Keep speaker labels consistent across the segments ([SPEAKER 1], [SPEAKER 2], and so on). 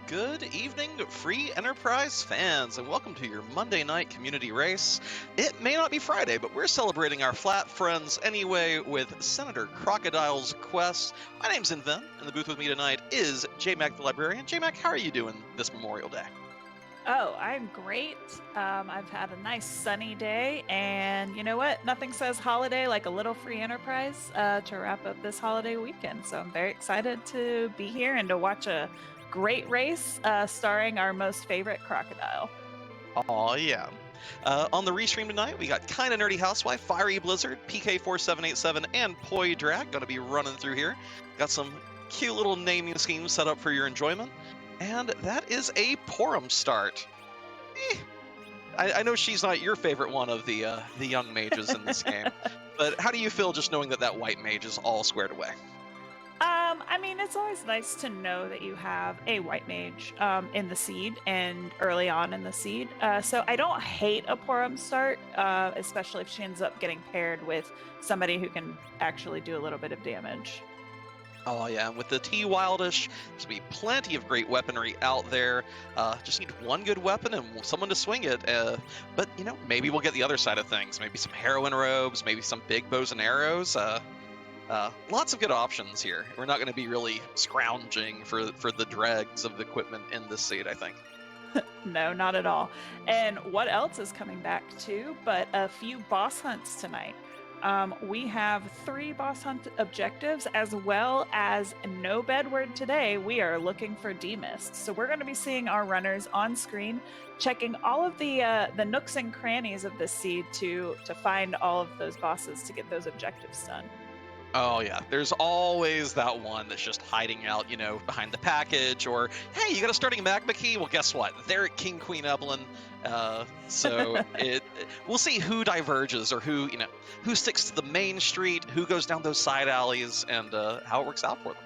[SPEAKER 1] Good evening, free enterprise fans, and welcome to your Monday night community race. It may not be Friday, but we're celebrating our flat friends anyway with Senator Crocodile's quest. My name's Inven, and the booth with me tonight is J-Mac the Librarian. J-Mac, how are you doing this Memorial Day?
[SPEAKER 2] Oh, I'm great. I've had a nice sunny day, and you know what? Nothing says holiday like a little free enterprise to wrap up this holiday weekend. So I'm very excited to be here and to watch a great race starring our most favorite crocodile.
[SPEAKER 1] Aw, yeah. On the restream tonight, we got Kinda Nerdy Housewife, Fiery Blizzard, PK4787, and Poi Drag going to be running through here. Got some cute little naming schemes set up for your enjoyment. And that is a Porum start. I know she's not your favorite one of the young mages in this game, but how do you feel just knowing that that white mage is all squared away?
[SPEAKER 2] I mean, it's always nice to know that you have a white mage in the seed and early on in the seed. So I don't hate a Porum start, especially if she ends up getting paired with somebody who can actually do a little bit of damage.
[SPEAKER 1] Oh yeah, and with the T-Wildish, there's going to be plenty of great weaponry out there. Just need one good weapon and someone to swing it. But, you know, maybe we'll get the other side of things. Maybe some heroine robes, maybe some big bows and arrows. Lots of good options here. We're not going to be really scrounging for the dregs of equipment in this seed, I think.
[SPEAKER 2] No, not at all. And what else is coming back too? But a few boss hunts tonight. We have 3 boss hunt objectives, as well as no bedward today. We are looking for demist. So we're going to be seeing our runners on screen, checking all of the nooks and crannies of this seed to find all of those bosses to get those objectives done.
[SPEAKER 1] Oh yeah, there's always that one that's just hiding out, you know, behind the package, or hey, you got a starting magma key? Well, guess what? They're at King Queen Evelyn. We'll see who diverges or who sticks to the main street, who goes down those side alleys, and how it works out for them.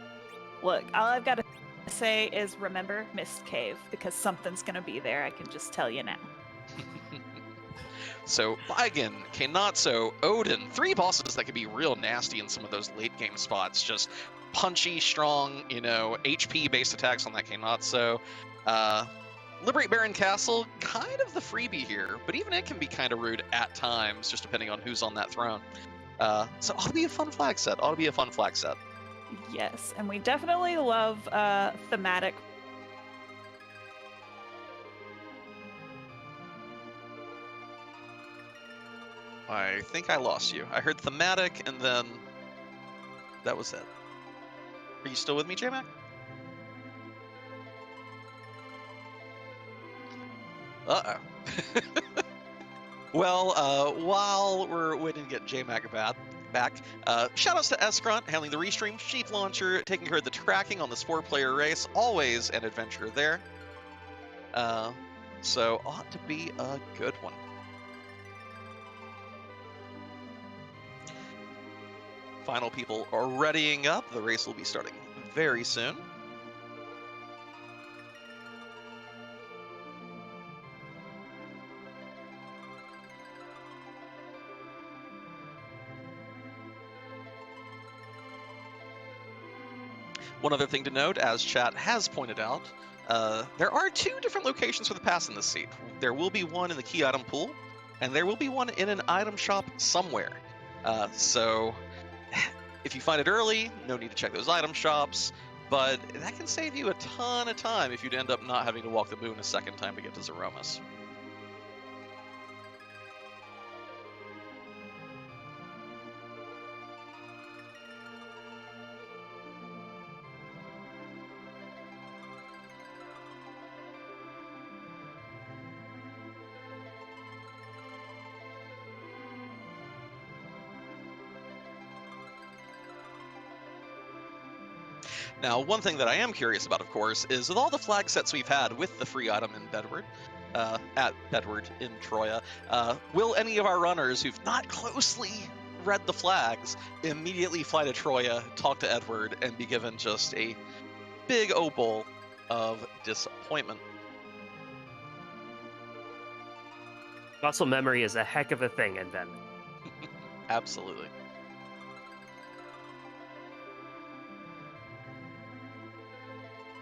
[SPEAKER 2] Look, all I've got to say is remember Mist Cave, because something's going to be there. I can just tell you now.
[SPEAKER 1] So, Baigen, Kenatsu, Odin, 3 bosses that could be real nasty in some of those late game spots. Just punchy, strong, HP-based attacks on that Kenatsu. Liberate Baron Castle, kind of the freebie here, but even it can be kind of rude at times, just depending on who's on that throne. So ought to be a fun flag set.
[SPEAKER 2] Yes, and we definitely love thematic.
[SPEAKER 1] I think I lost you. I heard thematic, and then that was it. Are you still with me, J-Mac? Uh-oh. Well, while we're waiting to get J-Mac back, shoutouts to S-Grunt, handling the restream, Sheep Launcher, taking care of the tracking on this 4-player race. Always an adventure there. So ought to be a good one. Final people are readying up. The race will be starting very soon. One other thing to note, as chat has pointed out, there are 2 different locations for the pass in this seat. There will be one in the key item pool, and there will be one in an item shop somewhere. So if you find it early, no need to check those item shops, but that can save you a ton of time if you'd end up not having to walk the moon a second time to get to Zeromus. Now, one thing that I am curious about, of course, is with all the flag sets we've had with the free item in Bedward, at Bedward in Troya, will any of our runners who've not closely read the flags immediately fly to Troya, talk to Edward, and be given just a big opal of disappointment?
[SPEAKER 3] Muscle memory is a heck of a thing, and then.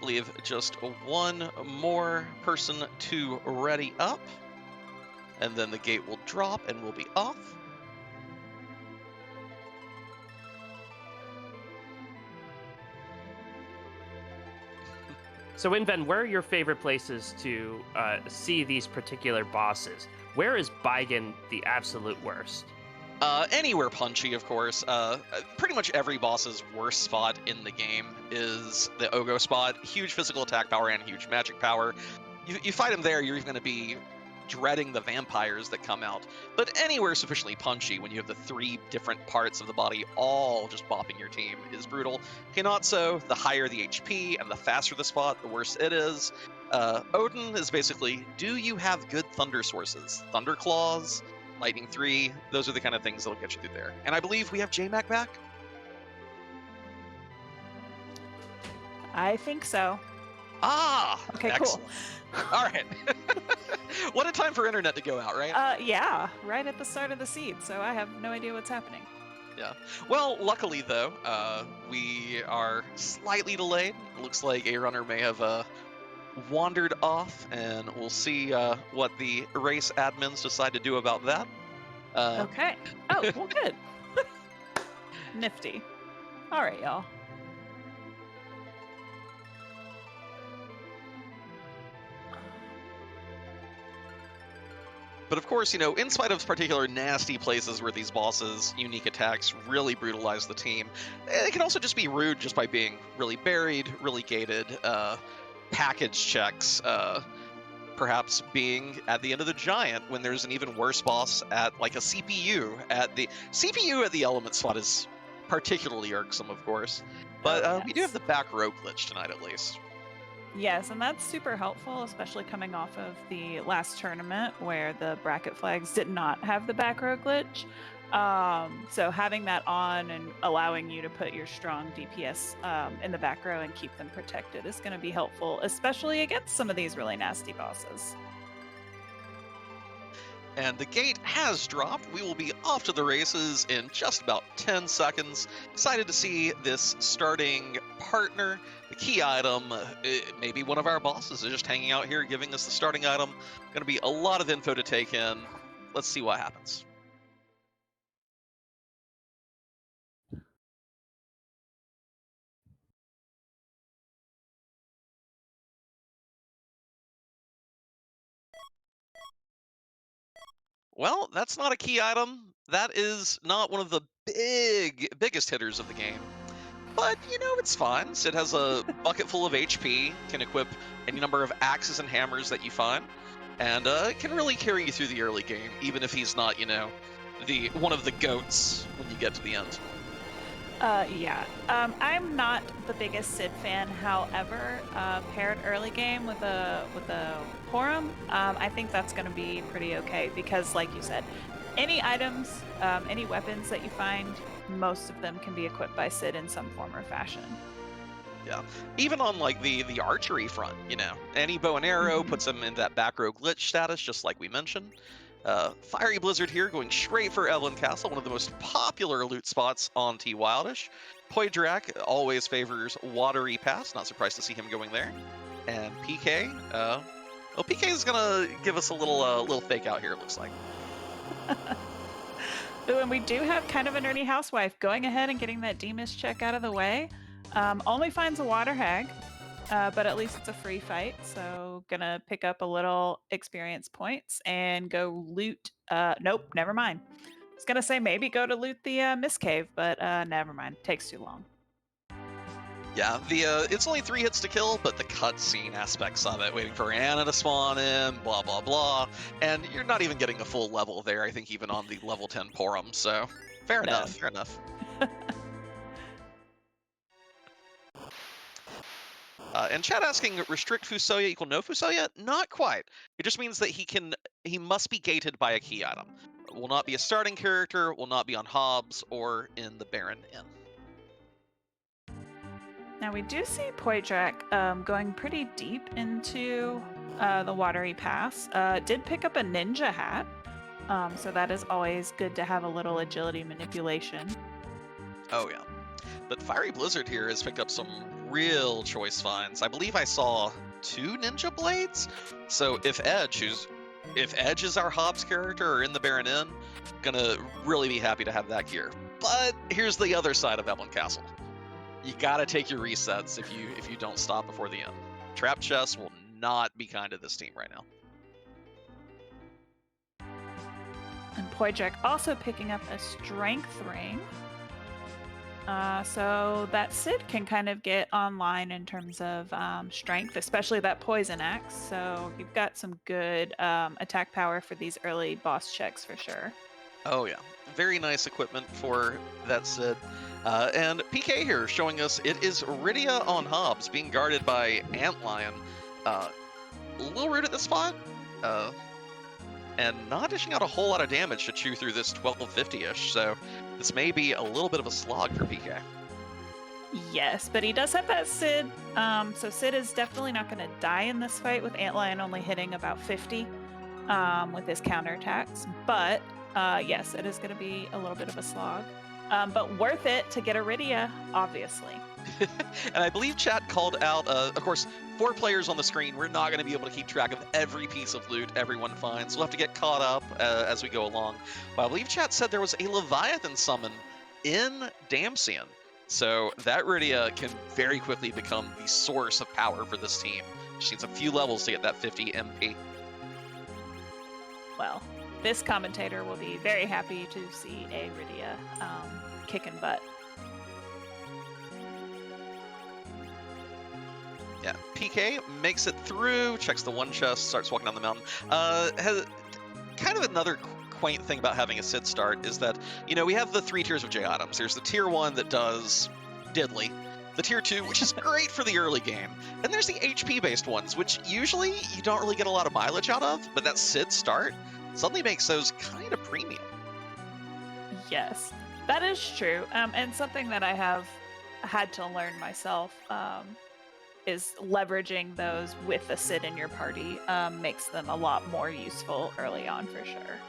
[SPEAKER 1] leave just one more person to ready up, and then the gate will drop and we'll be off.
[SPEAKER 3] So, Inven, where are your favorite places to see these particular bosses? Where is Baigen the absolute worst?
[SPEAKER 1] Anywhere punchy, of course. Pretty much every boss's worst spot in the game is the Ogo spot. Huge physical attack power and huge magic power. You fight him there, you're even going to be dreading the vampires that come out. But anywhere sufficiently punchy, when you have the 3 different parts of the body all just bopping your team, is brutal. Hinatsu, the higher the HP and the faster the spot, the worse it is. Odin is basically, do you have good thunder sources? Thunder Claws, Lightning 3, those are the kind of things that'll get you through there. And I believe we have J-Mac back?
[SPEAKER 2] I think so.
[SPEAKER 1] Ah!
[SPEAKER 2] Okay,
[SPEAKER 1] excellent.
[SPEAKER 2] cool.
[SPEAKER 1] All right. What a time for internet to go out, right?
[SPEAKER 2] Yeah, right at the start of the seed, so I have no idea what's happening.
[SPEAKER 1] Yeah. Well, luckily, though, we are slightly delayed. It looks like A Runner may have wandered off, and we'll see what the race admins decide to do about that.
[SPEAKER 2] Okay. Oh, well, good. Nifty. All right, y'all.
[SPEAKER 1] But of course, in spite of particular nasty places where these bosses' unique attacks really brutalize the team, it can also just be rude just by being really buried, really gated, package checks, perhaps being at the end of the giant when there's an even worse boss at like a CPU. The CPU at the element slot is particularly irksome, of course. But we do have the back row glitch tonight, at least.
[SPEAKER 2] Yes, and that's super helpful, especially coming off of the last tournament where the bracket flags did not have the back row glitch. So having that on and allowing you to put your strong DPS in the back row and keep them protected is going to be helpful, especially against some of these really nasty bosses.
[SPEAKER 1] And the gate has dropped. We will be off to the races in just about 10 seconds. Excited to see this starting partner. The key item, maybe one of our bosses is just hanging out here giving us the starting item. Going to be a lot of info to take in. Let's see what happens. Well, that's not a key item. That is not one of the biggest hitters of the game. But, it's fine. Sid has a bucket full of HP, can equip any number of axes and hammers that you find, and can really carry you through the early game, even if he's not, one of the goats when you get to the end.
[SPEAKER 2] Yeah. I'm not the biggest Sid fan. However, paired early game with a Porum, I think that's going to be pretty okay because, like you said, any items, any weapons that you find, most of them can be equipped by Sid in some form or fashion.
[SPEAKER 1] Yeah. Even on like the archery front, any bow and arrow puts him in that back row glitch status, just like we mentioned. Fiery Blizzard here going straight for Evelyn Castle, one of the most popular loot spots on T Wildish. Poydrak always favors Watery Pass, not surprised to see him going there. And PK, PK is gonna give us a little fake out here, it looks like.
[SPEAKER 2] Ooh, and we do have kind of a nerdy housewife going ahead and getting that Demas check out of the way. Only finds a water hag, but at least it's a free fight, so gonna pick up a little experience points and go loot. Nope, never mind. I was gonna say maybe go to loot the Mist Cave, but never mind. Takes too long.
[SPEAKER 1] Yeah, it's only 3 hits to kill, but the cutscene aspects of it, waiting for Anna to spawn in, blah blah blah, and you're not even getting a full level there. I think even on the level 10 Porum. So fair enough. And chat asking, restrict Fusoya equal no Fusoya? Not quite. It just means that he must be gated by a key item. Will not be a starting character, will not be on Hobbs or in the Baron Inn.
[SPEAKER 2] Now we do see Poydrak going pretty deep into the Watery Pass. Did pick up a ninja hat, so that is always good to have a little agility manipulation.
[SPEAKER 1] Oh yeah. But Fiery Blizzard here has picked up some real choice finds. I believe I saw 2 ninja blades. So if Edge is our Hobbs character or in the Baron Inn, gonna really be happy to have that gear. But here's the other side of Evelyn Castle. You gotta take your resets if you don't stop before the end. Trap chests will not be kind to this team right now.
[SPEAKER 2] And Poijek also picking up a strength ring. So that Sid can kind of get online in terms of strength, especially that poison axe. So you've got some good attack power for these early boss checks for sure.
[SPEAKER 1] Oh yeah, very nice equipment for that Sid. And PK here showing us it is Rydia on Hobbs being guarded by Antlion. A little rude at this spot. And not dishing out a whole lot of damage to chew through this 1250-ish, so this may be a little bit of a slog for PK.
[SPEAKER 2] Yes, but he does have that Sid, so Sid is definitely not going to die in this fight with Antlion only hitting about 50 with his counterattacks, but yes, it is going to be a little bit of a slog, but worth it to get Rydia, obviously.
[SPEAKER 1] And I believe chat called out, of course, 4 players on the screen. We're not going to be able to keep track of every piece of loot everyone finds. We'll have to get caught up as we go along. But I believe chat said there was a Leviathan summon in Damsian. So that Rydia can very quickly become the source of power for this team. She needs a few levels to get that 50 MP.
[SPEAKER 2] Well, this commentator will be very happy to see a Rydia kicking butt.
[SPEAKER 1] Yeah, PK makes it through, checks the one chest, starts walking down the mountain. Has kind of another quaint thing about having a Sid start is that, we have the 3 tiers of J items. There's the tier 1 that does diddly, the tier 2, which is great for the early game, and there's the HP-based ones, which usually you don't really get a lot of mileage out of, but that Sid start suddenly makes those kind of premium.
[SPEAKER 2] Yes, that is true, and something that I have had to learn myself is leveraging those with a Sid in your party makes them a lot more useful early on for sure.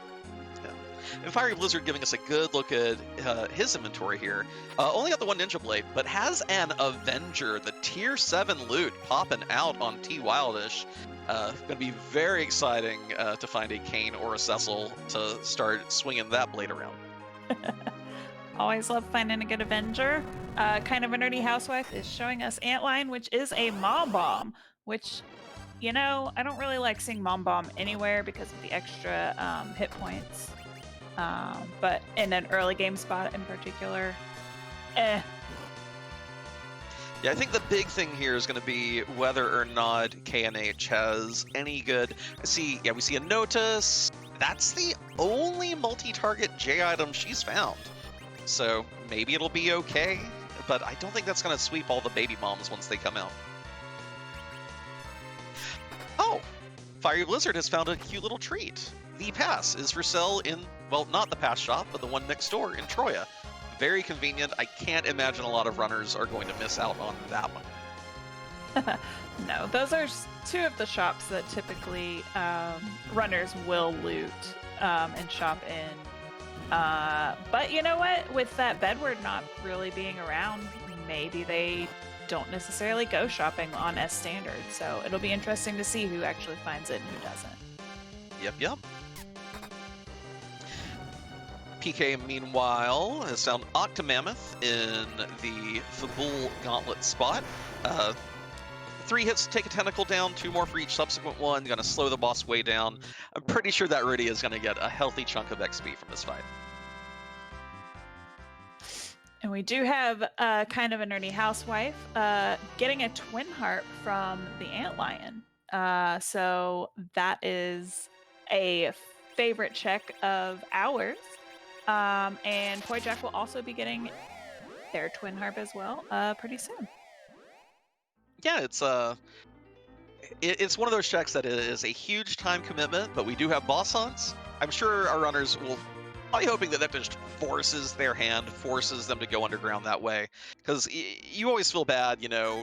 [SPEAKER 1] Yeah. And Fiery Blizzard giving us a good look at his inventory here. Only got the 1 Ninja Blade, but has an Avenger, the tier 7 loot popping out on T Wildish. Going to be very exciting to find a Kane or a Cecil to start swinging that blade around.
[SPEAKER 2] Always love finding a good Avenger. Kind of a nerdy housewife is showing us Antlion, which is a Mom Bomb, which, I don't really like seeing Mom Bomb anywhere because of the extra hit points. But in an early game spot in particular,
[SPEAKER 1] Yeah, I think the big thing here is going to be whether or not KNH has any good... we see a Notice. That's the only multi-target J item she's found. So maybe it'll be okay, but I don't think that's going to sweep all the baby bombs once they come out. Oh, Fiery Blizzard has found a cute little treat. The pass is for sale in, well, not the pass shop, but the one next door in Troya. Very convenient. I can't imagine a lot of runners are going to miss out on that one.
[SPEAKER 2] No, those are 2 of the shops that typically runners will loot and shop in. But you know what? With that Bedward not really being around, maybe they don't necessarily go shopping on S standard. So it'll be interesting to see who actually finds it and who doesn't.
[SPEAKER 1] Yep. PK, meanwhile, has found Octomammoth in the Fabul Gauntlet spot. 3 hits to take a tentacle down, 2 more for each subsequent one. Gonna slow the boss way down. I'm pretty sure that Rydia is gonna get a healthy chunk of XP from this fight.
[SPEAKER 2] And we do have kind of a nerdy housewife getting a twin harp from the Antlion. So that is a favorite check of ours. And Poijek will also be getting their twin harp as well pretty soon.
[SPEAKER 1] Yeah, it's one of those checks that is a huge time commitment, but we do have boss hunts. I'm sure our runners will probably hoping that just forces their hand, forces them to go underground that way. Because you always feel bad,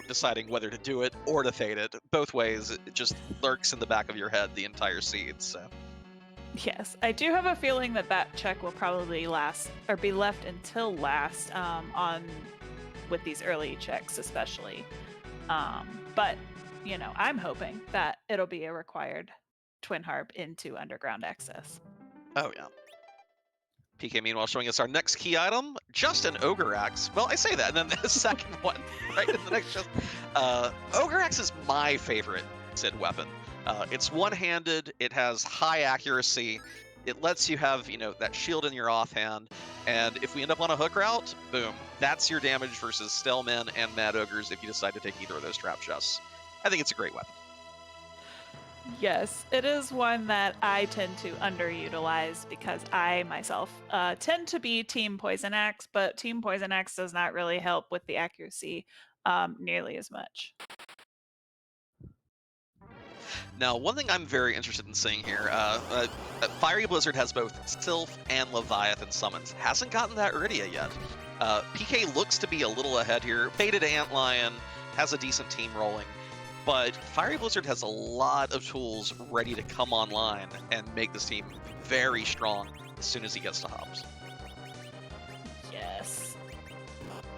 [SPEAKER 1] deciding whether to do it or to fade it. Both ways, it just lurks in the back of your head the entire seed, so...
[SPEAKER 2] Yes, I do have a feeling that check will probably last, or be left until last with these early checks especially. But, I'm hoping that it'll be a required Twin Harp into Underground Access.
[SPEAKER 1] Oh, yeah. PK, meanwhile, showing us our next key item, just an Ogre Axe. Well, I say that, and then the second one, right in the next just... Ogre Axe is my favorite Sid weapon. It's one-handed, it has high accuracy, it lets you have, that shield in your offhand, and if we end up on a hook route, boom, that's your damage versus Stellmen and Mad Ogres if you decide to take either of those trap chests. I think it's a great weapon.
[SPEAKER 2] Yes, it is one that I tend to underutilize because I myself tend to be Team Poison Axe, but Team Poison Axe does not really help with the accuracy nearly as much.
[SPEAKER 1] Now, one thing I'm very interested in seeing here, Fiery Blizzard has both Sylph and Leviathan summons. Hasn't gotten that Iridia yet. PK looks to be a little ahead here. Faded Antlion has a decent team rolling. But Fiery Blizzard has a lot of tools ready to come online and make this team very strong as soon as he gets to Hobbs.
[SPEAKER 2] Yes.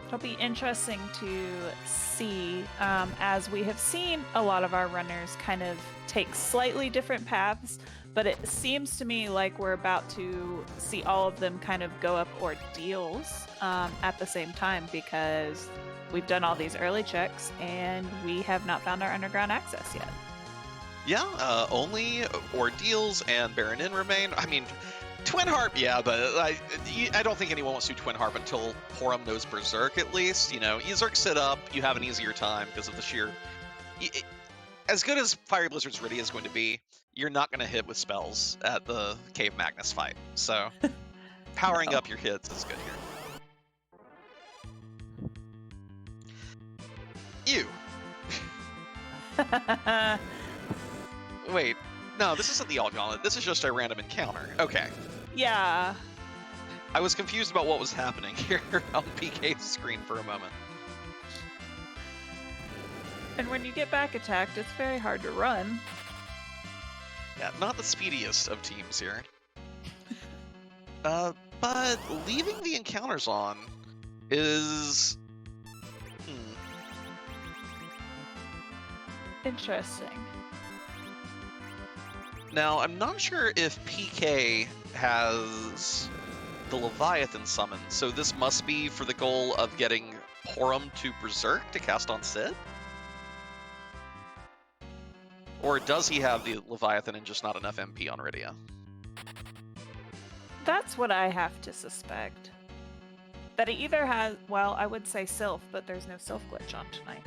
[SPEAKER 2] It'll be interesting to see, as we have seen a lot of our runners kind of take slightly different paths, but it seems to me like we're about to see all of them kind of go up Ordeals at the same time, because we've done all these early checks and we have not found our Underground Access yet.
[SPEAKER 1] Yeah, only Ordeals and Baronin remain. I mean, Twin Harp, yeah, but I don't think anyone wants to do Twin Harp until Porum knows Berserk, at least. You Zerk sit up, you have an easier time because of the sheer... As good as Fiery Blizzard's Iridia is going to be, you're not going to hit with spells at the Cave Magnus fight. So, powering up your hits is good here. You. Wait, no, this isn't the All Gauntlet. This is just a random encounter. Okay.
[SPEAKER 2] Yeah.
[SPEAKER 1] I was confused about what was happening here on PK's screen for a moment.
[SPEAKER 2] And when you get back attacked, it's very hard to run.
[SPEAKER 1] Yeah, not the speediest of teams here. But leaving the encounters on is...
[SPEAKER 2] Interesting.
[SPEAKER 1] Now, I'm not sure if PK has the Leviathan summon, so this must be for the goal of getting Porum to Berserk to cast on Sid? Or does he have the Leviathan and just not enough MP on Iridia?
[SPEAKER 2] That's what I have to suspect. That he either has, well, I would say Sylph, but there's no Sylph glitch on tonight.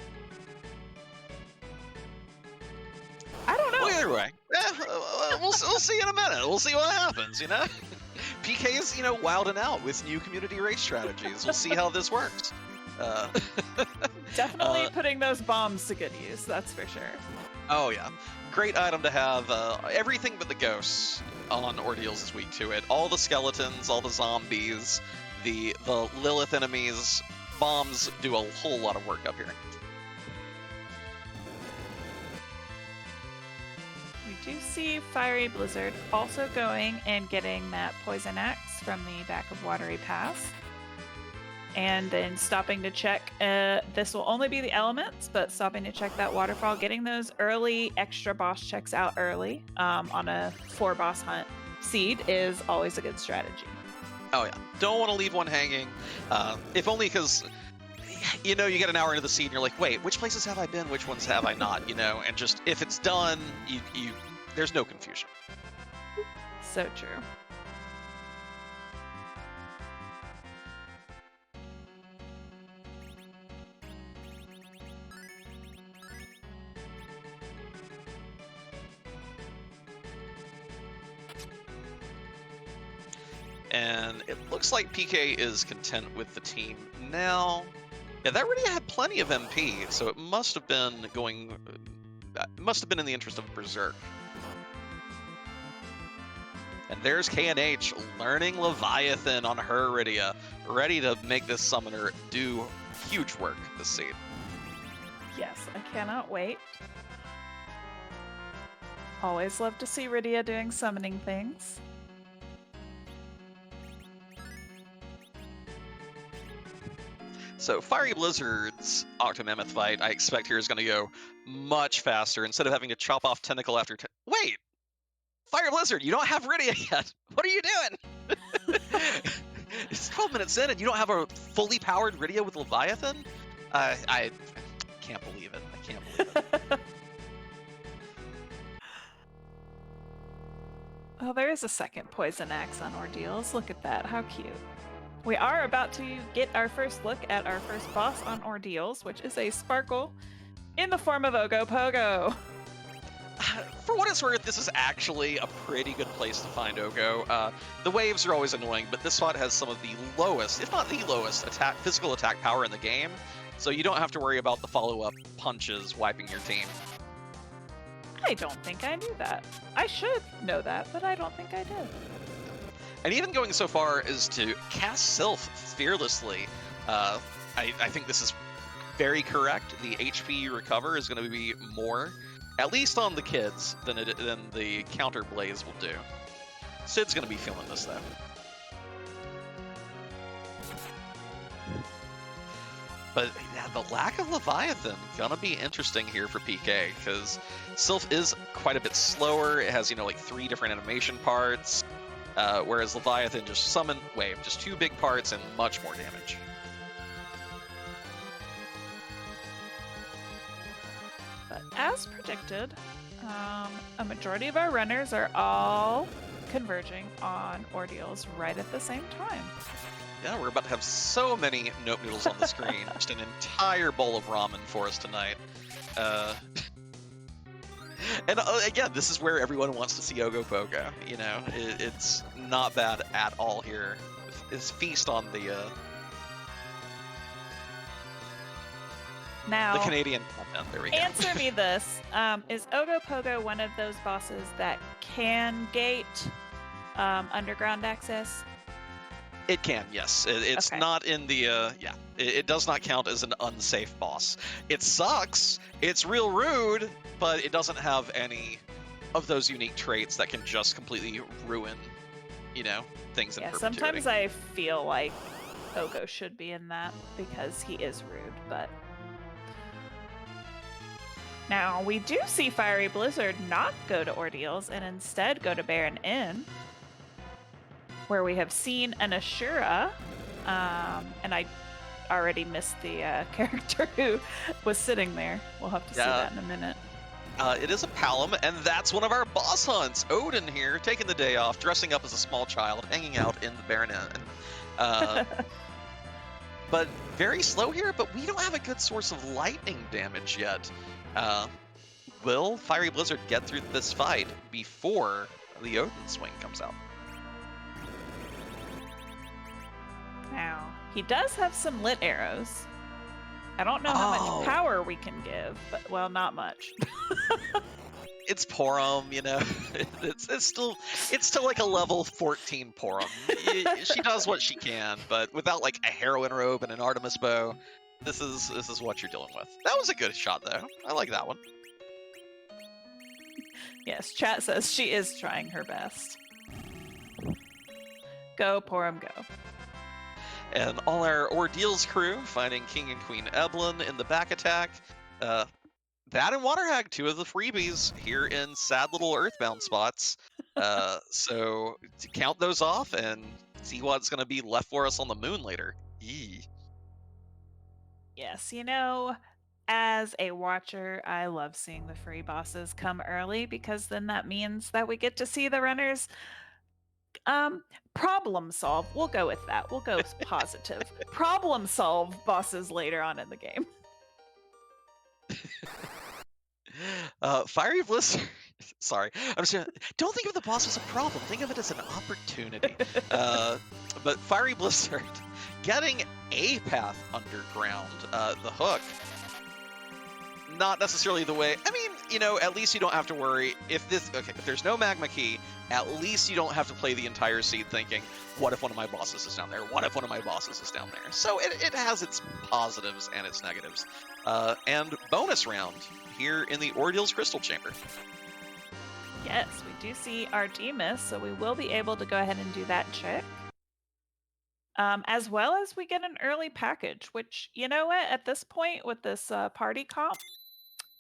[SPEAKER 2] I don't know.
[SPEAKER 1] Well, either way, we'll see in a minute. We'll see what happens, PK is, wilding out with new community race strategies. We'll see how this works.
[SPEAKER 2] Definitely putting those bombs to good use, that's for sure.
[SPEAKER 1] Oh, yeah. Great item to have. Everything but the ghosts on Ordeals is weak to it. All the skeletons, all the zombies, the Lilith enemies, bombs do a whole lot of work up here.
[SPEAKER 2] We do see Fiery Blizzard also going and getting that Poison Axe from the back of Watery Pass. And then stopping to check, this will only be the elements, but stopping to check that waterfall, getting those early extra boss checks out early on a 4-boss hunt seed is always a good strategy.
[SPEAKER 1] Oh yeah, don't want to leave one hanging, if only because, you get an hour into the seed and you're like, wait, which places have I been, which ones have I not, and just, if it's done, there's no confusion.
[SPEAKER 2] So true.
[SPEAKER 1] And it looks like PK is content with the team now. Yeah, that already had plenty of MP, so it must have been in the interest of Berserk. And there's KNH learning Leviathan on her Iridia, ready to make this summoner do huge work this seed.
[SPEAKER 2] Yes, I cannot wait. Always love to see Iridia doing summoning things.
[SPEAKER 1] So Fiery Blizzard's Octomammoth fight, I expect here is going to go much faster. Instead of having to chop off tentacle after wait! Fire Blizzard, you don't have Rydia yet! What are you doing? It's 12 minutes in and you don't have a fully powered Rydia with Leviathan? I can't believe it. I can't believe it.
[SPEAKER 2] Oh, there is a second Poison Axe on Ordeals. Look at that. How cute. We are about to get our first look at our first boss on Ordeals, which is a Sparkle in the form of Ogopogo.
[SPEAKER 1] For what it's worth, this is actually a pretty good place to find Ogo. The waves are always annoying, but this spot has some of the lowest, if not the lowest, physical attack power in the game, so you don't have to worry about the follow-up punches wiping your team.
[SPEAKER 2] I don't think I knew that. I should know that, but I don't think I did.
[SPEAKER 1] And even going so far as to cast Sylph fearlessly, I think this is very correct. The HP you recover is going to be more, at least on the kids, than the counter blaze will do. Sid's going to be feeling this though. But yeah, the lack of Leviathan gonna be interesting here for PK, because Sylph is quite a bit slower. It has, like 3 different animation parts, whereas Leviathan just summon wave, just 2 big parts and much more damage.
[SPEAKER 2] But as predicted, a majority of our runners are all converging on Ordeals right at the same time.
[SPEAKER 1] Yeah, we're about to have so many Nope Noodles on the screen. Just an entire bowl of ramen for us tonight. And again, this is where everyone wants to see Ogopogo. It's not bad at all here. It's feast on the Canadian content. There we go.
[SPEAKER 2] Answer me this. Is Ogopogo one of those bosses that can gate underground access?
[SPEAKER 1] It can, yes. It's
[SPEAKER 2] okay.
[SPEAKER 1] Not in the, It does not count as an unsafe boss. It sucks, it's real rude, but it doesn't have any of those unique traits that can just completely ruin, things in perpetuity.
[SPEAKER 2] Sometimes I feel like Ogo should be in that because he is rude, but... Now, we do see Fiery Blizzard not go to Ordeals and instead go to Baron Inn, where we have seen an Ashura, and I already missed the character who was sitting there. We'll have to see that in a minute.
[SPEAKER 1] It is a Palom, and that's one of our boss hunts. Odin here, taking the day off, dressing up as a small child, hanging out in the Baron Inn. But very slow here, but we don't have a good source of lightning damage yet. Will Fiery Blizzard get through this fight before the Odin swing comes out?
[SPEAKER 2] Now, he does have some lit arrows. I don't know how much power we can give, but, well, not much.
[SPEAKER 1] It's Porum, It's still like a level 14 Porum. She does what she can, but without like a heroine robe and an Artemis bow, this is what you're dealing with. That was a good shot though. I like that one.
[SPEAKER 2] Yes, chat says she is trying her best. Go, Porum, go.
[SPEAKER 1] And all our Ordeals crew finding King and Queen Eblin in the back attack. That and Waterhag, 2 of the freebies here in sad little Earthbound spots. So to count those off and see what's going to be left for us on the moon later. Yee.
[SPEAKER 2] Yes, as a watcher, I love seeing the free bosses come early because then that means that we get to see the runners problem solve. We'll go with that. We'll go positive. Problem solve bosses later on in the game.
[SPEAKER 1] Fiery Blizzard. Sorry, don't think of the boss as a problem. Think of it as an opportunity. But Fiery Blizzard getting a path underground, the hook. Not necessarily the way. I mean, at least you don't have to worry if there's no magma key. At least you don't have to play the entire seed thinking, what if one of my bosses is down there? What if one of my bosses is down there? So it has its positives and its negatives. And bonus round here in the Ordeals Crystal Chamber.
[SPEAKER 2] Yes, we do see Artemis, so we will be able to go ahead and do that trick. as well as we get an early package, which, you know what, at this point with this party comp,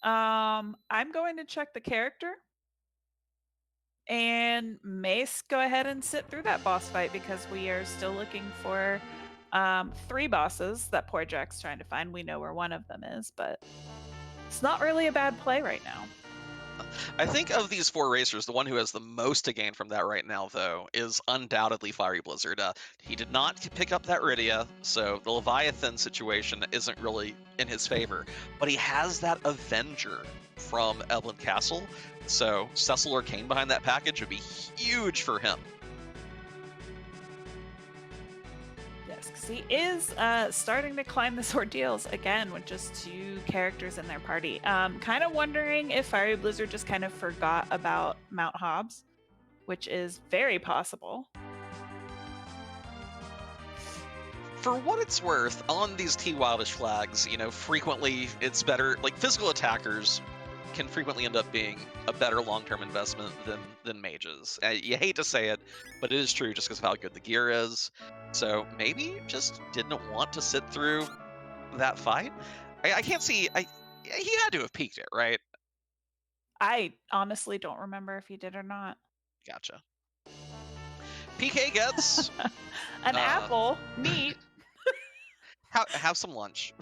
[SPEAKER 2] I'm going to check the character and Mace go ahead and sit through that boss fight because we are still looking for 3 bosses that poor Jack's trying to find. We know where one of them is, but it's not really a bad play right now.
[SPEAKER 1] I think of these 4 racers, the one who has the most to gain from that right now, though, is undoubtedly Fiery Blizzard. He did not pick up that Rydia, so the Leviathan situation isn't really in his favor. But he has that Avenger from Evelyn Castle, so Cecil Arcane behind that package would be huge for him.
[SPEAKER 2] Yes, because he is starting to climb this Ordeals again with just 2 characters in their party. Kind of wondering if Fiery Blizzard just kind of forgot about Mount Hobbs, which is very possible.
[SPEAKER 1] For what it's worth, on these T-Wildish flags, frequently it's better, like physical attackers can frequently end up being a better long-term investment than mages. You hate to say it, but it is true just because of how good the gear is. So maybe just didn't want to sit through that fight. I can't see. He had to have peaked it, right?
[SPEAKER 2] I honestly don't remember if he did or not.
[SPEAKER 1] Gotcha. PK gets
[SPEAKER 2] an apple. Neat.
[SPEAKER 1] Have some lunch.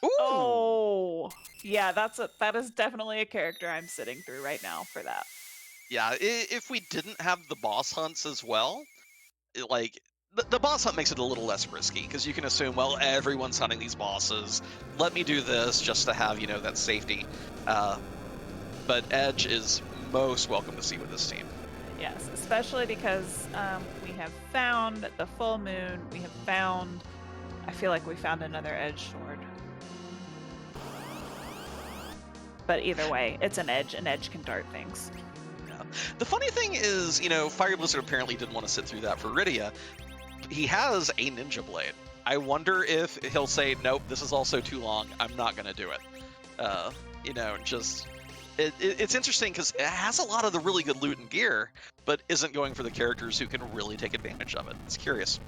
[SPEAKER 1] Ooh.
[SPEAKER 2] Oh, yeah, that is definitely a character I'm sitting through right now for that.
[SPEAKER 1] Yeah, if we didn't have the boss hunts as well, the boss hunt makes it a little less risky because you can assume, well, everyone's hunting these bosses. Let me do this just to have that safety. But Edge is most welcome to see with this team.
[SPEAKER 2] Yes, especially because we have found the full moon. We have found. I feel like we found another Edge sword. But either way, it's an Edge. An Edge can dart things.
[SPEAKER 1] Yeah. The funny thing is, Fiery Blizzard apparently didn't want to sit through that for Rydia. He has a Ninja Blade. I wonder if he'll say, nope, this is also too long. I'm not going to do it. It's interesting because it has a lot of the really good loot and gear, but isn't going for the characters who can really take advantage of it. It's curious.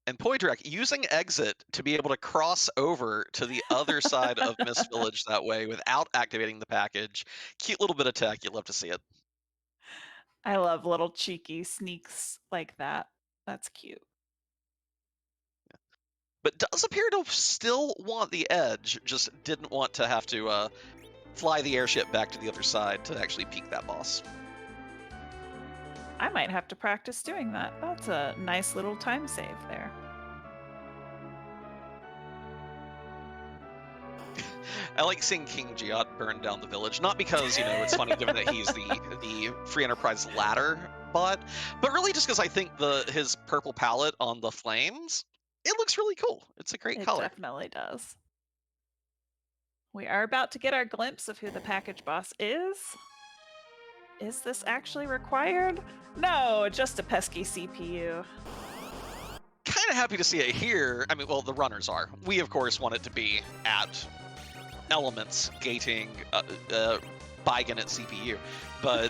[SPEAKER 1] And Poydrak using exit to be able to cross over to the other side of Mist Village that way without activating the package. Cute little bit of tech. You'd love to see it.
[SPEAKER 2] I love little cheeky sneaks like that. That's cute.
[SPEAKER 1] Yeah. But does appear to still want the Edge, just didn't want to have to fly the airship back to the other side to actually peek that boss.
[SPEAKER 2] I might have to practice doing that. That's a nice little time save there.
[SPEAKER 1] I like seeing King Giot burn down the village, not because, it's funny given that he's the Free Enterprise ladder bot, but really just because I think his purple palette on the flames, it looks really cool. It's a great color.
[SPEAKER 2] It definitely does. We are about to get our glimpse of who the package boss is. Is this actually required? No, just a pesky CPU.
[SPEAKER 1] Kind of happy to see it here. I mean, well, the runners are. We, of course, want it to be at Elements gating Baigen at CPU. But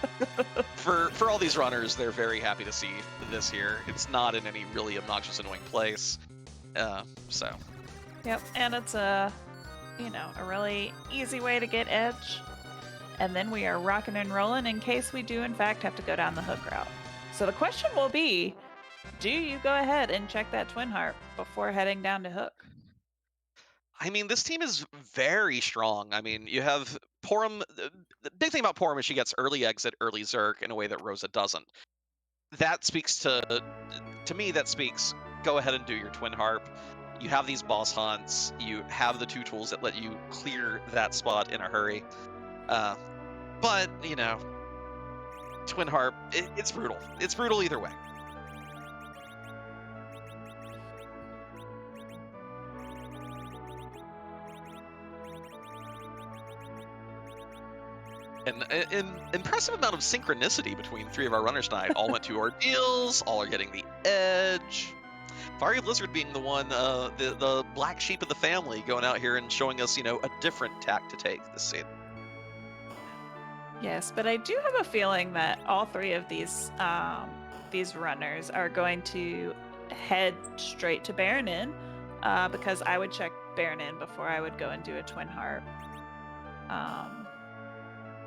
[SPEAKER 1] for all these runners, they're very happy to see this here. It's not in any really obnoxious, annoying place. So.
[SPEAKER 2] Yep, and it's a really easy way to get Edge. And then we are rocking and rolling in case we do, in fact, have to go down the hook route. So the question will be, do you go ahead and check that Twin Harp before heading down to hook?
[SPEAKER 1] I mean, this team is very strong. I mean, you have Porum. The big thing about Porum is she gets early exit, early Zerk in a way that Rosa doesn't. That speaks to me, that speaks, go ahead and do your Twin Harp. You have these boss hunts. You have the 2 tools that let you clear that spot in a hurry. But, Twin Harp, it's brutal. It's brutal either way. An impressive amount of synchronicity between 3 of our runners tonight. All went to Ordeals, all are getting the Edge. Fiery Blizzard being the one, the black sheep of the family, going out here and showing us, a different tack to take this season.
[SPEAKER 2] Yes, but I do have a feeling that all three of these runners are going to head straight to Baron Inn, because I would check Baron Inn before I would go and do a Twin Harp.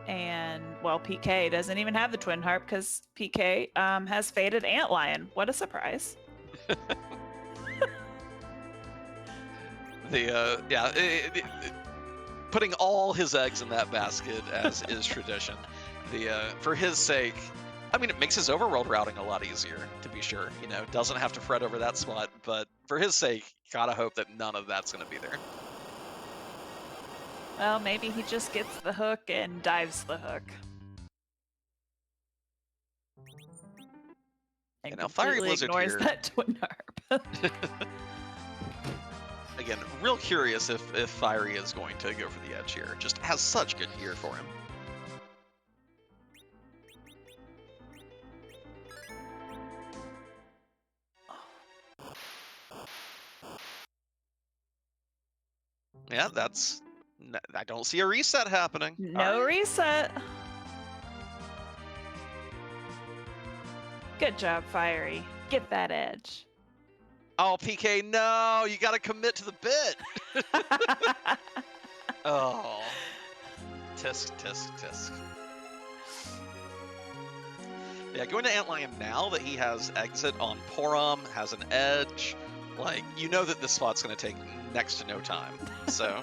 [SPEAKER 2] And well, PK doesn't even have the Twin Harp because PK has faded Antlion. What a surprise!
[SPEAKER 1] Putting all his eggs in that basket, as is tradition. For his sake, I mean, it makes his overworld routing a lot easier, to be sure. You know, doesn't have to fret over that spot, but for his sake, gotta hope that none of that's going to be there.
[SPEAKER 2] Well, maybe he just gets the hook and dives the hook. And
[SPEAKER 1] now Fiery Blizzard
[SPEAKER 2] ignores
[SPEAKER 1] here.
[SPEAKER 2] That Twin Harp.
[SPEAKER 1] Again, real curious if Fiery is going to go for the edge here. Just has such good gear for him. Yeah, I don't see a reset happening.
[SPEAKER 2] No reset. Good job, Fiery. Get that edge.
[SPEAKER 1] Oh, PK, no! You gotta commit to the bit! Oh. Tisk, tisk, tisk. Yeah, going to Antlion now that he has exit on Porom, has an edge, like, you know that this spot's gonna take next to no time. So,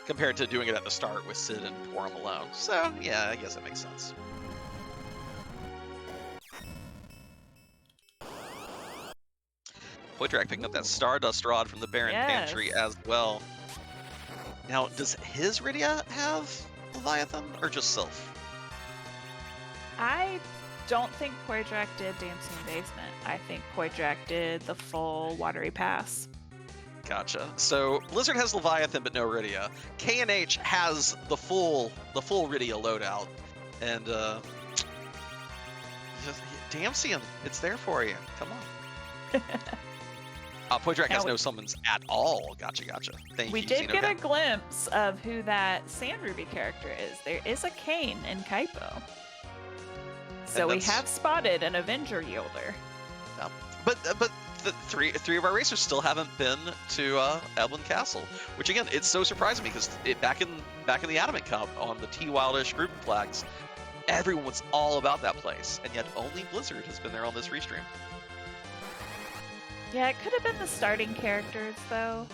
[SPEAKER 1] compared to doing it at the start with Sid and Porom alone. So, yeah, I guess that makes sense. Poitrak picking up that Stardust Rod from the Baron Pantry as well. Now, does his Rydia have Leviathan or just Sylph?
[SPEAKER 2] I don't think Poitrak did Dancing Basement. I think Poitrak did the full Watery Pass.
[SPEAKER 1] Gotcha. So Blizzard has Leviathan but no Rydia. K&H has the full Rydia loadout, and just Damsian, it's there for you. Come on. Poitrak has no summons at all. Gotcha. Thank you.
[SPEAKER 2] We did get a glimpse of who that Sand Ruby character is. There is a Kane in Kaipo. So we have spotted an Avenger Yielder.
[SPEAKER 1] Yeah. But the three of our racers still haven't been to Evelyn Castle, which again, it's so surprising because back in the Adamant Cup on the T-Wildish group flags, everyone was all about that place, and yet only Blizzard has been there on this restream.
[SPEAKER 2] Yeah, it could have been the starting characters, though.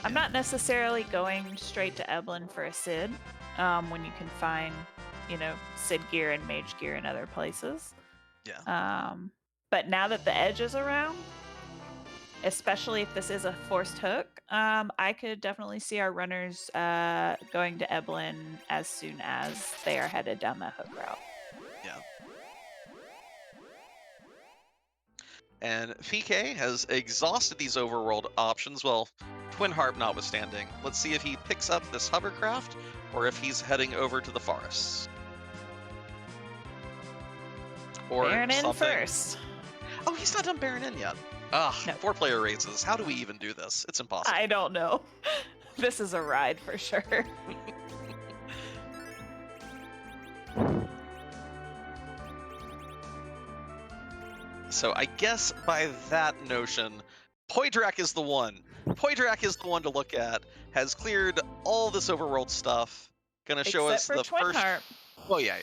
[SPEAKER 2] I'm not necessarily going straight to Evelyn for a Sid, when you can find, Sid gear and Mage gear in other places.
[SPEAKER 1] Yeah.
[SPEAKER 2] But now that the edge is around, especially if this is a forced hook, I could definitely see our runners going to Evelyn as soon as they are headed down that hook route.
[SPEAKER 1] Yeah. And PK has exhausted these overworld options, well, Twin Harp notwithstanding. Let's see if he picks up this hovercraft or if he's heading over to the forests. Or
[SPEAKER 2] Baron Inn
[SPEAKER 1] something.
[SPEAKER 2] First.
[SPEAKER 1] Oh, he's not done Baron Inn yet. Ugh,
[SPEAKER 2] No.
[SPEAKER 1] 4-player races. How do we even do this? It's impossible.
[SPEAKER 2] I don't know. This is a ride for sure.
[SPEAKER 1] So I guess by that notion, Poitrak is the one. Poitrak is the one to look at. Has cleared all this overworld stuff. Gonna show us the first.
[SPEAKER 2] Harp.
[SPEAKER 1] Oh yeah.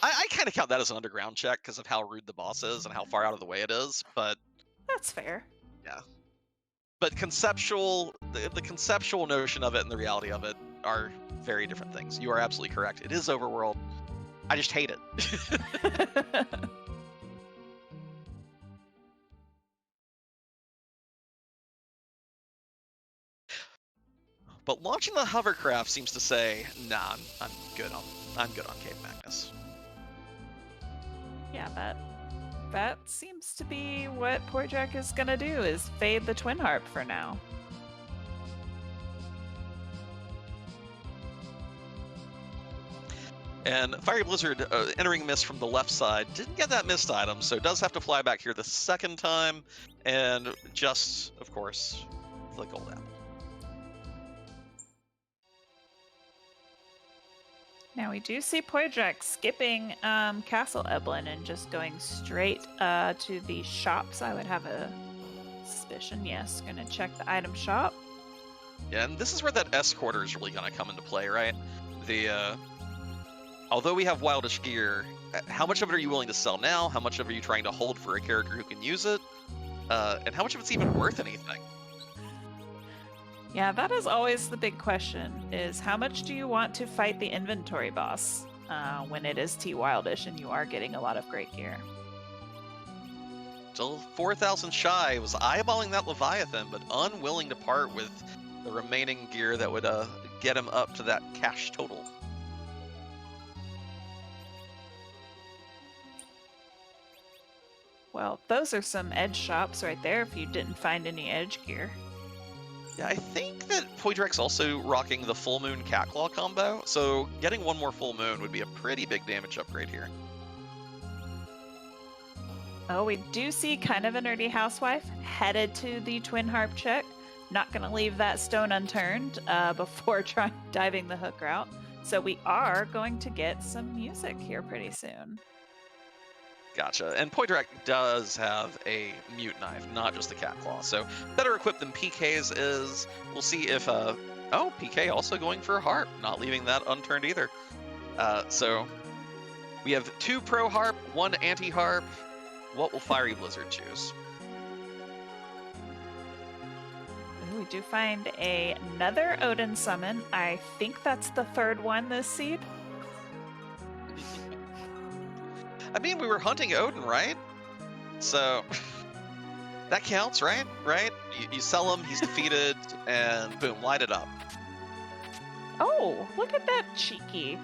[SPEAKER 1] I kind of count that as an underground check because of how rude the boss is and how far out of the way it is. But
[SPEAKER 2] That's fair.
[SPEAKER 1] yeah. But the conceptual notion of it and the reality of it are very different things. You are absolutely correct. It is overworld. I just hate it. But launching the hovercraft seems to say, nah, I'm good on Cave Magnus.
[SPEAKER 2] Yeah, that seems to be what Poitrak is gonna do, is fade the Twin Harp for now.
[SPEAKER 1] And Fiery Blizzard entering Mist from the left side didn't get that Mist item, so does have to fly back here the second time, and just, of course, the gold apple.
[SPEAKER 2] Now we do see Poydrak skipping Castle Eblin and just going straight to the shops. I would have a suspicion. Yes, gonna check the item shop.
[SPEAKER 1] Yeah, and this is where that escorter is really gonna come into play, right? Although we have wildish gear, how much of it are you willing to sell now? How much of it are you trying to hold for a character who can use it? And how much of it's even worth anything?
[SPEAKER 2] Yeah, that is always the big question, is how much do you want to fight the inventory boss when it is T-Wildish and you are getting a lot of great gear?
[SPEAKER 1] Still 4,000 shy, was eyeballing that Leviathan, but unwilling to part with the remaining gear that would get him up to that cash total.
[SPEAKER 2] Well, those are some edge shops right there if you didn't find any edge gear.
[SPEAKER 1] Yeah, I think that Poydrak's also rocking the Full Moon Catclaw combo, so getting one more Full Moon would be a pretty big damage upgrade here.
[SPEAKER 2] Oh, we do see kind of a nerdy housewife headed to the Twin Harp check. Not going to leave that stone unturned before diving the hook route. So we are going to get some music here pretty soon.
[SPEAKER 1] Gotcha. And Poydrak does have a mute knife, not just a Catclaw, so better equipped than PK's is. We'll see if oh, PK also going for a harp, not leaving that unturned either. So we have 2 pro harp, 1 anti harp. What will Fiery Blizzard choose?
[SPEAKER 2] Ooh, we do find another Odin summon. I think that's the 3rd one this seed.
[SPEAKER 1] I mean, we were hunting Odin, right? So that counts, right? Right? You sell him, he's defeated, and boom, light it up.
[SPEAKER 2] Oh, look at that cheeky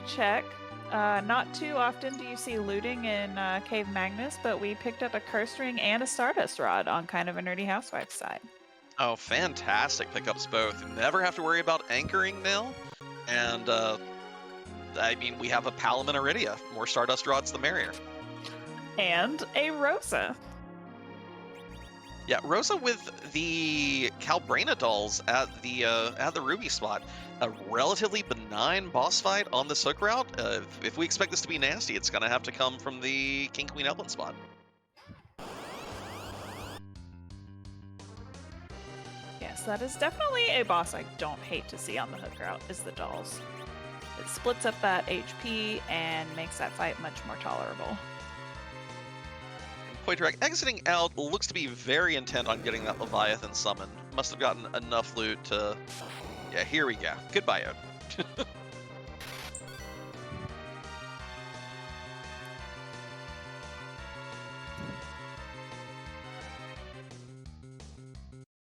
[SPEAKER 2] check. Not too often do you see looting in Cave Magnus, but we picked up a curse ring and a Stardust Rod on kind of a nerdy housewife side.
[SPEAKER 1] Oh, fantastic pickups both. Never have to worry about anchoring now. And, I mean, we have a Palom and Iridia. More Stardust Rods, the merrier.
[SPEAKER 2] And a Rosa.
[SPEAKER 1] Yeah, Rosa with the Calbrana dolls at the Ruby spot. A relatively benign boss fight on this hook route. If we expect this to be nasty, it's going to have to come from the King Queen Evelyn spot.
[SPEAKER 2] Yes, that is definitely a boss I don't hate to see on the hook route, is the dolls. It splits up that HP and makes that fight much more tolerable.
[SPEAKER 1] Poydrak exiting out looks to be very intent on getting that Leviathan summon. Must have gotten enough loot to... Yeah, here we go. Goodbye, Odin.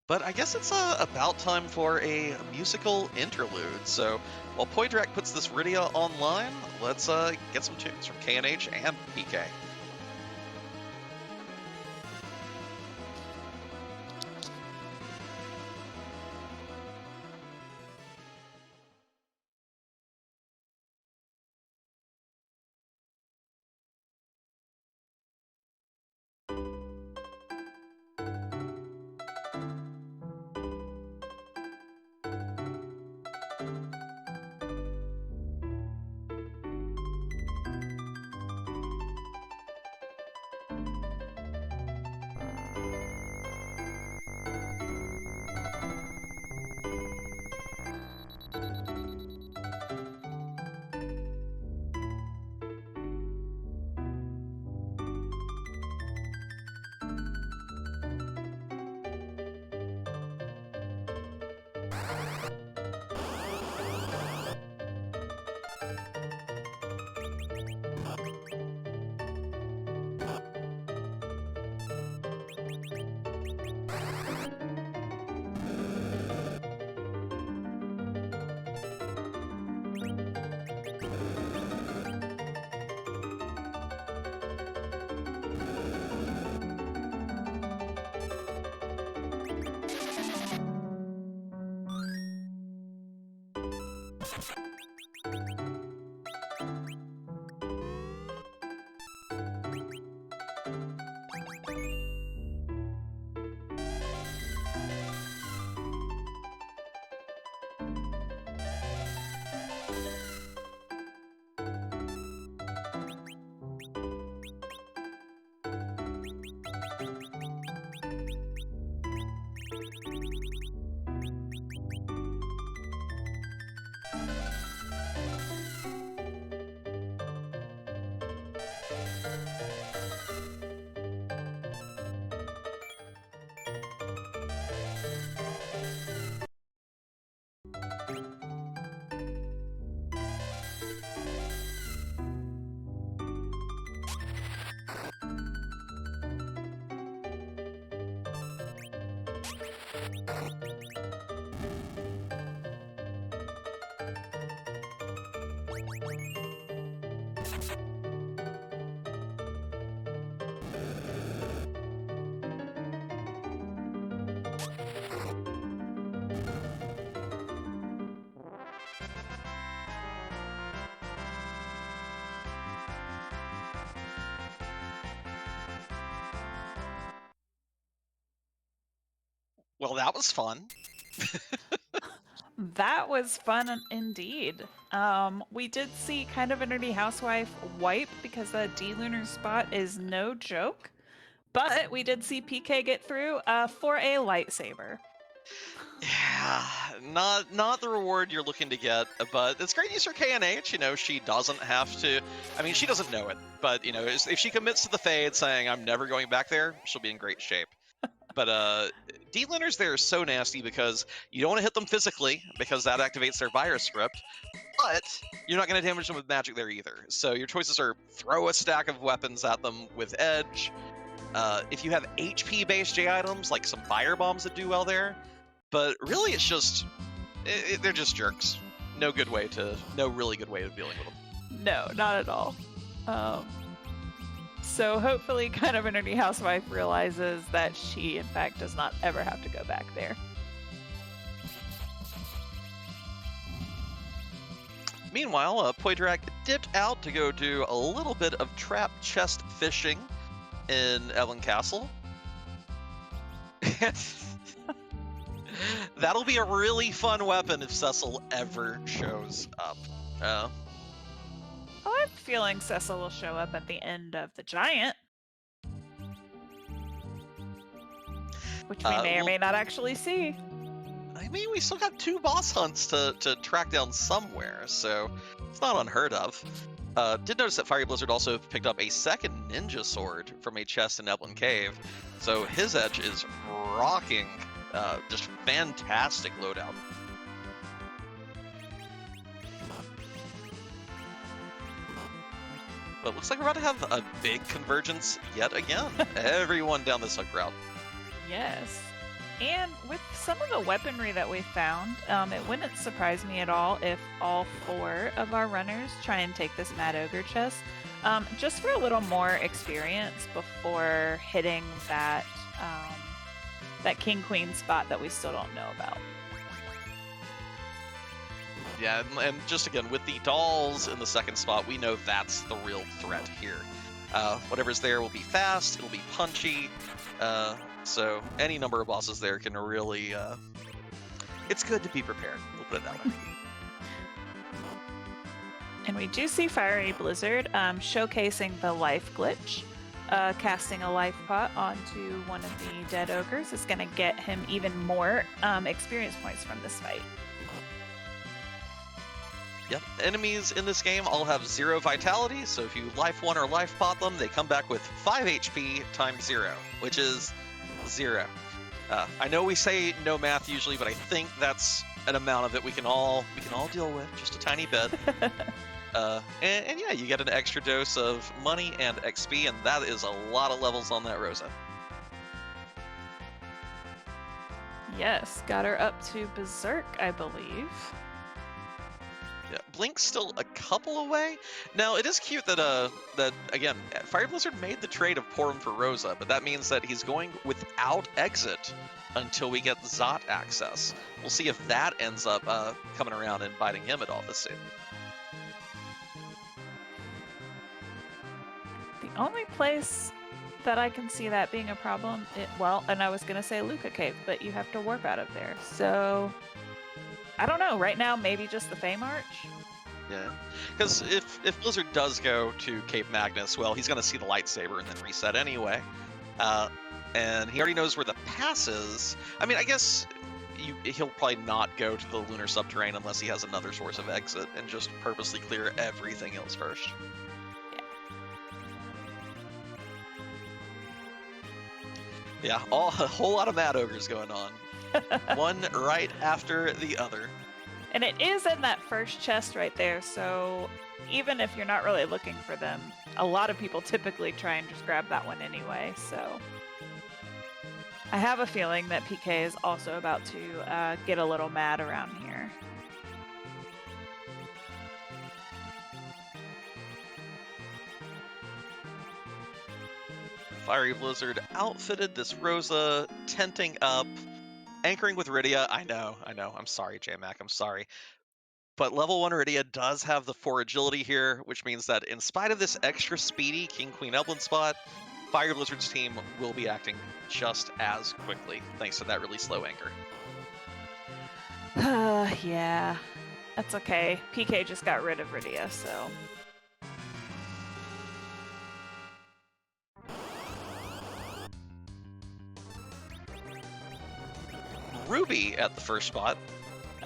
[SPEAKER 1] But I guess it's about time for a musical interlude. So while Poydrak puts this Rydia online, let's get some tunes from KNH and PK. Well, that was fun.
[SPEAKER 2] That was fun indeed. We did see kind of a nerdy housewife wipe because the D-Lunar spot is no joke. But we did see PK get through for a lightsaber.
[SPEAKER 1] Yeah, not the reward you're looking to get, but it's great news for KNH. You know, she doesn't have to. I mean, she doesn't know it, but you know, if she commits to the fade, saying I'm never going back there, she'll be in great shape. But D-Liners there are so nasty because you don't want to hit them physically because that activates their virus script, but you're not going to damage them with magic there either. So your choices are throw a stack of weapons at them with edge. If you have HP-based J items, like some fire bombs that do well there, but really it's just they're just jerks. No really good way of dealing with them.
[SPEAKER 2] No, not at all. So hopefully kind of a nerdy housewife realizes that she, in fact, does not ever have to go back there.
[SPEAKER 1] Meanwhile, Poydrak dipped out to go do a little bit of trap chest fishing in Ellen Castle. That'll be a really fun weapon if Cecil ever shows up.
[SPEAKER 2] Oh, I'm feeling Cecil will show up at the end of the Giant. Which we may or may not actually see.
[SPEAKER 1] I mean, we still got 2 boss hunts to track down somewhere, so it's not unheard of. Did notice that Fiery Blizzard also picked up a second ninja sword from a chest in Evelyn Cave, so his edge is rocking. Just fantastic loadout. But looks like we're about to have a big convergence yet again. Everyone down this hook route.
[SPEAKER 2] Yes. And with some of the weaponry that we found, it wouldn't surprise me at all if all 4 of our runners try and take this Mad Ogre chest, just for a little more experience before hitting that King Queen spot that we still don't know about.
[SPEAKER 1] Yeah, and just again, with the dolls in the second spot, we know that's the real threat here. Whatever's there will be fast, it'll be punchy, so any number of bosses there can really... it's good to be prepared, we'll put it that way.
[SPEAKER 2] And we do see Fiery Blizzard showcasing the life glitch. Casting a life pot onto one of the dead ogres is going to get him even more experience points from this fight.
[SPEAKER 1] Yep, enemies in this game all have 0 vitality, so if you life 1 or life pot them, they come back with 5 HP times 0, which is 0. I know we say no math usually, but I think that's an amount of it we can all deal with, just a tiny bit. And yeah, you get an extra dose of money and XP, and that is a lot of levels on that Rosa.
[SPEAKER 2] Yes, got her up to Berserk, I believe.
[SPEAKER 1] Yeah, Blink's still a couple away. Now, it is cute that, again, Fire Blizzard made the trade of Porum for Rosa, but that means that he's going without exit until we get Zot access. We'll see if that ends up coming around and biting him at all this soon.
[SPEAKER 2] The only place that I can see that being a problem, and I was going to say Luca Cave, but you have to warp out of there. So, I don't know. Right now, maybe just the Fey March?
[SPEAKER 1] Yeah, because if Blizzard does go to Cape Magnus, well, he's going to see the lightsaber and then reset anyway. And he already knows where the pass is. I mean, I guess he'll probably not go to the Lunar Subterrane unless he has another source of exit and just purposely clear everything else first. Yeah, a whole lot of Mad Ogres going on. One right after the other.
[SPEAKER 2] And it is in that first chest right there, so even if you're not really looking for them, a lot of people typically try and just grab that one anyway, so... I have a feeling that PK is also about to get a little mad around here.
[SPEAKER 1] Fiery Blizzard outfitted this Rosa, tenting up, anchoring with Rydia. I know. I'm sorry, J-Mac, I'm sorry. But level 1 Rydia does have the 4 agility here, which means that in spite of this extra speedy King-Queen Evelyn spot, Fire Blizzard's team will be acting just as quickly, thanks to that really slow anchor.
[SPEAKER 2] Yeah, that's okay. PK just got rid of Rydia, so...
[SPEAKER 1] Ruby at the first spot.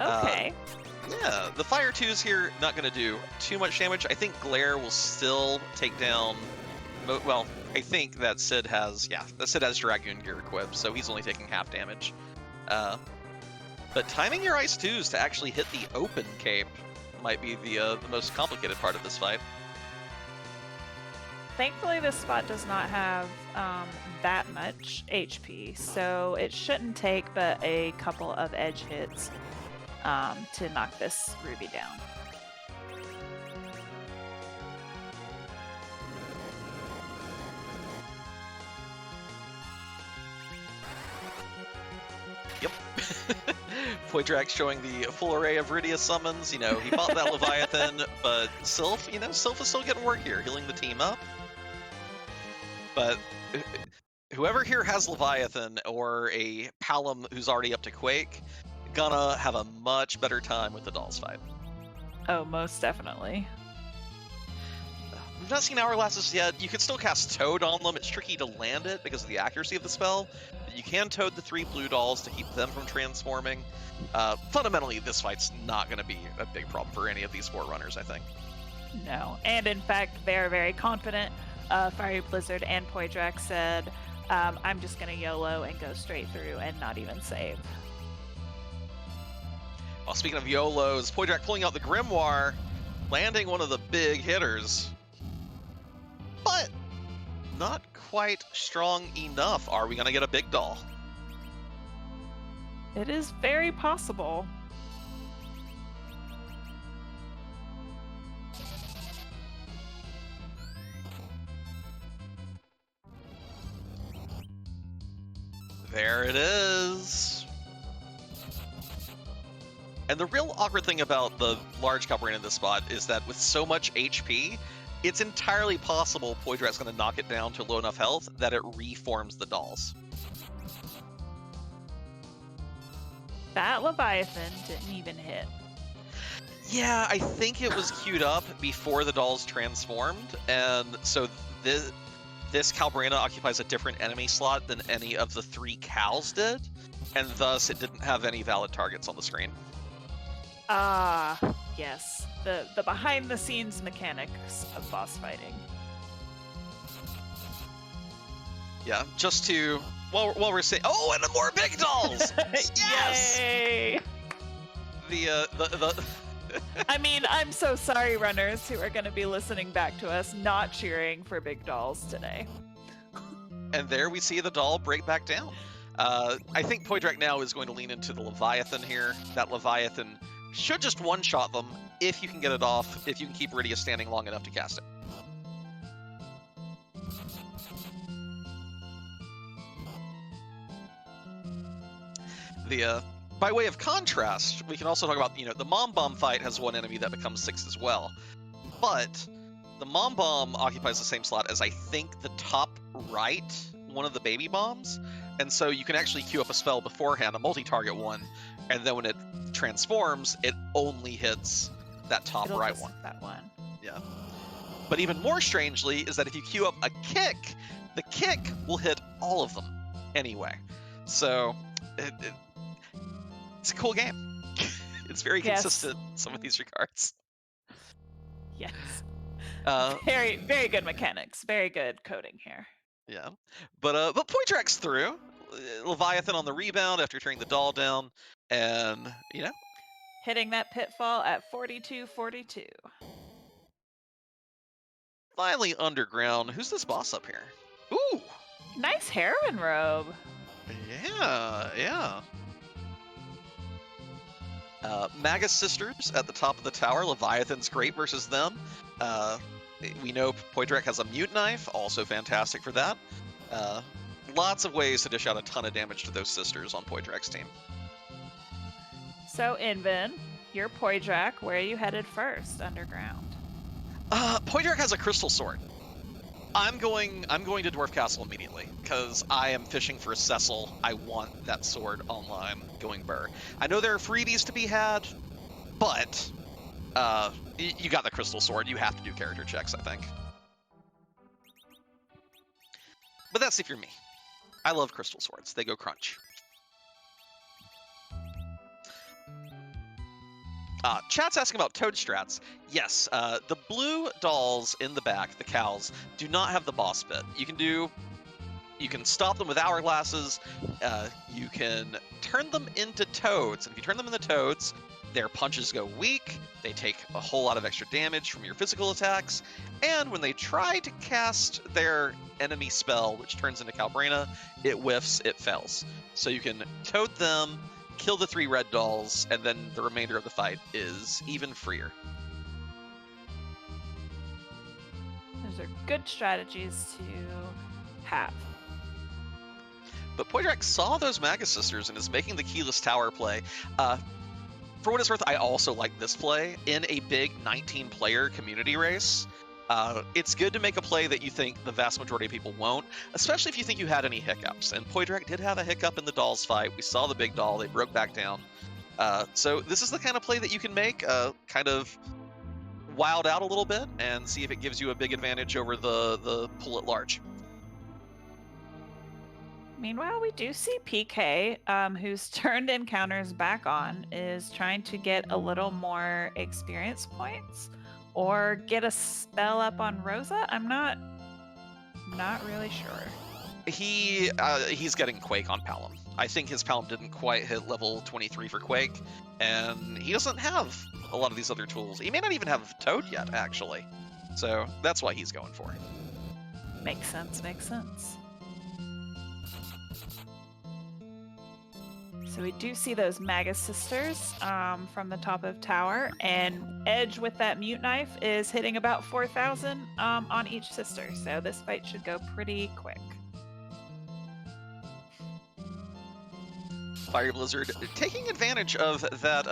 [SPEAKER 2] Okay.
[SPEAKER 1] Yeah, the Fire 2s here not going to do too much damage. I think Glare will still take down... Well, I think that Sid has... Yeah, that Sid has Dragoon gear equipped, so he's only taking half damage. But timing your Ice 2s to actually hit the open cape might be the most complicated part of this fight.
[SPEAKER 2] Thankfully, this spot does not have that much HP, so it shouldn't take but a couple of edge hits to knock this Ruby down.
[SPEAKER 1] Yep. Poydrak showing the full array of Rydia summons. You know, he fought that Leviathan, but Sylph, Sylph is still getting work here, healing the team up. But whoever here has Leviathan or a Palom who's already up to Quake, gonna have a much better time with the Dolls fight.
[SPEAKER 2] Oh, most definitely.
[SPEAKER 1] We've not seen Hourglasses yet. You could still cast Toad on them. It's tricky to land it because of the accuracy of the spell. But you can Toad the 3 blue dolls to keep them from transforming. Fundamentally, this fight's not going to be a big problem for any of these Forerunners, I think.
[SPEAKER 2] No, and in fact, they're very confident. Fiery Blizzard and Poydrak said, I'm just going to YOLO and go straight through and not even save.
[SPEAKER 1] Well, speaking of YOLOs, Poydrak pulling out the Grimoire, landing one of the big hitters. But not quite strong enough. Are we going to get a big doll?
[SPEAKER 2] It is very possible.
[SPEAKER 1] There it is. And the real awkward thing about the large Calbrain in this spot is that with so much HP, it's entirely possible Poydrak's going to knock it down to low enough health that it reforms the dolls.
[SPEAKER 2] That Leviathan didn't even hit.
[SPEAKER 1] Yeah, I think it was queued up before the dolls transformed, and so this Calbraina occupies a different enemy slot than any of the 3 Cals did, and thus it didn't have any valid targets on the screen.
[SPEAKER 2] Ah, yes. The behind-the-scenes mechanics of boss fighting.
[SPEAKER 1] Yeah, just to... While we're saying... Oh, and the more big dolls! Yes!
[SPEAKER 2] Yay!
[SPEAKER 1] The
[SPEAKER 2] I mean, I'm so sorry, runners, who are going to be listening back to us not cheering for big dolls today.
[SPEAKER 1] And there we see the doll break back down. I think Poydrak now is going to lean into the Leviathan here. That Leviathan should just one-shot them if you can get it off, if you can keep Rydia standing long enough to cast it. By way of contrast, we can also talk about, the Mom Bomb fight has one enemy that becomes 6 as well. But the Mom Bomb occupies the same slot as, I think, the top right, one of the baby bombs. And so you can actually queue up a spell beforehand, a multi-target one, and then when it transforms, it only hits that top right one.
[SPEAKER 2] That one.
[SPEAKER 1] Yeah. But even more strangely is that if you queue up a kick, the kick will hit all of them anyway. So it's a cool game. It's very consistent in some of these regards.
[SPEAKER 2] Yes. Very, very good mechanics. Very good coding here.
[SPEAKER 1] Yeah. But Poydrak's through. Leviathan on the rebound after turning the doll down. And,
[SPEAKER 2] hitting that pitfall at 42-42.
[SPEAKER 1] Finally underground. Who's this boss up here? Ooh!
[SPEAKER 2] Nice heroine robe.
[SPEAKER 1] Yeah. Magus Sisters at the top of the tower. Leviathan's great versus them. We know Poidrek has a mute knife, also fantastic for that. Lots of ways to dish out a ton of damage to those sisters on Poidrek's team.
[SPEAKER 2] So, Inven, you're Poidrak. Where are you headed first, underground?
[SPEAKER 1] Poidrek has a crystal sword. I'm going to Dwarf Castle immediately, because I am fishing for a Cecil. I want that sword online going burr. I know there are freebies to be had, but you got the crystal sword. You have to do character checks, I think. But that's if you're me. I love crystal swords. They go crunch. Chat's asking about toad strats. Yes, the blue dolls in the back, the cows, do not have the boss bit. You can stop them with hourglasses. You can turn them into toads. And if you turn them into toads, their punches go weak. They take a whole lot of extra damage from your physical attacks. And when they try to cast their enemy spell, which turns into Calbrena, it whiffs, it fails. So you can toad them, kill the 3 red dolls, and then the remainder of the fight is even freer.
[SPEAKER 2] Those are good strategies to have.
[SPEAKER 1] But Poidrak saw those Magus Sisters and is making the keyless tower play. For what it's worth, I also like this play in a big 19-player community race. It's good to make a play that you think the vast majority of people won't, especially if you think you had any hiccups. And Poidrak did have a hiccup in the dolls fight. We saw the big doll. They broke back down. So this is the kind of play that you can make, kind of wild out a little bit and see if it gives you a big advantage over the pool at large.
[SPEAKER 2] Meanwhile, we do see PK, who's turned encounters back on, is trying to get a little more experience points or get a spell up on Rosa. I'm not really sure.
[SPEAKER 1] He's getting Quake on Palom. I think his Palom didn't quite hit level 23 for Quake, and he doesn't have a lot of these other tools. He may not even have Toad yet, actually. So that's why he's going for it.
[SPEAKER 2] Makes sense. So we do see those Magus Sisters from the top of tower, and Edge with that mute knife is hitting about 4,000 on each sister. So this fight should go pretty quick.
[SPEAKER 1] Fiery Blizzard taking advantage of that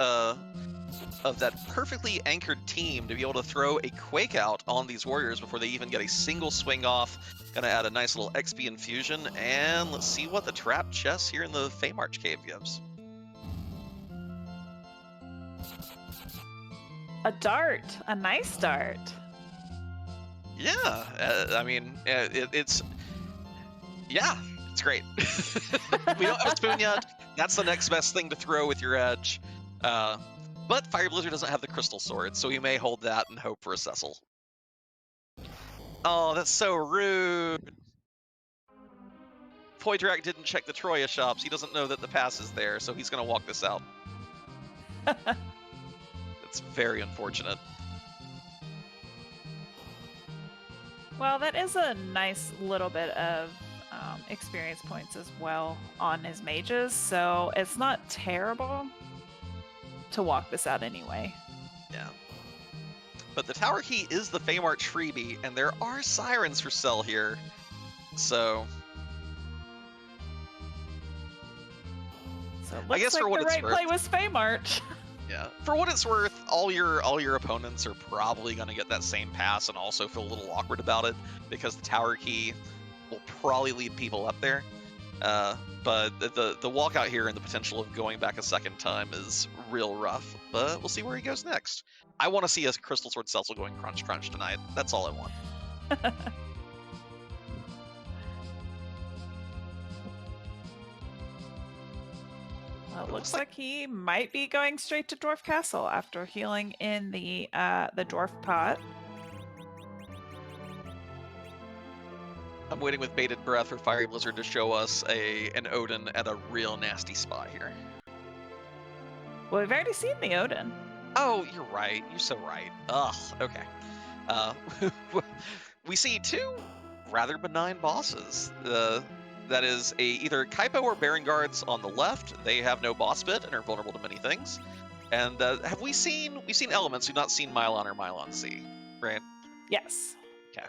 [SPEAKER 1] perfectly anchored team to be able to throw a Quake out on these warriors before they even get a single swing off. Gonna add a nice little XP infusion, and let's see what the trap chest here in the Feymarch cave gives.
[SPEAKER 2] A dart, a nice dart.
[SPEAKER 1] Yeah, I mean, it's great. We don't have a spoon yet. That's the next best thing to throw with your Edge. But Fire Blizzard doesn't have the crystal sword, so we may hold that and hope for a Cecil. Oh, that's so rude. Poidrak didn't check the Troya shops. He doesn't know that the pass is there, so he's going to walk this out. That's very unfortunate.
[SPEAKER 2] Well, that is a nice little bit of experience points as well on his mages, so it's not terrible to walk this out anyway.
[SPEAKER 1] Yeah. But the tower key is the Feymarch freebie, and there are sirens for sale here. So
[SPEAKER 2] it looks
[SPEAKER 1] I guess
[SPEAKER 2] like
[SPEAKER 1] for what
[SPEAKER 2] the
[SPEAKER 1] it's
[SPEAKER 2] right
[SPEAKER 1] worth,
[SPEAKER 2] play was Feymarch.
[SPEAKER 1] Yeah. For what it's worth, all your opponents are probably going to get that same pass and also feel a little awkward about it because the tower key will probably lead people up there. But the walkout here and the potential of going back a second time is real rough. But we'll see where he goes next. I want to see a Crystal Sword Cecil going crunch crunch tonight. That's all I want.
[SPEAKER 2] Well, it looks like he might be going straight to Dwarf Castle after healing in the dwarf pot.
[SPEAKER 1] I'm waiting with bated breath for Fiery Blizzard to show us an Odin at a real nasty spot here.
[SPEAKER 2] Well, we've already seen the Odin.
[SPEAKER 1] Oh, you're right. You're so right. Ugh, okay. We see two rather benign bosses. That is either Kaipo or Baron Guards on the left. They have no boss bit and are vulnerable to many things. And have we've seen elements, we've not seen Mylon or Mylon Z, right?
[SPEAKER 2] Yes.
[SPEAKER 1] Okay.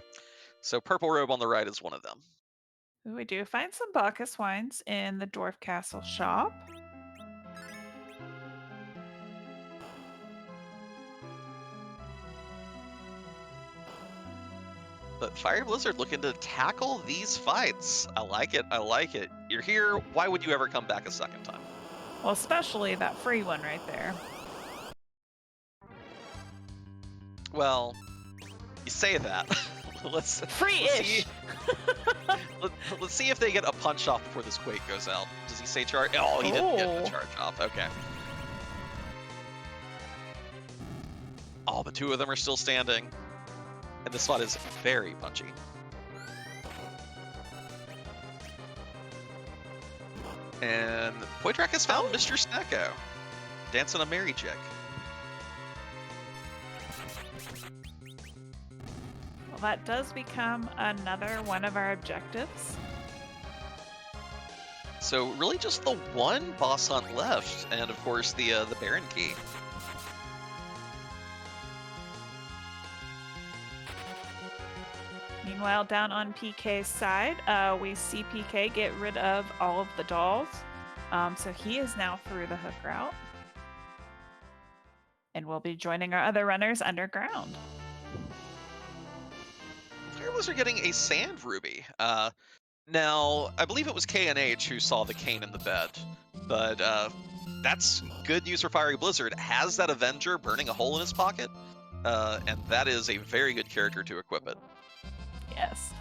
[SPEAKER 1] So Purple Robe on the right is one of them.
[SPEAKER 2] We do find some Bacchus wines in the Dwarf Castle shop.
[SPEAKER 1] But Fiery Blizzard looking to tackle these fights. I like it. I like it. You're here. Why would you ever come back a second time?
[SPEAKER 2] Well, especially that free one right there.
[SPEAKER 1] Well, you say that. let's
[SPEAKER 2] Free-ish.
[SPEAKER 1] let's see if they get a punch off before this quake goes out. Does he say charge? Oh, he didn't get the charge off. Okay. Oh, the two of them are still standing. And this spot is very punchy. And Poitrak has found Mr. Snecko. Dancing a merry jig.
[SPEAKER 2] Well, that does become another one of our objectives.
[SPEAKER 1] So really just the one boss hunt left, and of course the Baron key.
[SPEAKER 2] Meanwhile, down on PK's side, we see PK get rid of all of the dolls. So he is now through the hook route. And we'll be joining our other runners underground.
[SPEAKER 1] Fireballs are getting a Sand Ruby. Now, I believe it was KNH who saw the cane in the bed. But that's good news for Fiery Blizzard. Has that Avenger burning a hole in his pocket. And that is a very good character to equip it.
[SPEAKER 2] Yes.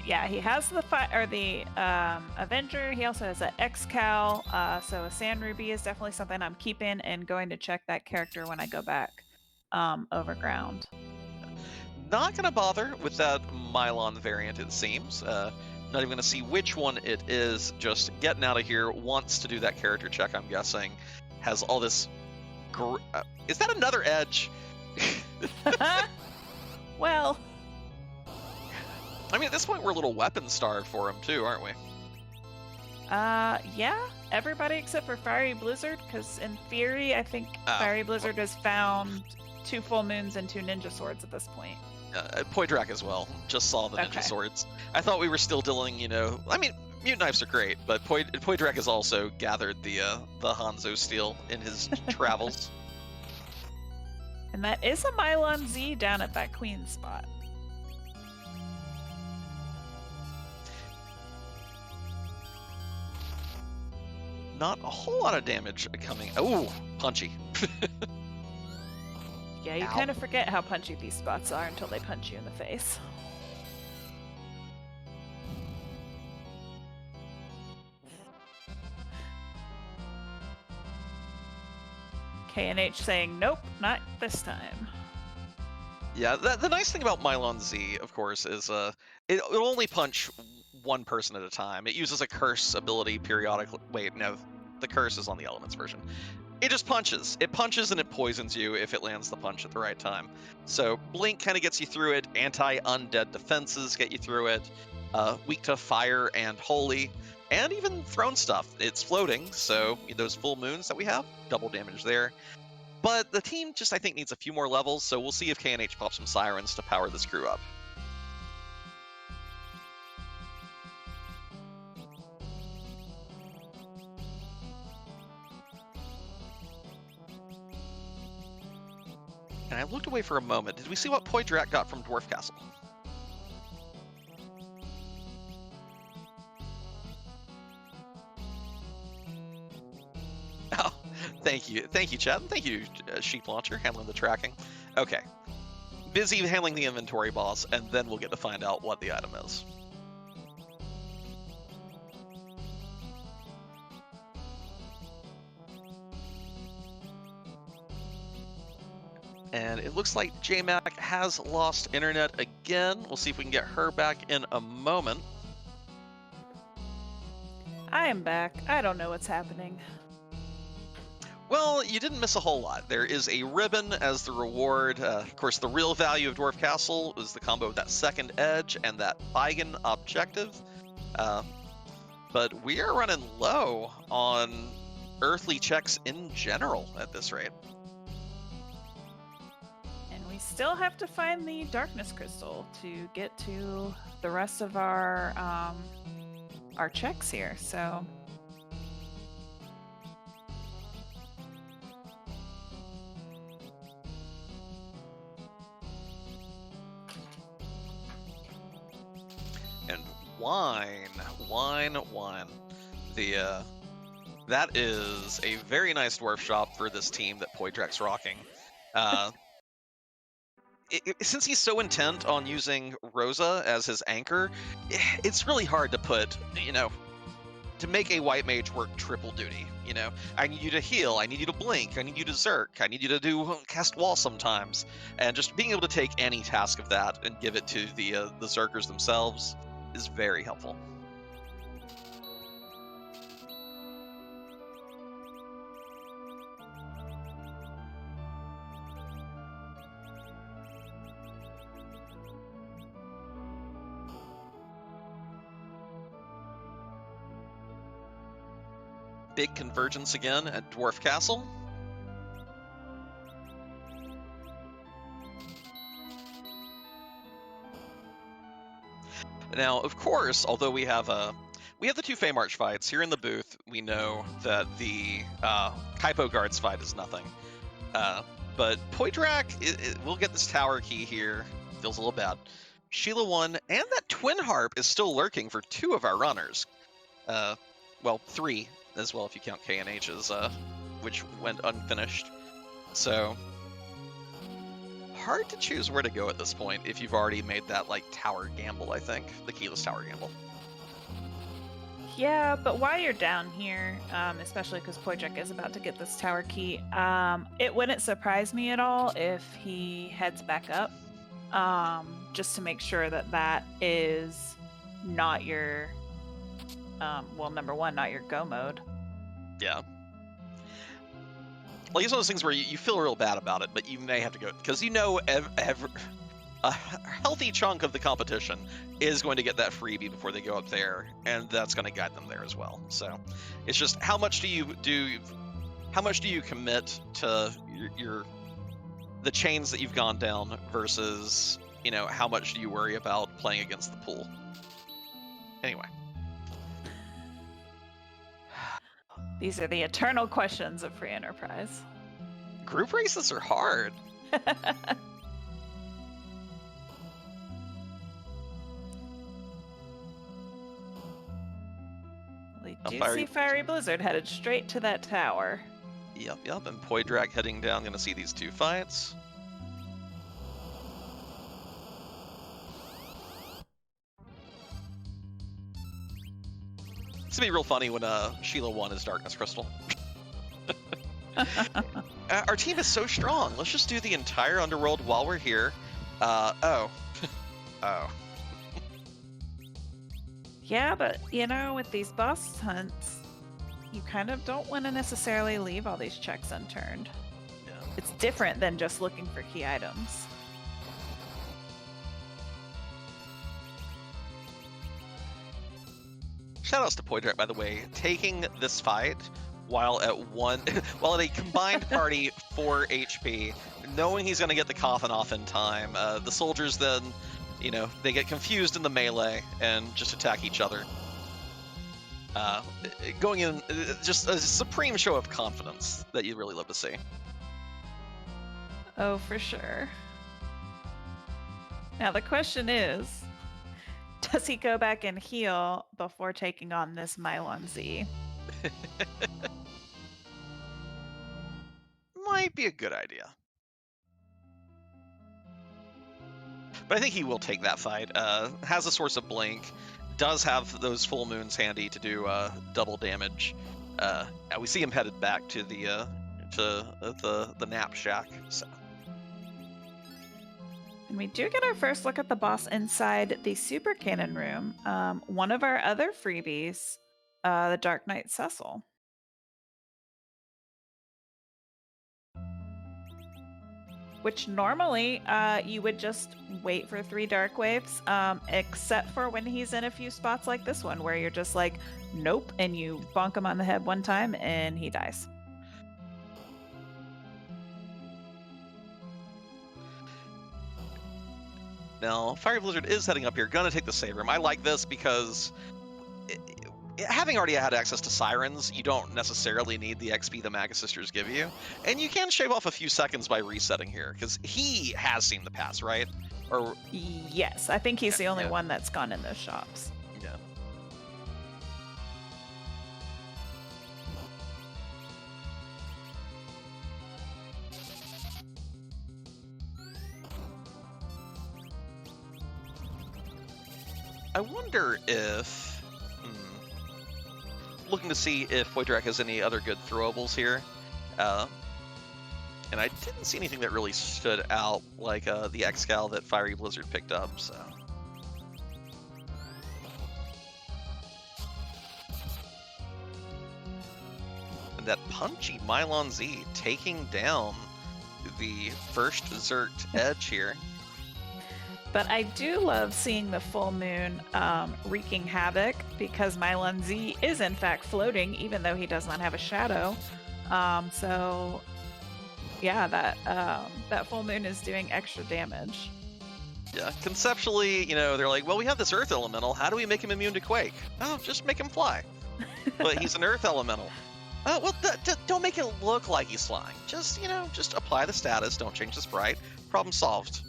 [SPEAKER 2] Yeah, he has the Avenger. He also has an X-Cal. So a Sand Ruby is definitely something I'm keeping and going to check that character when I go back overground.
[SPEAKER 1] Not going to bother with that Mylon variant, it seems. Not even going to see which one it is. Just getting out of here. Wants to do that character check, I'm guessing. Has all this... is that another edge?
[SPEAKER 2] Well...
[SPEAKER 1] I mean, at this point, we're a little weapon starved for him, too, aren't we?
[SPEAKER 2] Yeah. Everybody except for Fiery Blizzard, because in theory, I think Fiery Blizzard has found 2 full moons and 2 ninja swords at this point.
[SPEAKER 1] Poitrak as well. Just saw the ninja swords. I thought we were still dealing, I mean, mutant knives are great, but Poitrak has also gathered the Hanzo steel in his travels.
[SPEAKER 2] And that is a Mylon Z down at that queen spot.
[SPEAKER 1] Not a whole lot of damage coming. Oh, punchy.
[SPEAKER 2] Yeah, you kind of forget how punchy these spots are until they punch you in the face. KNH saying, nope, not this time.
[SPEAKER 1] Yeah, the nice thing about Mylon Z, of course, is it'll only punch one person at a time. It uses a curse ability periodically. Wait, no, the curse is on the elements version. It just punches. It punches and it poisons you if it lands the punch at the right time. So Blink kind of gets you through it. Anti-undead defenses get you through it. Weak to fire and holy, and even thrown stuff. It's floating, so those full moons that we have, double damage there. But the team just, I think, needs a few more levels, so we'll see if KNH pops some sirens to power this crew up. And I looked away for a moment. Did we see what Poitrak got from Dwarf Castle? Oh, thank you, Chad. Thank you, Sheep Launcher, handling the tracking. Okay, busy handling the inventory, boss, and then we'll get to find out what the item is. And it looks like JMac has lost internet again. We'll see if we can get her back in a moment.
[SPEAKER 2] I am back. I don't know what's happening.
[SPEAKER 1] Well, you didn't miss a whole lot. There is a ribbon as the reward. Of course, the real value of Dwarf Castle is the combo of that second edge and that Beigen objective. But we are running low on earthly checks in general at this rate.
[SPEAKER 2] And we still have to find the darkness crystal to get to the rest of our checks here. So
[SPEAKER 1] And wine. That is a very nice dwarf shop for this team that Poydrak's rocking. Since he's so intent on using Rosa as his anchor, it's really hard to put, to make a white mage work triple duty. I need you to heal, I need you to blink, I need you to zerk, I need you to do cast wall sometimes, and just being able to take any task of that and give it to the zerkers themselves is very helpful. Big convergence again at Dwarf Castle. Now, of course, although we have the two Fey March fights here in the booth, we know that the Kaipo Guards fight is nothing. But Poydrak will get this tower key here. Feels a little bad. Sheila 1 and that Twin Harp is still lurking for 2 of our runners. Well, 3 as well if you count KNH's, which went unfinished. So hard to choose where to go at this point if you've already made that tower gamble. I think the keyless tower gamble.
[SPEAKER 2] yeah, but while you're down here, especially because Poydrak is about to get this tower key, it wouldn't surprise me at all if he heads back up, just to make sure that that is not your, well, number one, not your go mode.
[SPEAKER 1] Yeah. Like, it's one of those things where you feel real bad about it, but you may have to go, because a healthy chunk of the competition is going to get that freebie before they go up there, and that's going to guide them there as well. So it's just how much do you commit to the chains that you've gone down versus how much do you worry about playing against the pool. Anyway.
[SPEAKER 2] These are the eternal questions of free enterprise.
[SPEAKER 1] Group races are hard.
[SPEAKER 2] We do see Fiery Blizzard headed straight to that tower.
[SPEAKER 1] Yep, and Poydrak heading down, gonna see these 2 fights. It's gonna be real funny when Sheila 1 is Darkness Crystal. Our team is so strong. Let's just do the entire Underworld while we're here. Oh.
[SPEAKER 2] Yeah, but with these boss hunts, you kind of don't want to necessarily leave all these checks unturned.
[SPEAKER 1] Yeah.
[SPEAKER 2] It's different than just looking for key items.
[SPEAKER 1] Shoutouts to Poydrak, by the way, taking this fight while at a combined party 4 HP, knowing he's going to get the coffin off in time. The soldiers then, they get confused in the melee and just attack each other. Going in, just a supreme show of confidence that you really love to see.
[SPEAKER 2] Oh, for sure. Now the question is, does he go back and heal before taking on this Mylon Z?
[SPEAKER 1] Might be a good idea. But I think he will take that fight. Has a source of blink, does have those full moons handy to do double damage. We see him headed back to the nap shack. So.
[SPEAKER 2] And we do get our first look at the boss inside the Super Cannon room. One of our other freebies, the Dark Knight Cecil. which normally you would just wait for 3 dark waves, except for when he's in a few spots like this one where you're just like, nope, and you bonk him on the head one time and he dies.
[SPEAKER 1] Now, Fiery Blizzard is heading up here, gonna take the save room. I like this because having already had access to Sirens, you don't necessarily need the XP the Magus Sisters give you. And you can shave off a few seconds by resetting here, because he has seen the pass, right? Or
[SPEAKER 2] yes, I think he's the only one that's gone in those shops.
[SPEAKER 1] Yeah. I wonder if... looking to see if Poydrak has any other good throwables here. And I didn't see anything that really stood out, like the X-Cal that Fiery Blizzard picked up, so... And that punchy Mylon Z taking down the first Zergt edge here.
[SPEAKER 2] But I do love seeing the full moon wreaking havoc, because Mylon Z is in fact floating, even though he does not have a shadow. So yeah, that full moon is doing extra damage.
[SPEAKER 1] Yeah, conceptually, you know, they're like, well, we have this Earth Elemental. How do we make him immune to Quake? Oh, just make him fly. But he's an Earth Elemental. Well, don't make it look like he's flying. Just, you know, just apply the status. Don't change the sprite. Problem solved.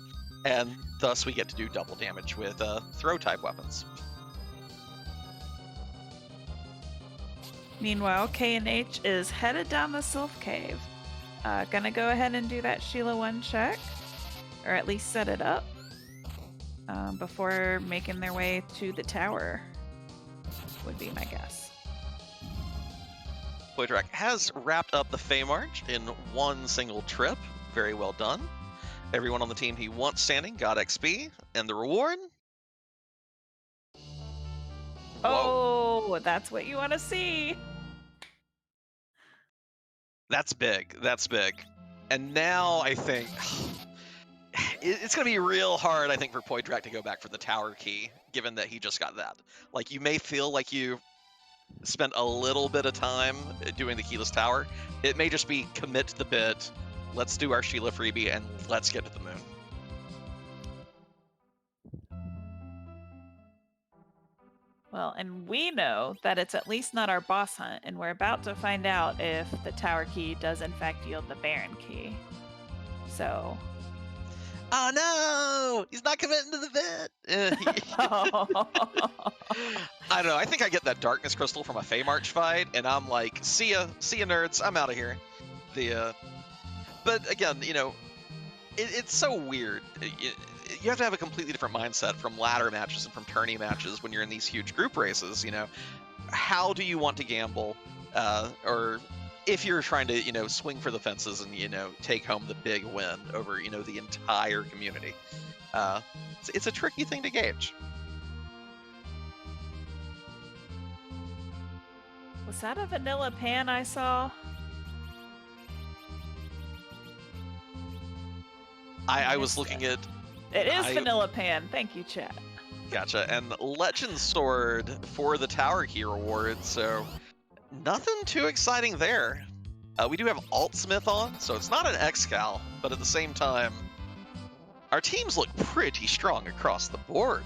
[SPEAKER 1] And thus we get to do double damage with throw-type weapons.
[SPEAKER 2] Meanwhile, K&H is headed down the Sylph Cave. Gonna go ahead and do that Sheila 1 check, or at least set it up, before making their way to the tower, would be my guess.
[SPEAKER 1] Poydrak has wrapped up the Fey March in one single trip. Very well done. Everyone on the team he wants standing got XP, and the reward? Whoa.
[SPEAKER 2] Oh, that's what you want to see.
[SPEAKER 1] That's big. That's big. And now I think it's going to be real hard, I think, for Poydrak to go back for the tower key, given that he just got that. Like, you may feel like you spent a little bit of time doing the keyless tower. It may just be commit to the bit. Let's do our Sheila freebie and let's get to the moon.
[SPEAKER 2] Well, and we know that it's at least not our boss hunt, and we're about to find out if the tower key does in fact yield the Baron key. So...
[SPEAKER 1] oh no! He's not committing to the bit! I don't know, I think I get that Darkness Crystal from a Fey March fight, and I'm like, see ya nerds, I'm out of here. But again, you know, it's so weird. You have to have a completely different mindset from ladder matches and from tourney matches when you're in these huge group races, you know. How do you want to gamble? Or if you're trying to, you know, swing for the fences and, you know, take home the big win over, you know, the entire community. It's a tricky thing to gauge.
[SPEAKER 2] Was that a vanilla pan I saw?
[SPEAKER 1] I was looking at...
[SPEAKER 2] It is vanilla pan. Thank you, chat.
[SPEAKER 1] Gotcha. And Legend Sword for the Tower Key reward, so nothing too exciting there. We do have Altsmith on, so it's not an X-Cal, but at the same time, our teams look pretty strong across the board.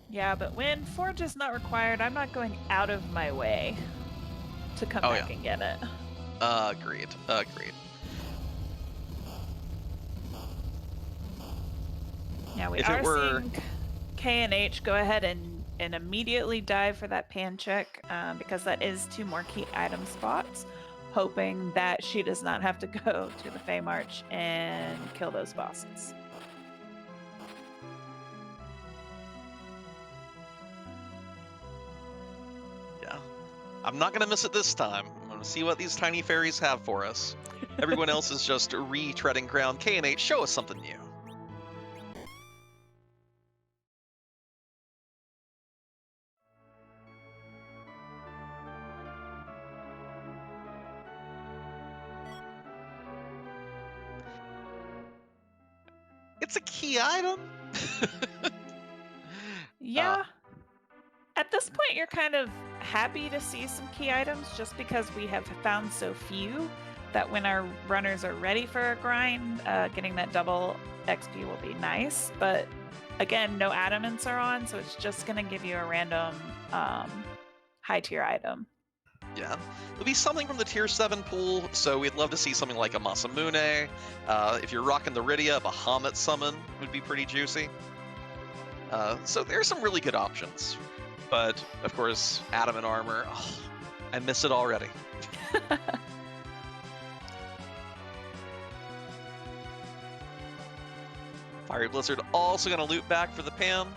[SPEAKER 2] Yeah, but when Forge is not required, I'm not going out of my way to come back and get it.
[SPEAKER 1] Agreed.
[SPEAKER 2] Yeah, we are seeing K&H go ahead and immediately dive for that pan check, because that is 2 more key item spots, hoping that she does not have to go to the Fey March and kill those bosses.
[SPEAKER 1] Yeah. I'm not going to miss it this time. I'm going to see what these tiny fairies have for us. Everyone else is just retreading ground. K&H, show us something new. It's a key item.
[SPEAKER 2] Yeah. At this point, you're kind of happy to see some key items just because we have found so few that when our runners are ready for a grind, getting that double XP will be nice. But again, no adamants are on, so it's just going to give you a random high tier item.
[SPEAKER 1] Yeah, it'll be something from the tier 7 pool, so we'd love to see something like a Masamune. If you're rocking the Rydia, a Bahamut summon would be pretty juicy. So there's some really good options. But, of course, adamant armor, oh, I miss it already. Fiery Blizzard also going to loot back for the pan.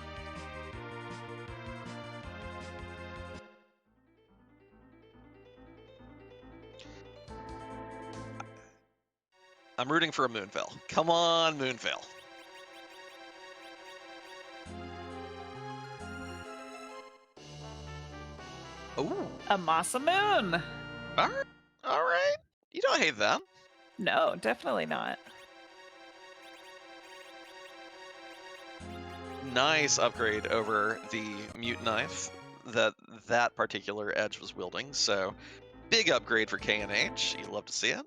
[SPEAKER 1] I'm rooting for a Moonveil. Come on, Moonveil. Ooh.
[SPEAKER 2] A Masamune!
[SPEAKER 1] All right. You don't hate that.
[SPEAKER 2] No, definitely not.
[SPEAKER 1] Nice upgrade over the Mute Knife that particular edge was wielding. So, big upgrade for K&H. You'd love to see it.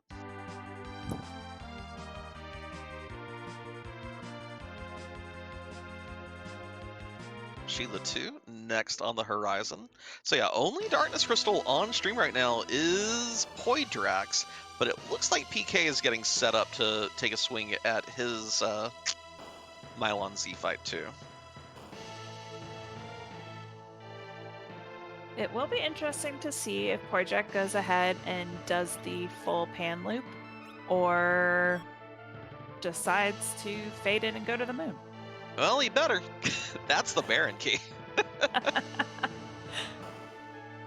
[SPEAKER 1] Sheila 2 next on the horizon. So yeah, only Darkness Crystal on stream right now is Poidrax, but it looks like PK is getting set up to take a swing at his Mylon Z fight too.
[SPEAKER 2] It will be interesting to see if Poidrax goes ahead and does the full pan loop, or decides to fade in and go to the moon.
[SPEAKER 1] Well, he better. That's the Baron key.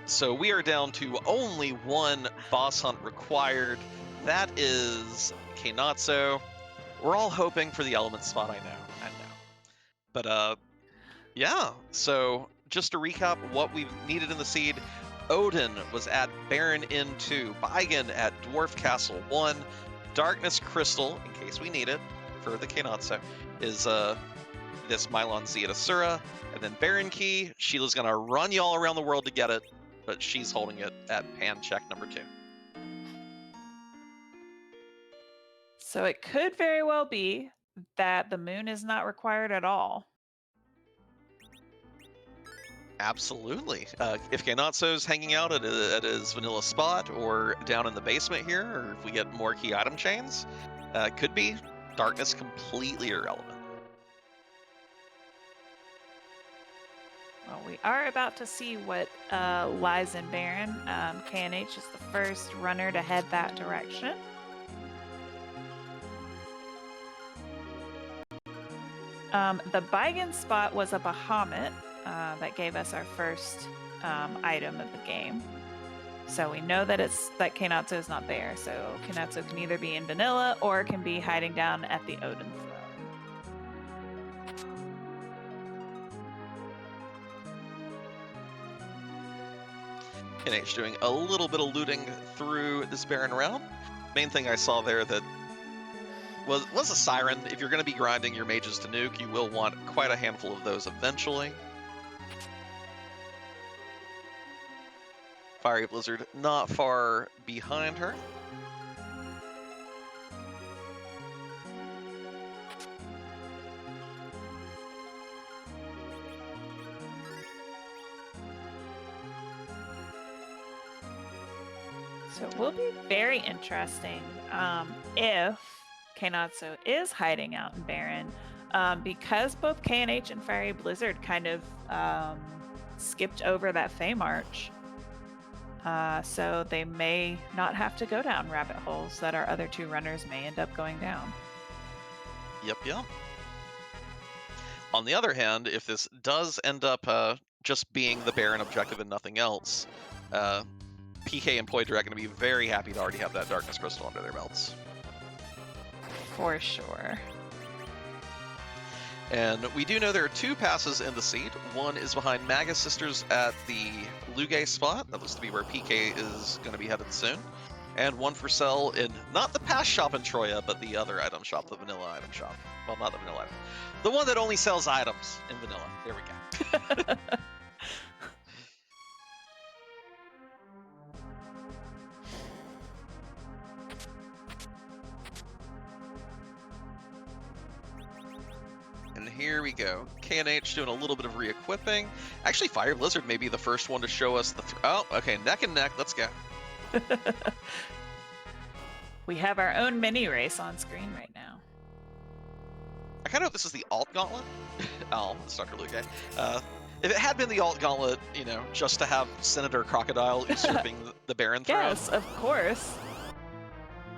[SPEAKER 1] So we are down to only one boss hunt required. That is Keinatsu. We're all hoping for the element spot, I know. But yeah, so just to recap what we've needed in the seed, Odin was at Baron Inn 2, Baigen at Dwarf Castle 1, Darkness Crystal, in case we need it, for the Keinatsu, is this Mylon Z at Asura, and then Baron Key, Sheila's gonna run y'all around the world to get it, but she's holding it at pan check number 2.
[SPEAKER 2] So it could very well be that the moon is not required at all.
[SPEAKER 1] Absolutely. If Keinatsu's hanging out at his vanilla spot, or down in the basement here, or if we get more key item chains, could be Darkness completely irrelevant.
[SPEAKER 2] Well, we are about to see what lies in Baron. K&H is the first runner to head that direction. The Baigen spot was a Bahamut that gave us our first item of the game. So we know that Keinatsu is not there. So Keinatsu can either be in vanilla or can be hiding down at the Odin throne.
[SPEAKER 1] K&H doing a little bit of looting through this Baron realm. Main thing I saw there that was a Siren. If you're going to be grinding your mages to nuke, you will want quite a handful of those eventually. Fiery Blizzard not far behind her.
[SPEAKER 2] So it will be very interesting if Keinatsu is hiding out in Baron, because both K&H and Fiery Blizzard kind of skipped over that Fey March. So they may not have to go down rabbit holes that our other two runners may end up going down.
[SPEAKER 1] Yep. On the other hand, if this does end up just being the Baron objective and nothing else, PK and Poidrax are going to be very happy to already have that Darkness Crystal under their belts.
[SPEAKER 2] For sure.
[SPEAKER 1] And we do know there are 2 passes in the seed. One is behind Magus Sisters at the Luge spot. That looks to be where PK is going to be headed soon. And one for Cell in Not the pass shop in Troya, but the other item shop, the vanilla item shop. Well, not the vanilla item. The one that only sells items in vanilla. There we go. And here we go. KNH doing a little bit of re-equipping. Actually, Fire Blizzard may be the first one to show us the... oh, okay, neck and neck. Let's go.
[SPEAKER 2] We have our own mini race on screen right now.
[SPEAKER 1] I kind of hope this is the alt gauntlet. Oh, it's Dr. Luke. If it had been the alt gauntlet, you know, just to have Senator Crocodile usurping the Baron throne.
[SPEAKER 2] Yes, of course.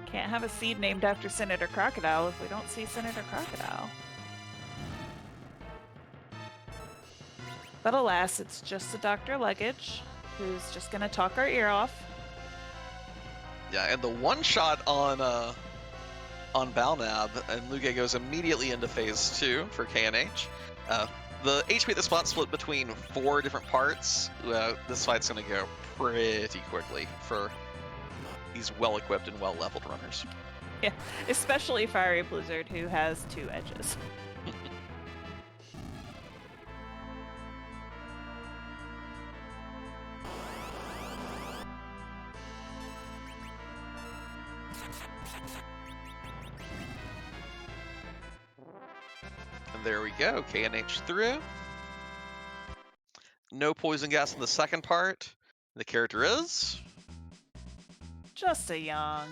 [SPEAKER 2] Can't have a seed named after Senator Crocodile if we don't see Senator Crocodile. But alas, it's just a Dr. Luggage who's just gonna talk our ear off.
[SPEAKER 1] Yeah, and the one shot on Balnab, and Luge goes immediately into phase 2 for KNH. The HP at the spot split between 4 different parts. This fight's gonna go pretty quickly for these well-equipped and well-leveled runners.
[SPEAKER 2] Yeah, especially Fiery Blizzard, who has 2 edges.
[SPEAKER 1] And there we go, KNH through. No poison gas in the second part. The character is...
[SPEAKER 2] Just a young.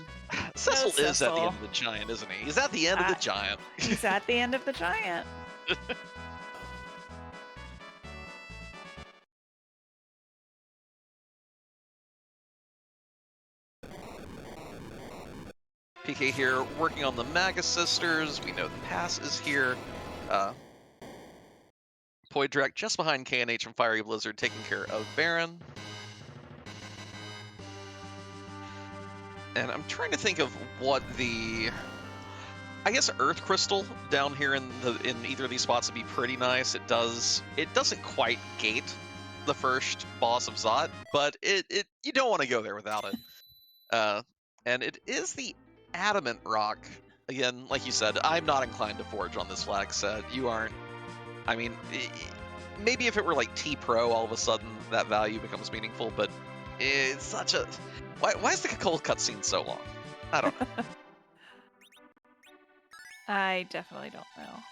[SPEAKER 1] Cecil
[SPEAKER 2] No,
[SPEAKER 1] is at the
[SPEAKER 2] Cecil.
[SPEAKER 1] end of the giant, isn't he? He's at the end of the giant.
[SPEAKER 2] He's at the end of the giant.
[SPEAKER 1] PK here, working on the Maga Sisters. We know the pass is here. Poidrek just behind KNH and Fiery Blizzard, taking care of Baron. And I'm trying to think of what the... I guess Earth Crystal down here in either of these spots would be pretty nice. It doesn't quite gate the first boss of Zot, but you don't want to go there without it. And it is the Adamant Rock. Again, like you said, I'm not inclined to forge on this flag set. You aren't. I mean, maybe if it were like T-Pro, all of a sudden that value becomes meaningful, but it's such a... Why is the Kakol cutscene so long? I don't know.
[SPEAKER 2] I definitely don't know.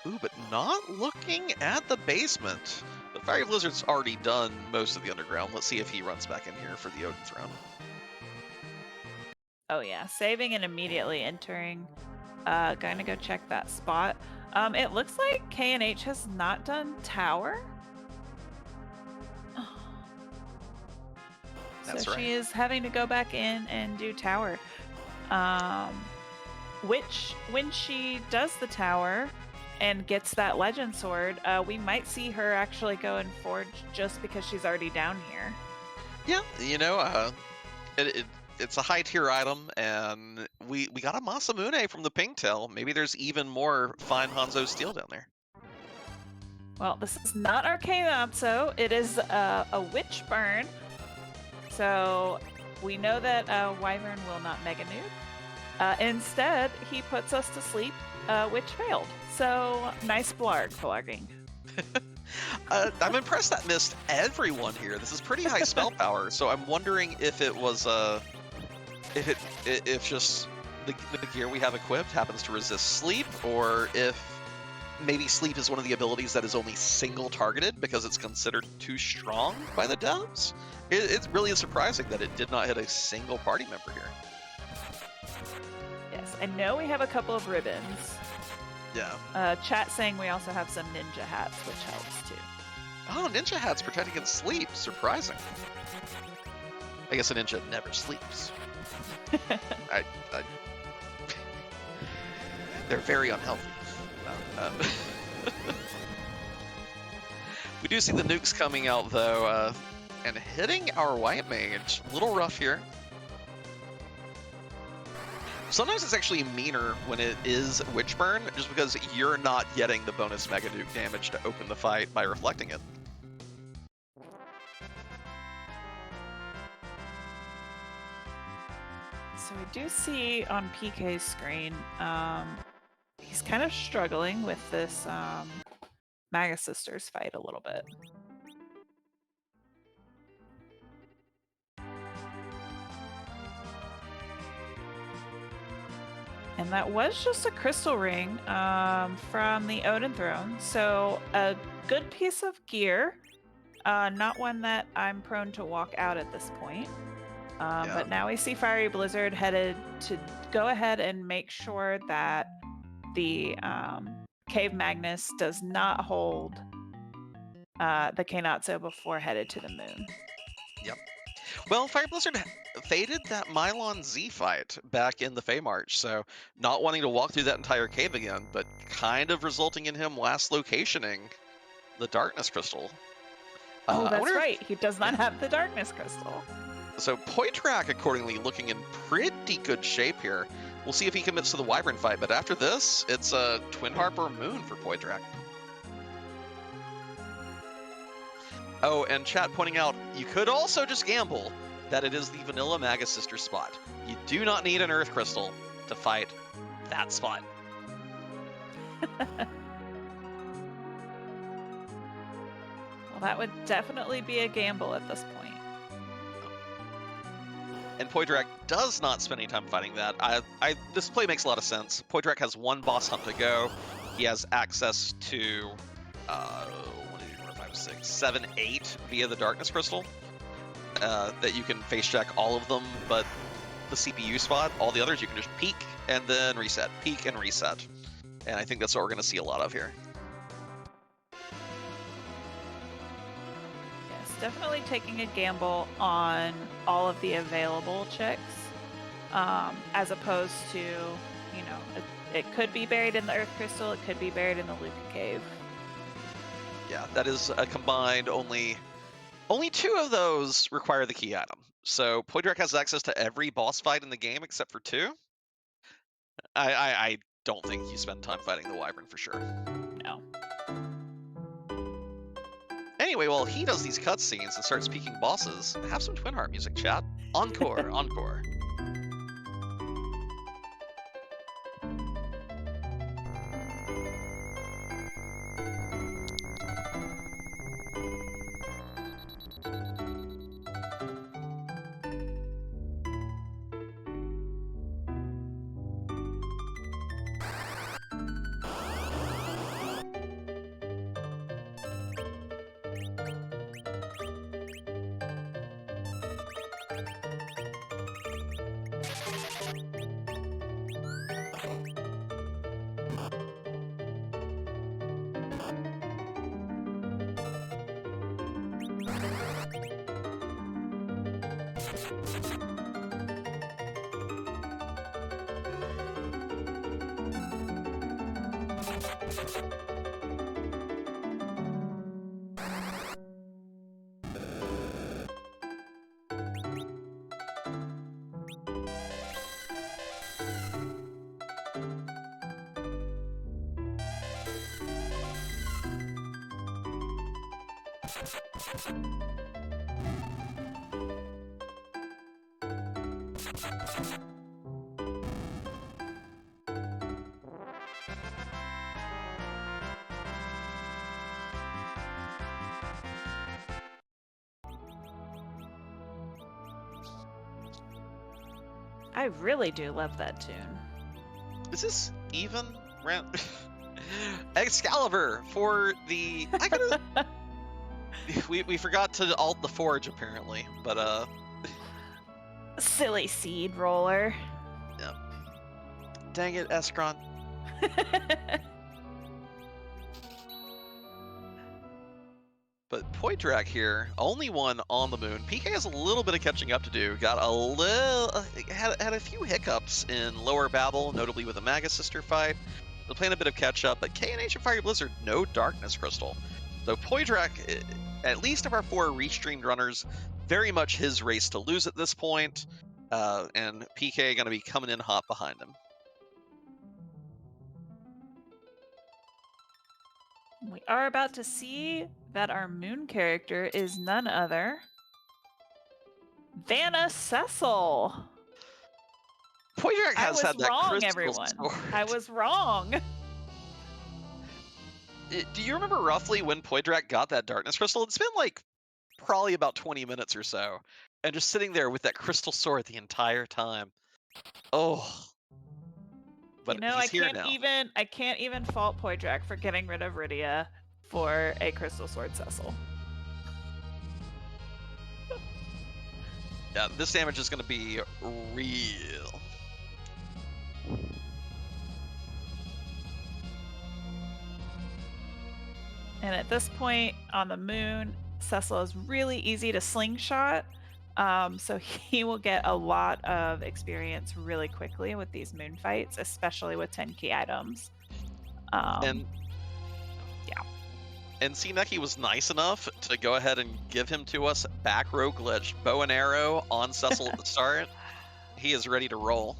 [SPEAKER 1] Ooh, but not looking at the basement. But Fiery Blizzard's already done most of the underground. Let's see if he runs back in here for the Odin Throne.
[SPEAKER 2] Oh yeah, saving and immediately entering. Going to go check that spot. It looks like KNH has not done tower.
[SPEAKER 1] That's
[SPEAKER 2] so
[SPEAKER 1] right.
[SPEAKER 2] she is having to go back in and do tower. Which, when she does the tower and gets that legend sword, we might see her actually go and forge just because she's already down here.
[SPEAKER 1] Yeah, you know, it's a high tier item, and we got a Masamune from the Pigtail. Maybe there's even more fine Hanzo steel down there.
[SPEAKER 2] Well, this is not Arcane Abso. It is a Witch Burn. So we know that Wyvern will not Mega Nuke. Instead, he puts us to sleep, which failed. So nice blogging.
[SPEAKER 1] I'm impressed that missed everyone here. This is pretty high spell power, so I'm wondering if it was if just the gear we have equipped happens to resist sleep, or if maybe sleep is one of the abilities that is only single targeted because it's considered too strong by the devs. It really is surprising that it did not hit a single party member here.
[SPEAKER 2] Yes, I know we have a couple of ribbons.
[SPEAKER 1] Yeah.
[SPEAKER 2] Chat saying we also have some ninja hats, which helps too.
[SPEAKER 1] Oh, ninja hats protect against sleep. Surprising. I guess a ninja never sleeps. They're very unhealthy. We do see the nukes coming out though, and hitting our white mage. A little rough here. Sometimes it's actually meaner when it is Witchburn, just because you're not getting the bonus Mega Nuke damage to open the fight by reflecting it.
[SPEAKER 2] So we do see on PK's screen, he's kind of struggling with this Maga Sisters fight a little bit. And that was just a crystal ring from the Odin Throne. So a good piece of gear, not one that I'm prone to walk out at this point. But now we see Fiery Blizzard headed to go ahead and make sure that the Cave Magnus does not hold the Kainatsu before headed to the moon.
[SPEAKER 1] Yep. Well, Fire Blizzard faded that Mylon Z fight back in the Fey March, so not wanting to walk through that entire cave again, but kind of resulting in him last locationing the Darkness Crystal.
[SPEAKER 2] Oh, that's right. He does not have the Darkness Crystal.
[SPEAKER 1] So Poitrak, accordingly, looking in pretty good shape here. We'll see if he commits to the Wyvern fight, but after this, it's a Twin Harp or Moon for Poitrak. Oh, and chat pointing out, you could also just gamble that it is the vanilla Maga Sister spot. You do not need an Earth Crystal to fight that spot.
[SPEAKER 2] Well, that would definitely be a gamble at this point.
[SPEAKER 1] And Poitrak does not spend any time fighting that. This play makes a lot of sense. Poitrak has one boss hunt to go. He has access to 1, 2, 3, 4, 5, 6, 7, 8 via the Darkness Crystal. That you can face check all of them, but the CPU spot, all the others you can just peek and then reset, peek and reset. And I think that's what we're going to see a lot of here.
[SPEAKER 2] Yes, definitely taking a gamble on all of the available checks, as opposed to, you know, it could be buried in the Earth Crystal, it could be buried in the Luca Cave.
[SPEAKER 1] Yeah, that is a combined only 2 of those require the key item. So Poitrak has access to every boss fight in the game except for 2. I don't think you spend time fighting the Wyvern for sure.
[SPEAKER 2] No.
[SPEAKER 1] Anyway, while he does these cutscenes and starts peeking bosses, have some Twin Heart music, chat. Encore, encore.
[SPEAKER 2] I really do love that tune.
[SPEAKER 1] Is this even round? Excalibur for the. I gotta. we forgot to alt the forge apparently, but
[SPEAKER 2] Silly seed roller.
[SPEAKER 1] Yeah. Dang it, Escron. But Poitrak here, only one on the moon. PK has a little bit of catching up to do. Got a little, had a few hiccups in Lower Babel, notably with the Maga Sister fight. They're playing a bit of catch up, but KNH and Fiery Blizzard, no Darkness Crystal. So Poitrak, at least of our 4 restreamed runners, very much his race to lose at this point, and PK going to be coming in hot behind him.
[SPEAKER 2] We are about to see that our moon character is none other Vanna Cecil.
[SPEAKER 1] Poydrak
[SPEAKER 2] I
[SPEAKER 1] has
[SPEAKER 2] was
[SPEAKER 1] had that
[SPEAKER 2] wrong,
[SPEAKER 1] crystal
[SPEAKER 2] everyone.
[SPEAKER 1] sword.
[SPEAKER 2] I was wrong.
[SPEAKER 1] Do you remember roughly when Poydrak got that darkness crystal? It's been like probably about 20 minutes or so, and just sitting there with that crystal sword the entire time. Oh, but
[SPEAKER 2] You know,
[SPEAKER 1] he's here now.
[SPEAKER 2] I can't even fault Poydrak for getting rid of Rydia for a crystal sword Cecil.
[SPEAKER 1] Yeah, this damage is going to be real.
[SPEAKER 2] And at this point on the moon, Cecil is really easy to slingshot. So he will get a lot of experience really quickly with these moon fights, especially with 10 key items.
[SPEAKER 1] And
[SPEAKER 2] yeah.
[SPEAKER 1] And Seemeki was nice enough to go ahead and give him to us back row glitch, bow and arrow on Cecil at the start. He is ready to roll.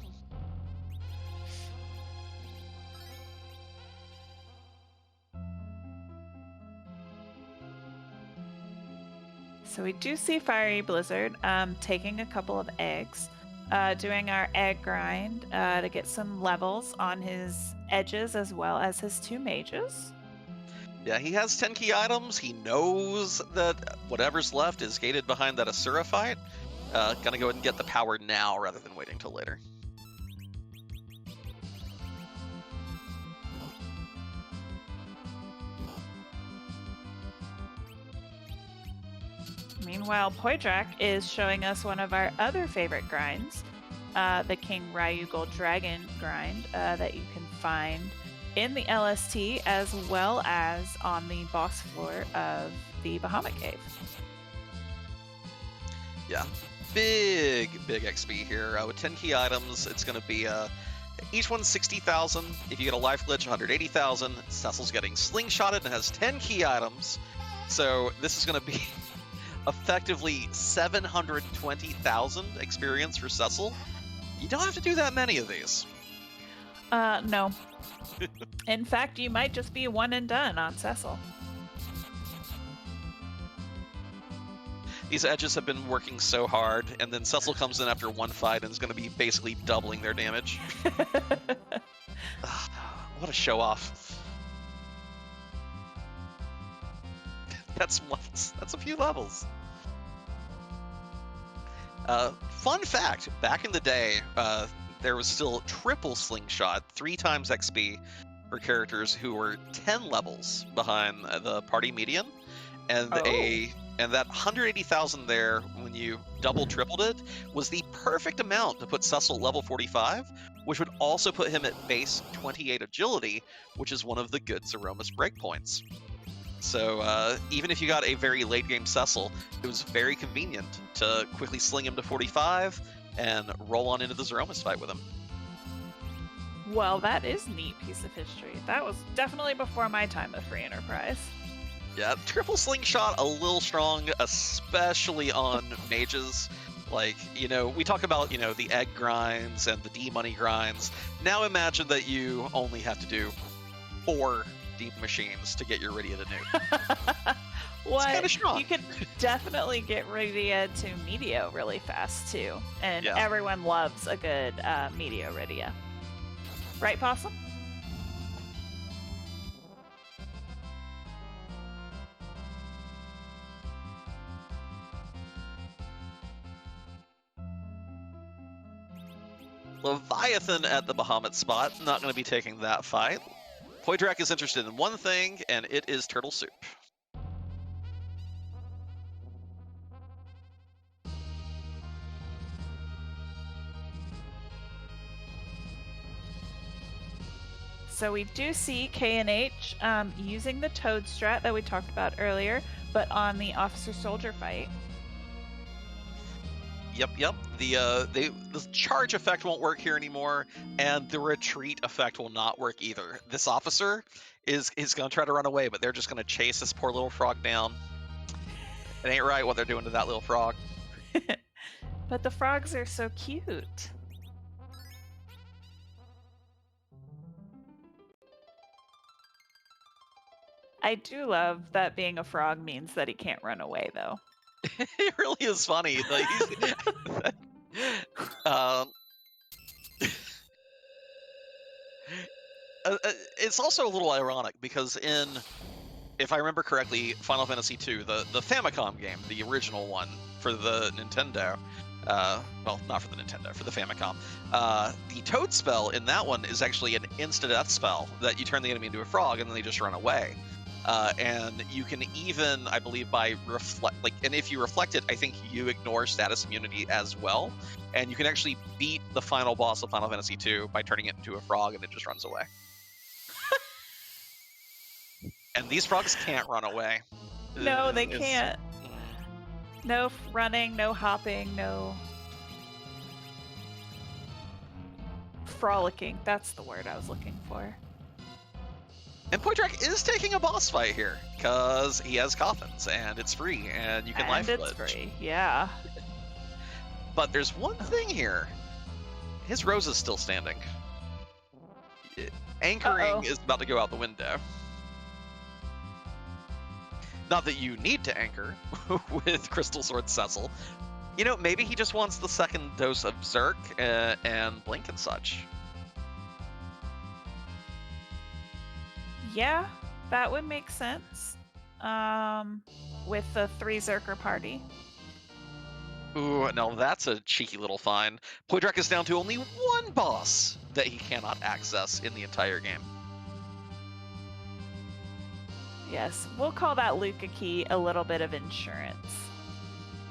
[SPEAKER 2] So we do see Fiery Blizzard taking a couple of eggs, doing our egg grind to get some levels on his edges as well as his 2 mages.
[SPEAKER 1] Yeah, he has 10 key items. He knows that whatever's left is gated behind that Asura fight. Gonna go ahead and get the power now rather than waiting till later.
[SPEAKER 2] Meanwhile, Poydrak is showing us one of our other favorite grinds, the King Ryu Gold Dragon grind that you can find in the LST as well as on the boss floor of the Bahamut Cave.
[SPEAKER 1] Yeah, big XP here. With 10 key items, it's going to be each one's 60,000. If you get a life glitch, 180,000. Cecil's getting slingshotted and has 10 key items. So this is going to be effectively 720,000 experience for Cecil. You don't have to do that many of these.
[SPEAKER 2] No. In fact, you might just be one and done on Cecil.
[SPEAKER 1] These edges have been working so hard, and then Cecil comes in after one fight and is going to be basically doubling their damage. What a show off. That's a few levels. Fun fact, back in the day, there was still triple slingshot, 3 times XP for characters who were 10 levels behind the party median. And and that 180,000 there, when you tripled it, was the perfect amount to put Cecil at level 45, which would also put him at base 28 agility, which is one of the good Zeromus breakpoints. So even if you got a very late game Cecil, it was very convenient to quickly sling him to 45 and roll on into the Zeromus fight with him.
[SPEAKER 2] Well, that is a neat piece of history. That was definitely before my time of free enterprise.
[SPEAKER 1] Yeah, triple slingshot a little strong, especially on mages. Like, we talk about, the egg grinds and the D-money grinds. Now imagine that you only have to do 4 deep machines to get your Rydia to nuke.
[SPEAKER 2] What?
[SPEAKER 1] It's kind of strong.
[SPEAKER 2] You could definitely get Rydia to Meteo really fast, too. And everyone loves a good Meteo Rydia. Right, Possum?
[SPEAKER 1] Leviathan at the Bahamut spot, not going to be taking that fight. Poydrak is interested in one thing, and it is turtle soup.
[SPEAKER 2] So we do see K&H using the Toad strat that we talked about earlier, but on the Officer Soldier fight.
[SPEAKER 1] Yep. The charge effect won't work here anymore, and the retreat effect will not work either. This officer is going to try to run away, but they're just going to chase this poor little frog down. It ain't right what they're doing to that little frog.
[SPEAKER 2] But the frogs are so cute. I do love that being a frog means that he can't run away, though.
[SPEAKER 1] It really is funny. Like, It's also a little ironic because if I remember correctly, Final Fantasy II, the Famicom game, the original one for the Nintendo, well, not for the Nintendo, for the Famicom, the Toad spell in that one is actually an insta-death spell that you turn the enemy into a frog and then they just run away. And you can even, I believe, by and if you reflect it, I think you ignore status immunity as well. And you can actually beat the final boss of Final Fantasy II by turning it into a frog and it just runs away. And these frogs can't run away.
[SPEAKER 2] No, they can't. No running, no hopping, no frolicking. That's the word I was looking for.
[SPEAKER 1] And Poitrak is taking a boss fight here because he has coffins and it's free and you can life
[SPEAKER 2] glitch. It's free, yeah.
[SPEAKER 1] But there's one thing here. His rose is still standing. Anchoring is about to go out the window. Not that you need to anchor with Crystal Sword Cecil. You know, maybe he just wants the second dose of Zerk and Blink and such.
[SPEAKER 2] Yeah, that would make sense. With the 3 Zerker party.
[SPEAKER 1] Ooh, no, that's a cheeky little find. Poitrak is down to only one boss that he cannot access in the entire game.
[SPEAKER 2] Yes, we'll call that Luca key a little bit of insurance.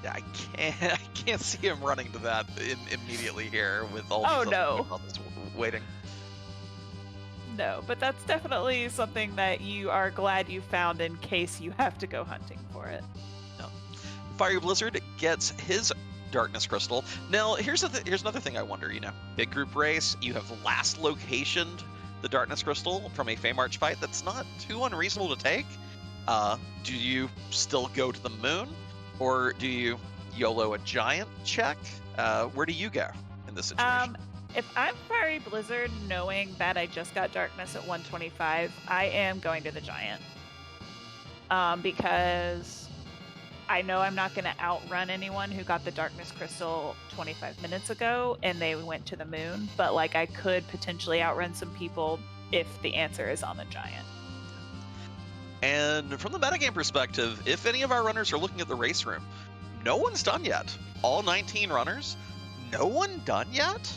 [SPEAKER 1] Yeah, I can't see him running to that immediately here with all these other ones waiting.
[SPEAKER 2] No, but that's definitely something that you are glad you found in case you have to go hunting for it.
[SPEAKER 1] No. Fiery Blizzard gets his Darkness Crystal. Now, here's another thing I wonder, you know. Big group race, you have last locationed the Darkness Crystal from a Feymarch fight. That's not too unreasonable to take. Do you still go to the moon? Or do you YOLO a giant check? Where do you go in this situation?
[SPEAKER 2] If I'm Fiery Blizzard, knowing that I just got Darkness at 125, I am going to the giant. Because I know I'm not going to outrun anyone who got the Darkness Crystal 25 minutes ago and they went to the moon, but like I could potentially outrun some people if the answer is on the giant.
[SPEAKER 1] And from the metagame perspective, if any of our runners are looking at the race room, no one's done yet. All 19 runners, no one done yet?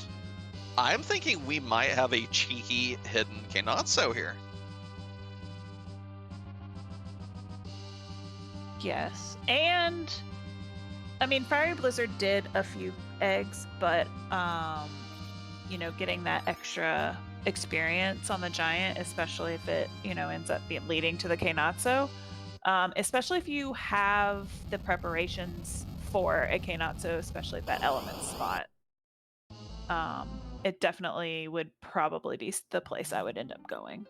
[SPEAKER 1] I'm thinking we might have a cheeky hidden Kenatsu here.
[SPEAKER 2] Yes, and I mean, Fiery Blizzard did a few eggs, but you know, getting that extra experience on the giant, especially if it, you know, ends up leading to the Kenatsu, especially if you have the preparations for a Kenatsu, especially that element spot. It definitely would probably be the place I would end up going.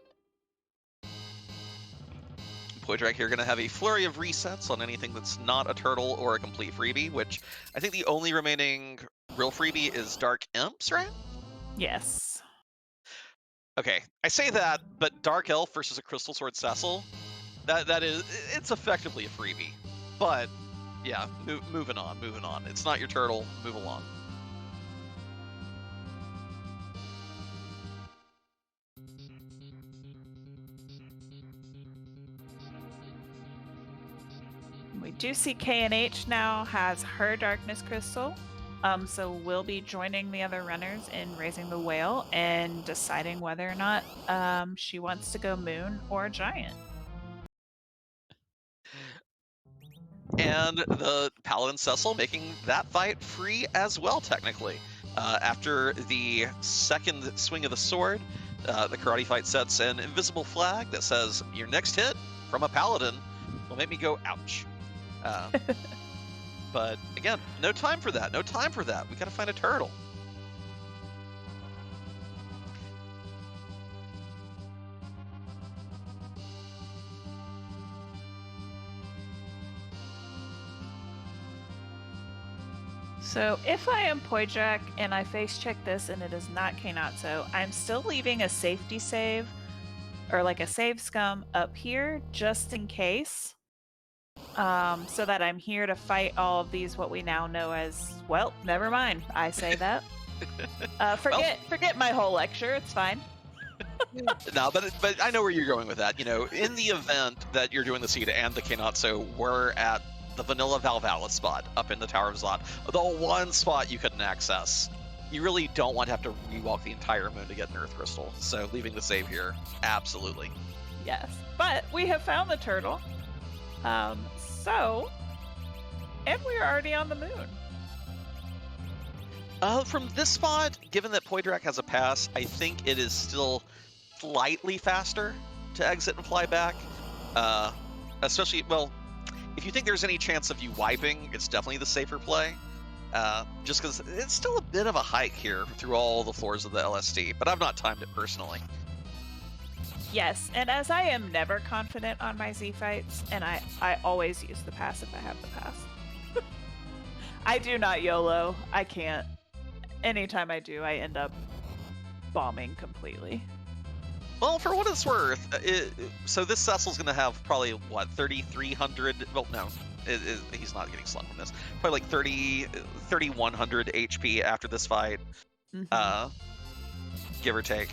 [SPEAKER 1] Poitrak here going to have a flurry of resets on anything that's not a turtle or a complete freebie, which I think the only remaining real freebie is Dark Imps, right?
[SPEAKER 2] Yes.
[SPEAKER 1] Okay, I say that, but Dark Elf versus a Crystal Sword Cecil, it's effectively a freebie. But, yeah, moving on. It's not your turtle, move along.
[SPEAKER 2] We do see K&H now has her Darkness Crystal, so we'll be joining the other runners in raising the whale and deciding whether or not she wants to go moon or giant.
[SPEAKER 1] And the Paladin Cecil making that fight free as well, technically. After the second swing of the sword, the karate fight sets an invisible flag that says, your next hit from a Paladin will make me go ouch. But again, no time for that. We gotta find a turtle.
[SPEAKER 2] So if I am Poitrak and I face check this and it is not Kenatsu, I'm still leaving a safety save or like a save scum up here just in case. So that I'm here to fight all of these, what we now know as, well, never mind. I say that. Forget my whole lecture. It's fine.
[SPEAKER 1] No, but I know where you're going with that. You know, in the event that you're doing the seed and the Kenatsu, we're at the vanilla Valvala spot up in the Tower of Zot, the one spot you couldn't access. You really don't want to have to rewalk the entire moon to get an Earth Crystal, so leaving the save here, absolutely.
[SPEAKER 2] Yes, but we have found the turtle. And we're already on the moon.
[SPEAKER 1] From this spot, given that Poydrak has a pass, I think it is still slightly faster to exit and fly back. Especially, well, if you think there's any chance of you wiping, it's definitely the safer play. Just because it's still a bit of a hike here through all the floors of the LSD, but I've not timed it personally.
[SPEAKER 2] Yes, and as I am never confident on my Z fights, and I always use the pass if I have the pass. I do not YOLO. I can't. Anytime I do, I end up bombing completely.
[SPEAKER 1] Well, for what it's worth, so this Cecil's going to have probably, what, 3,300? Well, no, he's not getting slung from this. Probably like 3,100 HP after this fight, give or take.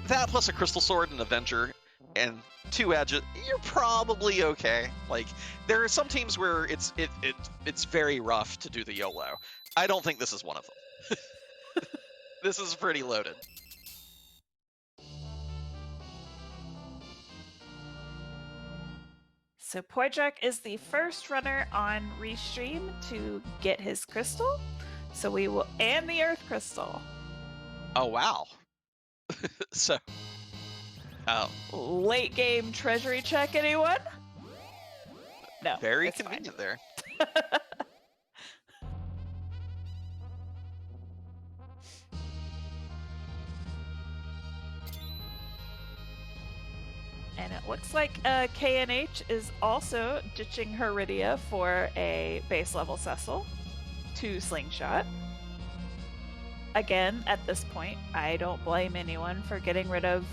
[SPEAKER 1] That plus a Crystal Sword and Avenger and 2 edges, you're probably okay. Like, there are some teams where it's very rough to do the YOLO. I don't think this is one of them. This is pretty loaded.
[SPEAKER 2] So Poydrak is the first runner on Restream to get his crystal. So we will, and the Earth Crystal.
[SPEAKER 1] Oh, wow. So,
[SPEAKER 2] late game treasury check, anyone? No.
[SPEAKER 1] Very convenient there.
[SPEAKER 2] And it looks like KNH is also ditching her Rydia for a base level Cecil to Slingshot. Again, at this point, I don't blame anyone for getting rid of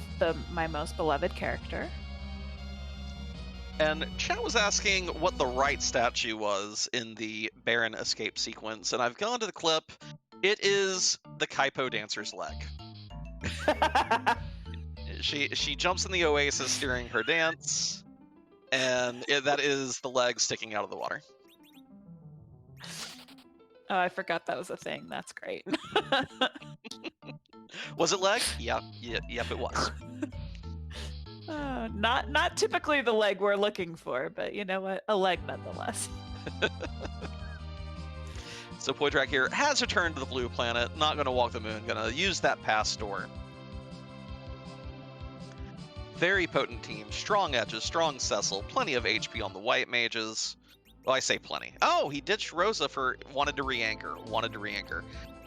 [SPEAKER 2] my most beloved character.
[SPEAKER 1] And Chat was asking what the right statue was in the Baron escape sequence, and I've gone to the clip. It is the Kaipo dancer's leg. She jumps in the oasis during her dance, and that is the leg sticking out of the water.
[SPEAKER 2] Oh, I forgot that was a thing. That's great.
[SPEAKER 1] Was it leg? Yep, it was.
[SPEAKER 2] Not typically the leg we're looking for, but you know what? A leg nonetheless.
[SPEAKER 1] So Poydrak here has returned to the blue planet, not going to walk the moon, going to use that pass door. Very potent team, strong edges, strong Cecil, plenty of HP on the white mages. Well, I say plenty. Oh, he ditched Rosa for wanted to re-anchor.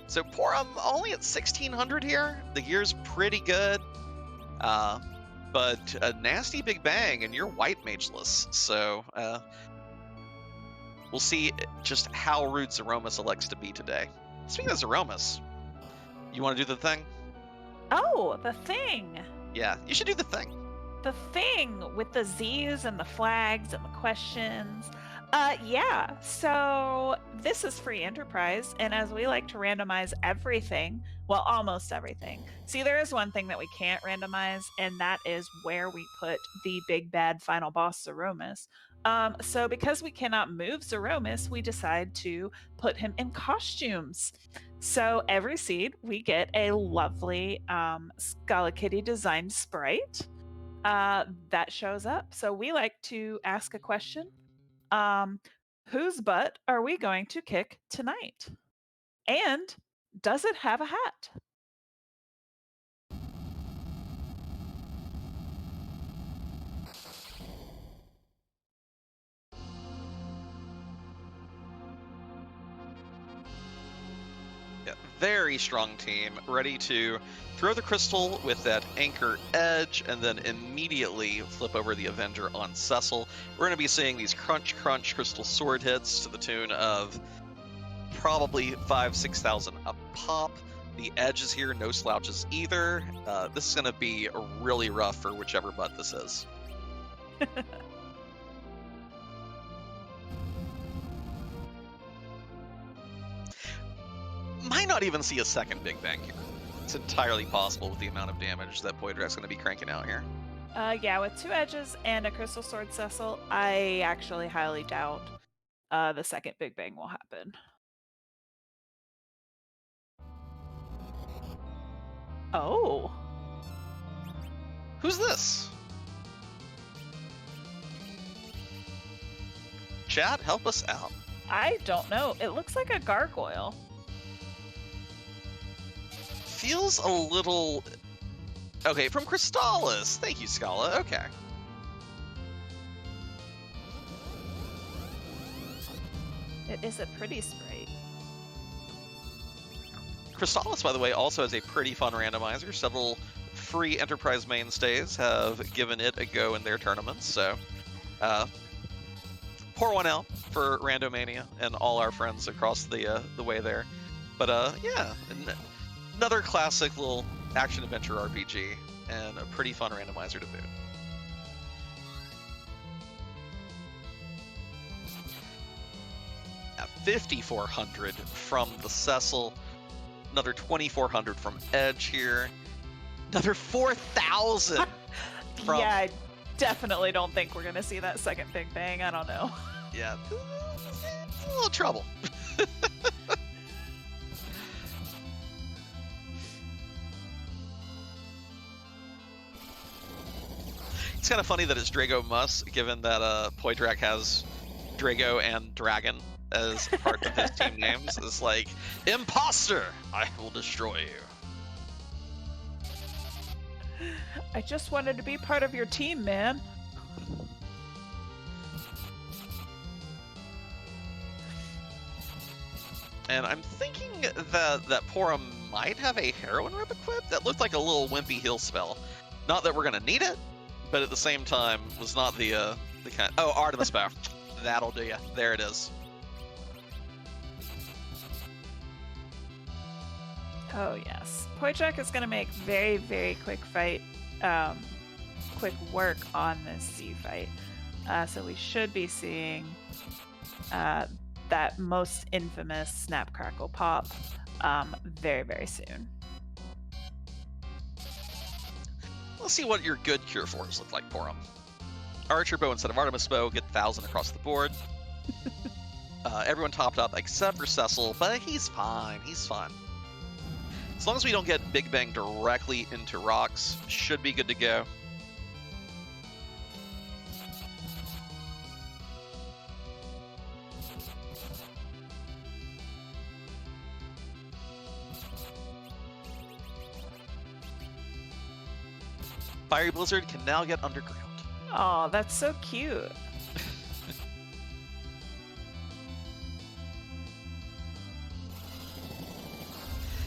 [SPEAKER 1] So Porum only at 1,600 here. The gear's pretty good. But a nasty big bang, and you're white mageless. So we'll see just how rude Zeromus elects to be today. Speaking of Zeromus, you want to do the thing?
[SPEAKER 2] Oh, the thing.
[SPEAKER 1] Yeah, you should do the thing.
[SPEAKER 2] The thing with the Z's and the flags and the questions. Yeah, so this is free enterprise, and as we like to randomize everything, well, almost everything. See, there is one thing that we can't randomize, and that is where we put the big bad final boss, Zeromus. So because we cannot move Zeromus, we decide to put him in costumes. So every seed, we get a lovely Scala Kitty designed sprite that shows up. So we like to ask a question. Whose butt are we going to kick tonight? And does it have a hat?
[SPEAKER 1] Yeah, very strong team, ready to throw the crystal with that anchor edge, and then immediately flip over the Avenger on Cecil. We're going to be seeing these crunch crystal sword hits to the tune of probably 5,000-6,000 a pop. The edge is here, no slouches either. This is going to be really rough for whichever butt this is. Might not even see a second Big Bang here. It's entirely possible with the amount of damage that Poydrak's going to be cranking out here.
[SPEAKER 2] Yeah, with 2 edges and a Crystal Sword Cecil, I actually highly doubt the second Big Bang will happen. Oh.
[SPEAKER 1] Who's this? Chat, help us out.
[SPEAKER 2] I don't know. It looks like a gargoyle.
[SPEAKER 1] Feels a little... Okay, from Crystallis. Thank you, Scala. Okay.
[SPEAKER 2] It is a pretty sprite.
[SPEAKER 1] Crystallis, by the way, also has a pretty fun randomizer. Several free Enterprise mainstays have given it a go in their tournaments, so pour one out for Randomania and all our friends across the way there. But yeah, another classic little action-adventure RPG, and a pretty fun randomizer to boot. At 5,400 from the Cecil, another 2,400 from Edge here, another 4,000 from...
[SPEAKER 2] Yeah, I definitely don't think we're going to see that second Big Bang. I don't know.
[SPEAKER 1] Yeah, a little trouble. It's kind of funny that it's Drago Muss, given that Poydrak has Drago and Dragon as part of his team names. It's like, imposter! I will destroy you.
[SPEAKER 2] I just wanted to be part of your team, man.
[SPEAKER 1] And I'm thinking that Porum might have a Heroine Rip equipped. That looked like a little wimpy heal spell. Not that we're going to need it, but at the same time, was not the kind... Oh, Artemis Bow. That'll do ya. There it is.
[SPEAKER 2] Oh, yes. Poydrak is going to make very, very quick work on this Z fight. So we should be seeing that most infamous Snap Crackle Pop very, very soon.
[SPEAKER 1] Let's see what your good Cure 4s look like, Porum. Archer Bow instead of Artemis Bow, get 1,000 across the board. Everyone topped up except for Cecil, but he's fine. He's fine. As long as we don't get Big Bang directly into rocks, should be good to go. Fiery Blizzard can now get underground.
[SPEAKER 2] Oh, that's so cute.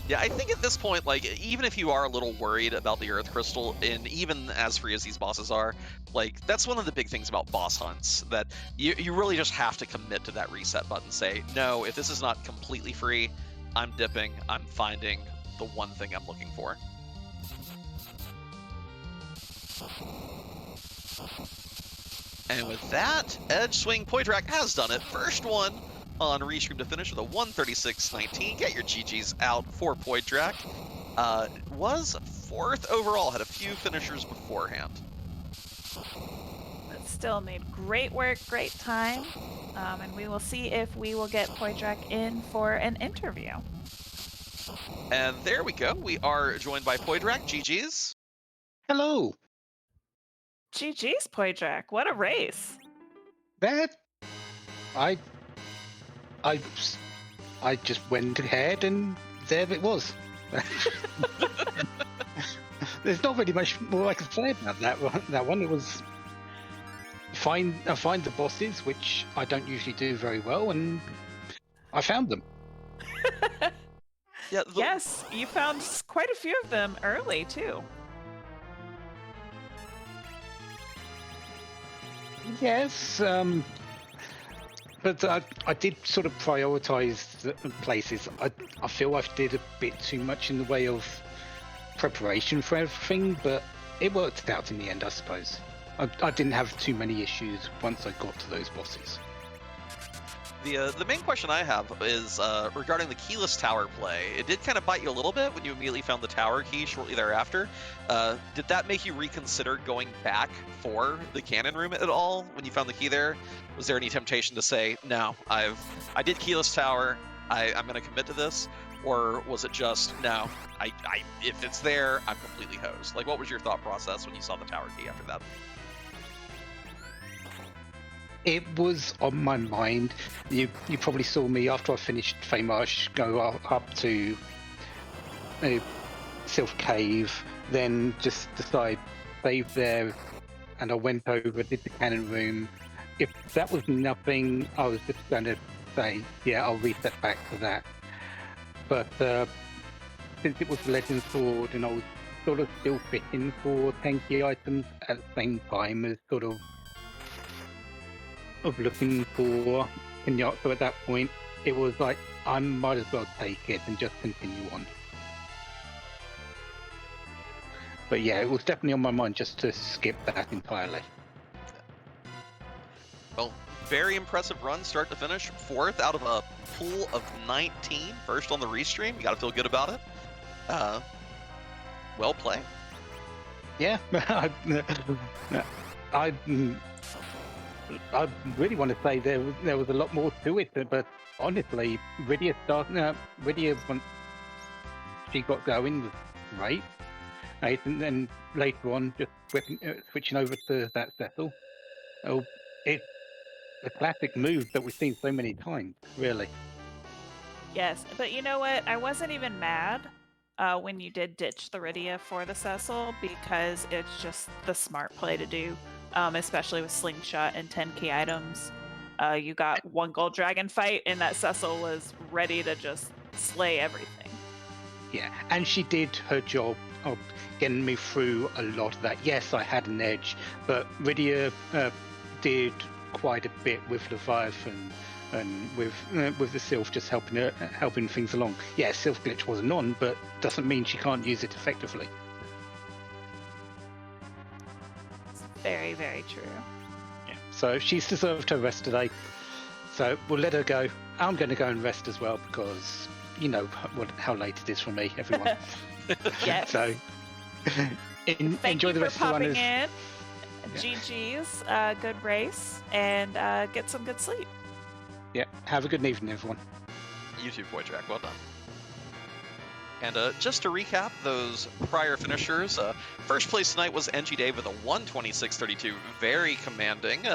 [SPEAKER 1] Yeah, I think at this point, like, even if you are a little worried about the Earth Crystal, and even as free as these bosses are, like, that's one of the big things about boss hunts, that you really just have to commit to that reset button. Say, no, if this is not completely free, I'm dipping, I'm finding the one thing I'm looking for. And with that, Edge Swing Poydrak has done it. First one on Restream to finish with a 136.19. Get your GGs out for Poydrak. Was 4th overall, had a few finishers beforehand.
[SPEAKER 2] But still made great work, great time. And we will see if we will get Poydrak in for an interview.
[SPEAKER 1] And there we go. We are joined by Poydrak. GGs.
[SPEAKER 4] Hello.
[SPEAKER 2] GG's, Poydrak. What a race.
[SPEAKER 4] That I just went ahead and there it was. There's not really much more I can say about that one. It was find the bosses, which I don't usually do very well, and I found them.
[SPEAKER 1] Yeah.
[SPEAKER 2] Yes, you found quite a few of them early too.
[SPEAKER 4] Yes, but I did sort of prioritize the places. I feel I did a bit too much in the way of preparation for everything, but it worked out in the end, I suppose. I didn't have too many issues once I got to those bosses.
[SPEAKER 1] The main question I have is regarding the keyless tower play. It did kind of bite you a little bit when you immediately found the tower key shortly thereafter. Did that make you reconsider going back for the cannon room at all when you found the key there? Was there any temptation to say, no, I did keyless tower, I'm going to commit to this? Or was it just, no, if it's there, I'm completely hosed? Like, what was your thought process when you saw the tower key after that?
[SPEAKER 4] It was on my mind. You probably saw me after I finished Feymarsh go up to Sylph Cave, then just decide save there, and I went over, did the cannon room. If that was nothing, I was just going to say, yeah, I'll reset back to that. But since it was the Legend Sword, and I was sort of still fitting for 10 key items at the same time as sort of looking for Kenyatta at that point, it was like, I might as well take it and just continue on. But yeah, it was definitely on my mind just to skip that entirely.
[SPEAKER 1] Well, very impressive run, start to finish. 4th out of a pool of 19. First on the restream. You got to feel good about it. Well played.
[SPEAKER 4] Yeah, I really want to say there was a lot more to it, but honestly, Rydia once she got going was great. And then later on, just switching over to that Cecil. Oh, it's a classic move that we've seen so many times, really.
[SPEAKER 2] Yes, but you know what? I wasn't even mad when you did ditch the Rydia for the Cecil, because it's just the smart play to do, especially with Slingshot and 10 key items. You got one gold dragon fight, and that Cecil was ready to just slay everything.
[SPEAKER 4] Yeah, and she did her job of getting me through a lot of that. Yes, I had an edge, but Rydia did quite a bit with Leviathan and with the Sylph just helping things along. Yeah, Sylph glitch wasn't on, but doesn't mean she can't use it effectively.
[SPEAKER 2] It's very, very true.
[SPEAKER 4] Yeah. So she's deserved her rest today. So we'll let her go. I'm going to go and rest as well, because you know how late it is for me, everyone.
[SPEAKER 2] Yes.
[SPEAKER 4] So enjoy the rest of the runners.
[SPEAKER 2] Thank you for popping in. GG's, good race, and get some good sleep.
[SPEAKER 4] Yeah, have a good evening, everyone.
[SPEAKER 1] You too, Boydrack. Well done. And just to recap those prior finishers, first place tonight was NG Dave with a 1:26.32, very commanding,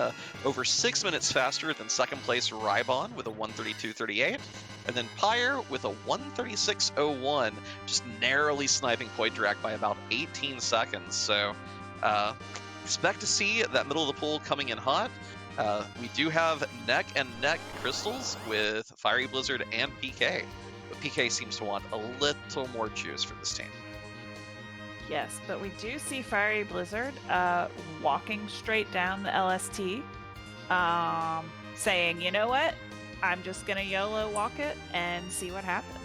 [SPEAKER 1] over 6 minutes faster than second place Rybon with a 1:32.38, and then Pyre with a 1:36.01, just narrowly sniping Boydrack by about 18 seconds. So expect to see that middle of the pool coming in hot. We do have neck and neck crystals with Fiery Blizzard and PK. But PK seems to want a little more juice for this team.
[SPEAKER 2] Yes, but we do see Fiery Blizzard walking straight down the LST, saying, you know what, I'm just going to YOLO walk it and see what happens.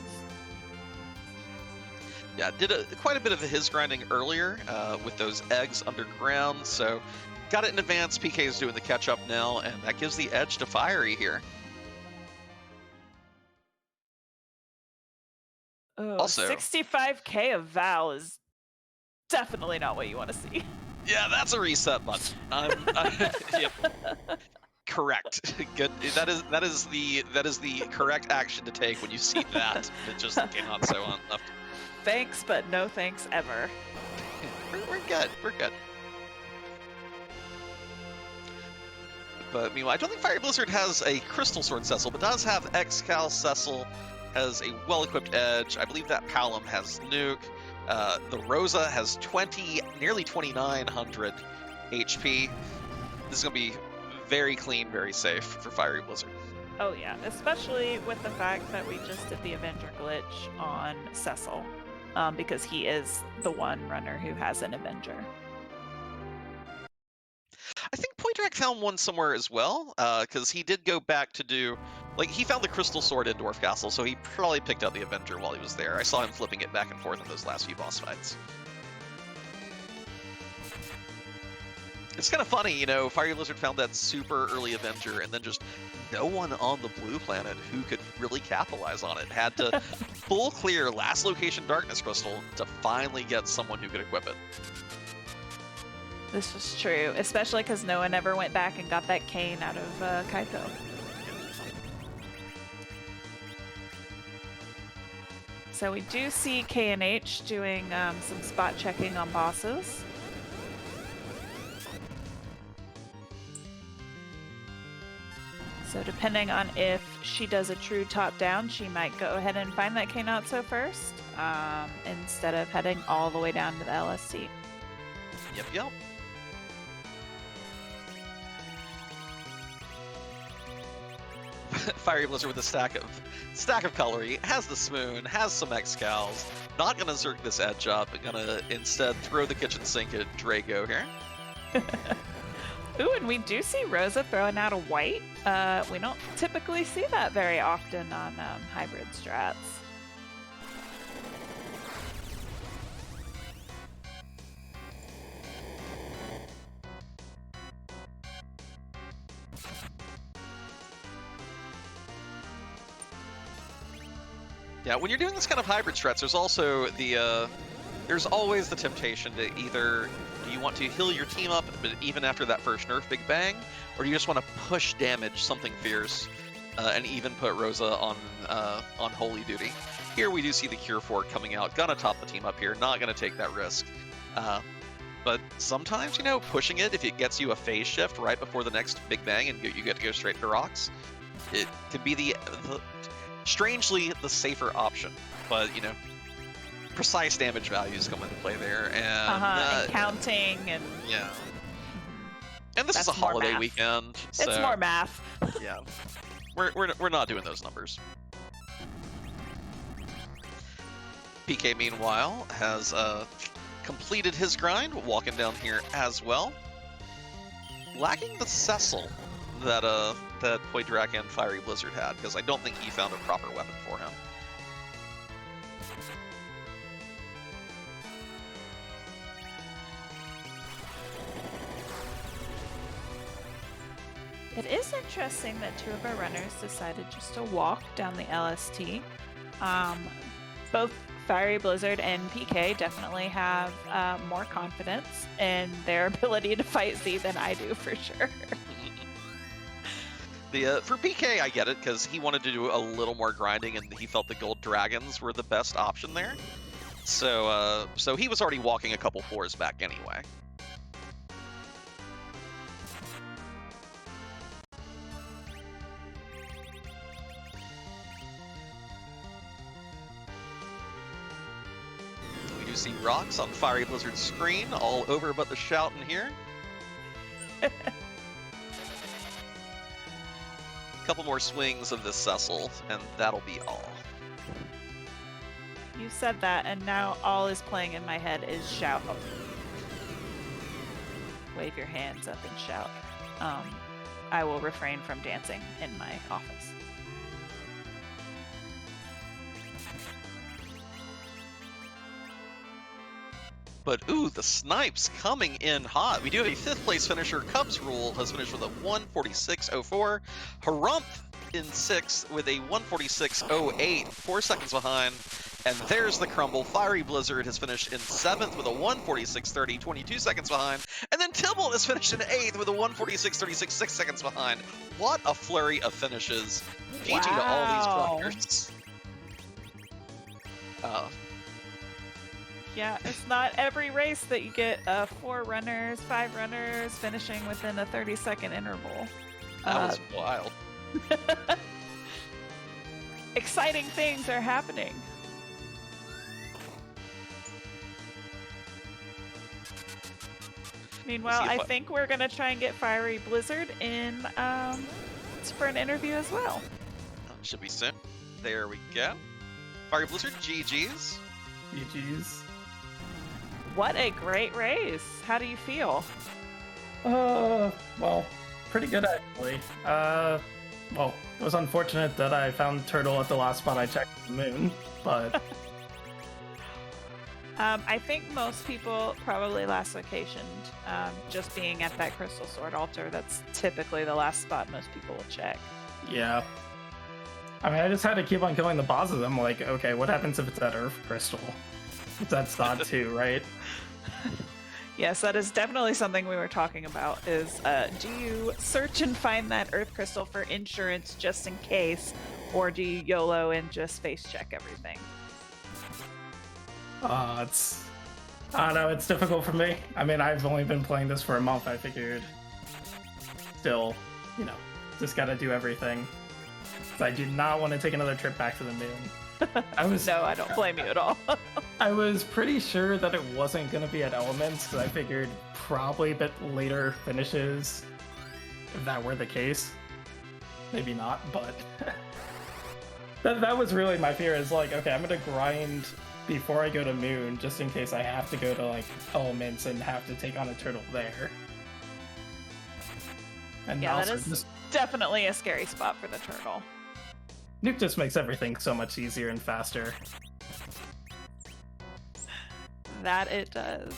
[SPEAKER 1] Yeah, did quite a bit of his grinding earlier with those eggs underground, so got it in advance. PK is doing the catch-up now, and that gives the edge to Fiery here.
[SPEAKER 2] Oh,
[SPEAKER 1] Also,
[SPEAKER 2] 65k of Val is definitely not what you want to see.
[SPEAKER 1] Yeah, that's a reset button. Yep. Correct. Good. That is the correct action to take when you see that. It just cannot so on enough.
[SPEAKER 2] Thanks, but no thanks ever.
[SPEAKER 1] We're good. We're good. But meanwhile, I don't think Fiery Blizzard has a Crystal Sword Cecil, but does have Excal Cecil, has a well-equipped edge. I believe that Palom has Nuke. The Rosa has nearly 2,900 HP. This is going to be very clean, very safe for Fiery Blizzard.
[SPEAKER 2] Oh yeah, especially with the fact that we just did the Avenger glitch on Cecil, because he is the one runner who has an Avenger.
[SPEAKER 1] I think Poitrak found one somewhere as well, because he did go back to do, like, he found the Crystal Sword in Dwarf Castle, so he probably picked up the Avenger while he was there. I saw him flipping it back and forth in those last few boss fights. It's kind of funny, you know, Fiery Blizzard found that super early Avenger and then just no one on the blue planet who could really capitalize on it. Had to full clear last location Darkness Crystal to finally get someone who could equip it.
[SPEAKER 2] This is true, especially because no one ever went back and got that cane out of Kaito. So we do see K&H doing some spot checking on bosses. So depending on if she does a true top-down, she might go ahead and find that K-Natsu first, instead of heading all the way down to the LST.
[SPEAKER 1] Yep. Fiery Blizzard with a stack of colory, has the Smoon, has some Excals, not gonna zerk this edge up, gonna instead throw the kitchen sink at Drago here.
[SPEAKER 2] Ooh, and we do see Rosa throwing out a white. We don't typically see that very often on hybrid strats.
[SPEAKER 1] Yeah, when you're doing this kind of hybrid strats, there's also there's always the temptation to either do you want to heal your team up, but even after that first nerf Big Bang, or do you just want to push damage something fierce and even put Rosa on holy duty? Here we do see the Cure 4 coming out, gonna top the team up here, not gonna take that risk. But sometimes, you know, pushing it, if it gets you a phase shift right before the next Big Bang and you get to go straight to rocks, it could be the strangely the safer option. But, you know, precise damage values come into play there,
[SPEAKER 2] and counting, and
[SPEAKER 1] yeah. And this is a holiday weekend, so
[SPEAKER 2] it's more math.
[SPEAKER 1] Yeah, we're not doing those numbers. PK meanwhile has completed his grind, walking down here as well, lacking the Cecil that Poydrak and Fiery Blizzard had, because I don't think he found a proper weapon for him.
[SPEAKER 2] It is interesting that two of our runners decided just to walk down the LST. Both Fiery Blizzard and PK definitely have more confidence in their ability to fight Z than I do, for sure.
[SPEAKER 1] For PK, I get it, because he wanted to do a little more grinding, and he felt the gold dragons were the best option there. So he was already walking a couple floors back anyway. We do see rocks on Fiery Blizzard's screen, all over but the shout in here. Couple more swings of this Cecil, and that'll be all.
[SPEAKER 2] You said that, and now all is playing in my head is shout. Wave your hands up and shout. I will refrain from dancing in my office.
[SPEAKER 1] But ooh, the snipes coming in hot. We do have a 5th place finisher. Cubs Rule has finished with a 146.04. Harumph in 6th with a 146.08, 4 seconds behind. And there's the crumble. Fiery Blizzard has finished in 7th with a 146.30, 22 seconds behind. And then Tybalt has finished in 8th with a 146.36, 6 seconds behind. What a flurry of finishes. GG to all these runners.
[SPEAKER 2] Yeah, it's not every race that you get 4 runners, 5 runners finishing within a 30-second interval.
[SPEAKER 1] That was wild.
[SPEAKER 2] Exciting things are happening. Meanwhile, I think we're going to try and get Fiery Blizzard in for an interview as well.
[SPEAKER 1] Should be soon. There we go. Fiery Blizzard, GG's.
[SPEAKER 5] GG's.
[SPEAKER 2] What a great race. How do you feel?
[SPEAKER 5] Well, pretty good actually. Well, it was unfortunate that I found Turtle at the last spot I checked the moon, but...
[SPEAKER 2] I think most people probably last locationed, just being at that Crystal Sword altar. That's typically the last spot most people will check.
[SPEAKER 5] Yeah. I mean, I just had to keep on killing the bosses. I'm like, okay, what happens if it's that Earth Crystal? That's odd too, right?
[SPEAKER 2] Yes, that is definitely something we were talking about, is do you search and find that Earth Crystal for insurance just in case, or do you YOLO and just face check everything?
[SPEAKER 5] I don't know, it's difficult for me. I mean, I've only been playing this for a month. I figured still, just gotta do everything. I do not want to take another trip back to the moon.
[SPEAKER 2] No, I don't blame you at all.
[SPEAKER 5] I was pretty sure that it wasn't going to be at Elements, because I figured probably a bit later finishes, if that were the case. Maybe not, but that was really my fear, is like, okay, I'm going to grind before I go to Moon, just in case I have to go to like Elements and have to take on a turtle there. And
[SPEAKER 2] yeah, that is definitely a scary spot for the turtle.
[SPEAKER 5] Nuke just makes everything so much easier and faster.
[SPEAKER 2] That it does.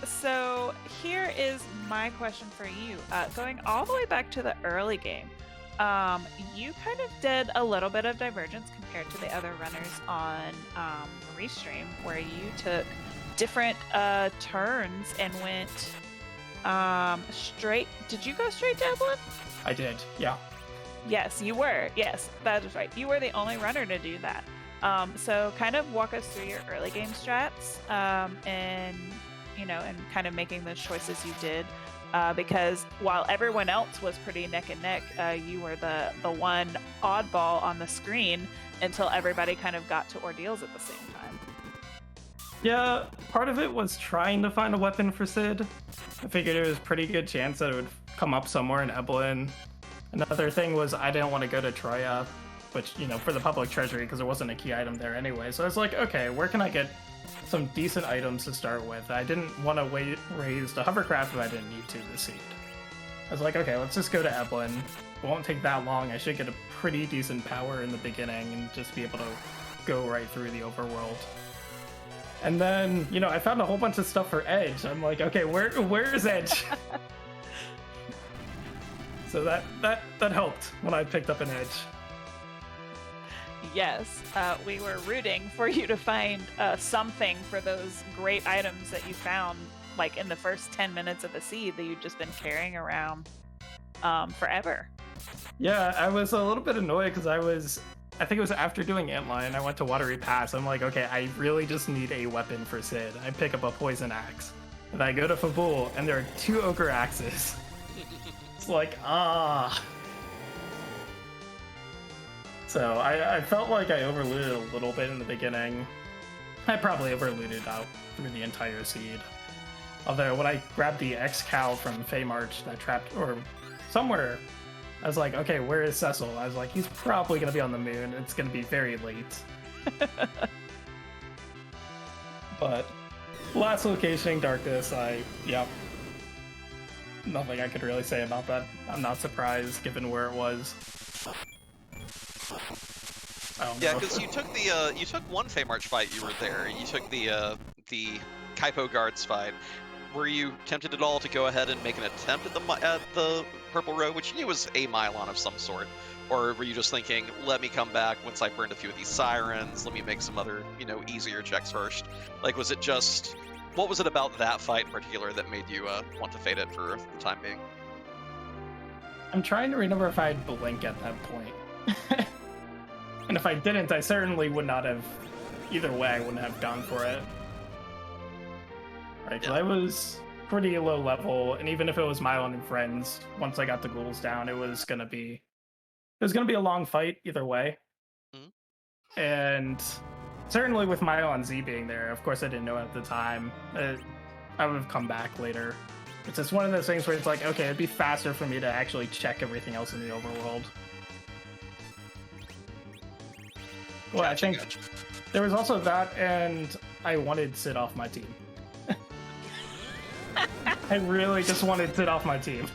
[SPEAKER 2] So here is my question for you. Going all the way back to the early game, you kind of did a little bit of divergence compared to the other runners on Restream, where you took different turns and went straight. Did you go straight to Evelyn?
[SPEAKER 5] I did, yeah.
[SPEAKER 2] Yes, you were. Yes, that is right. You were the only runner to do that. So kind of walk us through your early game strats, and kind of making those choices you did, because while everyone else was pretty neck and neck, you were the one oddball on the screen until everybody kind of got to Ordeals at the same time.
[SPEAKER 5] Yeah, part of it was trying to find a weapon for Sid. I figured there was a pretty good chance that it would come up somewhere in Evelyn. Another thing was I didn't want to go to Troya, which, for the public treasury, because there wasn't a key item there anyway. So I was like, okay, where can I get some decent items to start with? I didn't want to raise the hovercraft if I didn't need to this seed. I was like, okay, let's just go to Evelyn. It won't take that long. I should get a pretty decent power in the beginning and just be able to go right through the overworld. And then, I found a whole bunch of stuff for Edge. I'm like, okay, where is Edge? So that helped when I picked up an Edge.
[SPEAKER 2] Yes, we were rooting for you to find something for those great items that you found, like in the first 10 minutes of the seed that you'd just been carrying around forever.
[SPEAKER 5] Yeah, I was a little bit annoyed because I think it was after doing Antlion, I went to Watery Pass. I'm like, okay, I really just need a weapon for Sid. I pick up a poison axe. And I go to Fabul, and there are 2 ogre axes. It's like, So I felt like I overlooted a little bit in the beginning. I probably overlooted out through the entire seed. Although when I grabbed the X-Cow from Feymarch that trapped, or somewhere, I was like, okay, where is Cecil? I was like, he's probably going to be on the moon. It's going to be very late. But last location, Darkness, nothing I could really say about that. I'm not surprised given where it was.
[SPEAKER 1] Yeah, because you took one Feymarch fight. You were there. You took the Kaipo Guards fight. Were you tempted at all to go ahead and make an attempt at the Purple Road, which you knew was a Mylon of some sort, or were you just thinking, let me come back once I burned a few of these sirens? Let me make some other easier checks first. Like, was it just what was it about that fight in particular that made you want to fade it for the time being?
[SPEAKER 5] I'm trying to remember if I had Blink at that point. And if I didn't, I certainly would not have. Either way, I wouldn't have gone for it. Right, 'cause I was pretty low level, and even if it was Mylon and friends, once I got the ghouls down, it was gonna be a long fight either way. Mm-hmm. And certainly with Mylon Z being there, of course I didn't know at the time. I would have come back later. It's just one of those things where it's like, okay, it'd be faster for me to actually check everything else in the overworld. Well, I think there was also that, and I wanted Sid off my team. I really just wanted Sid off my team.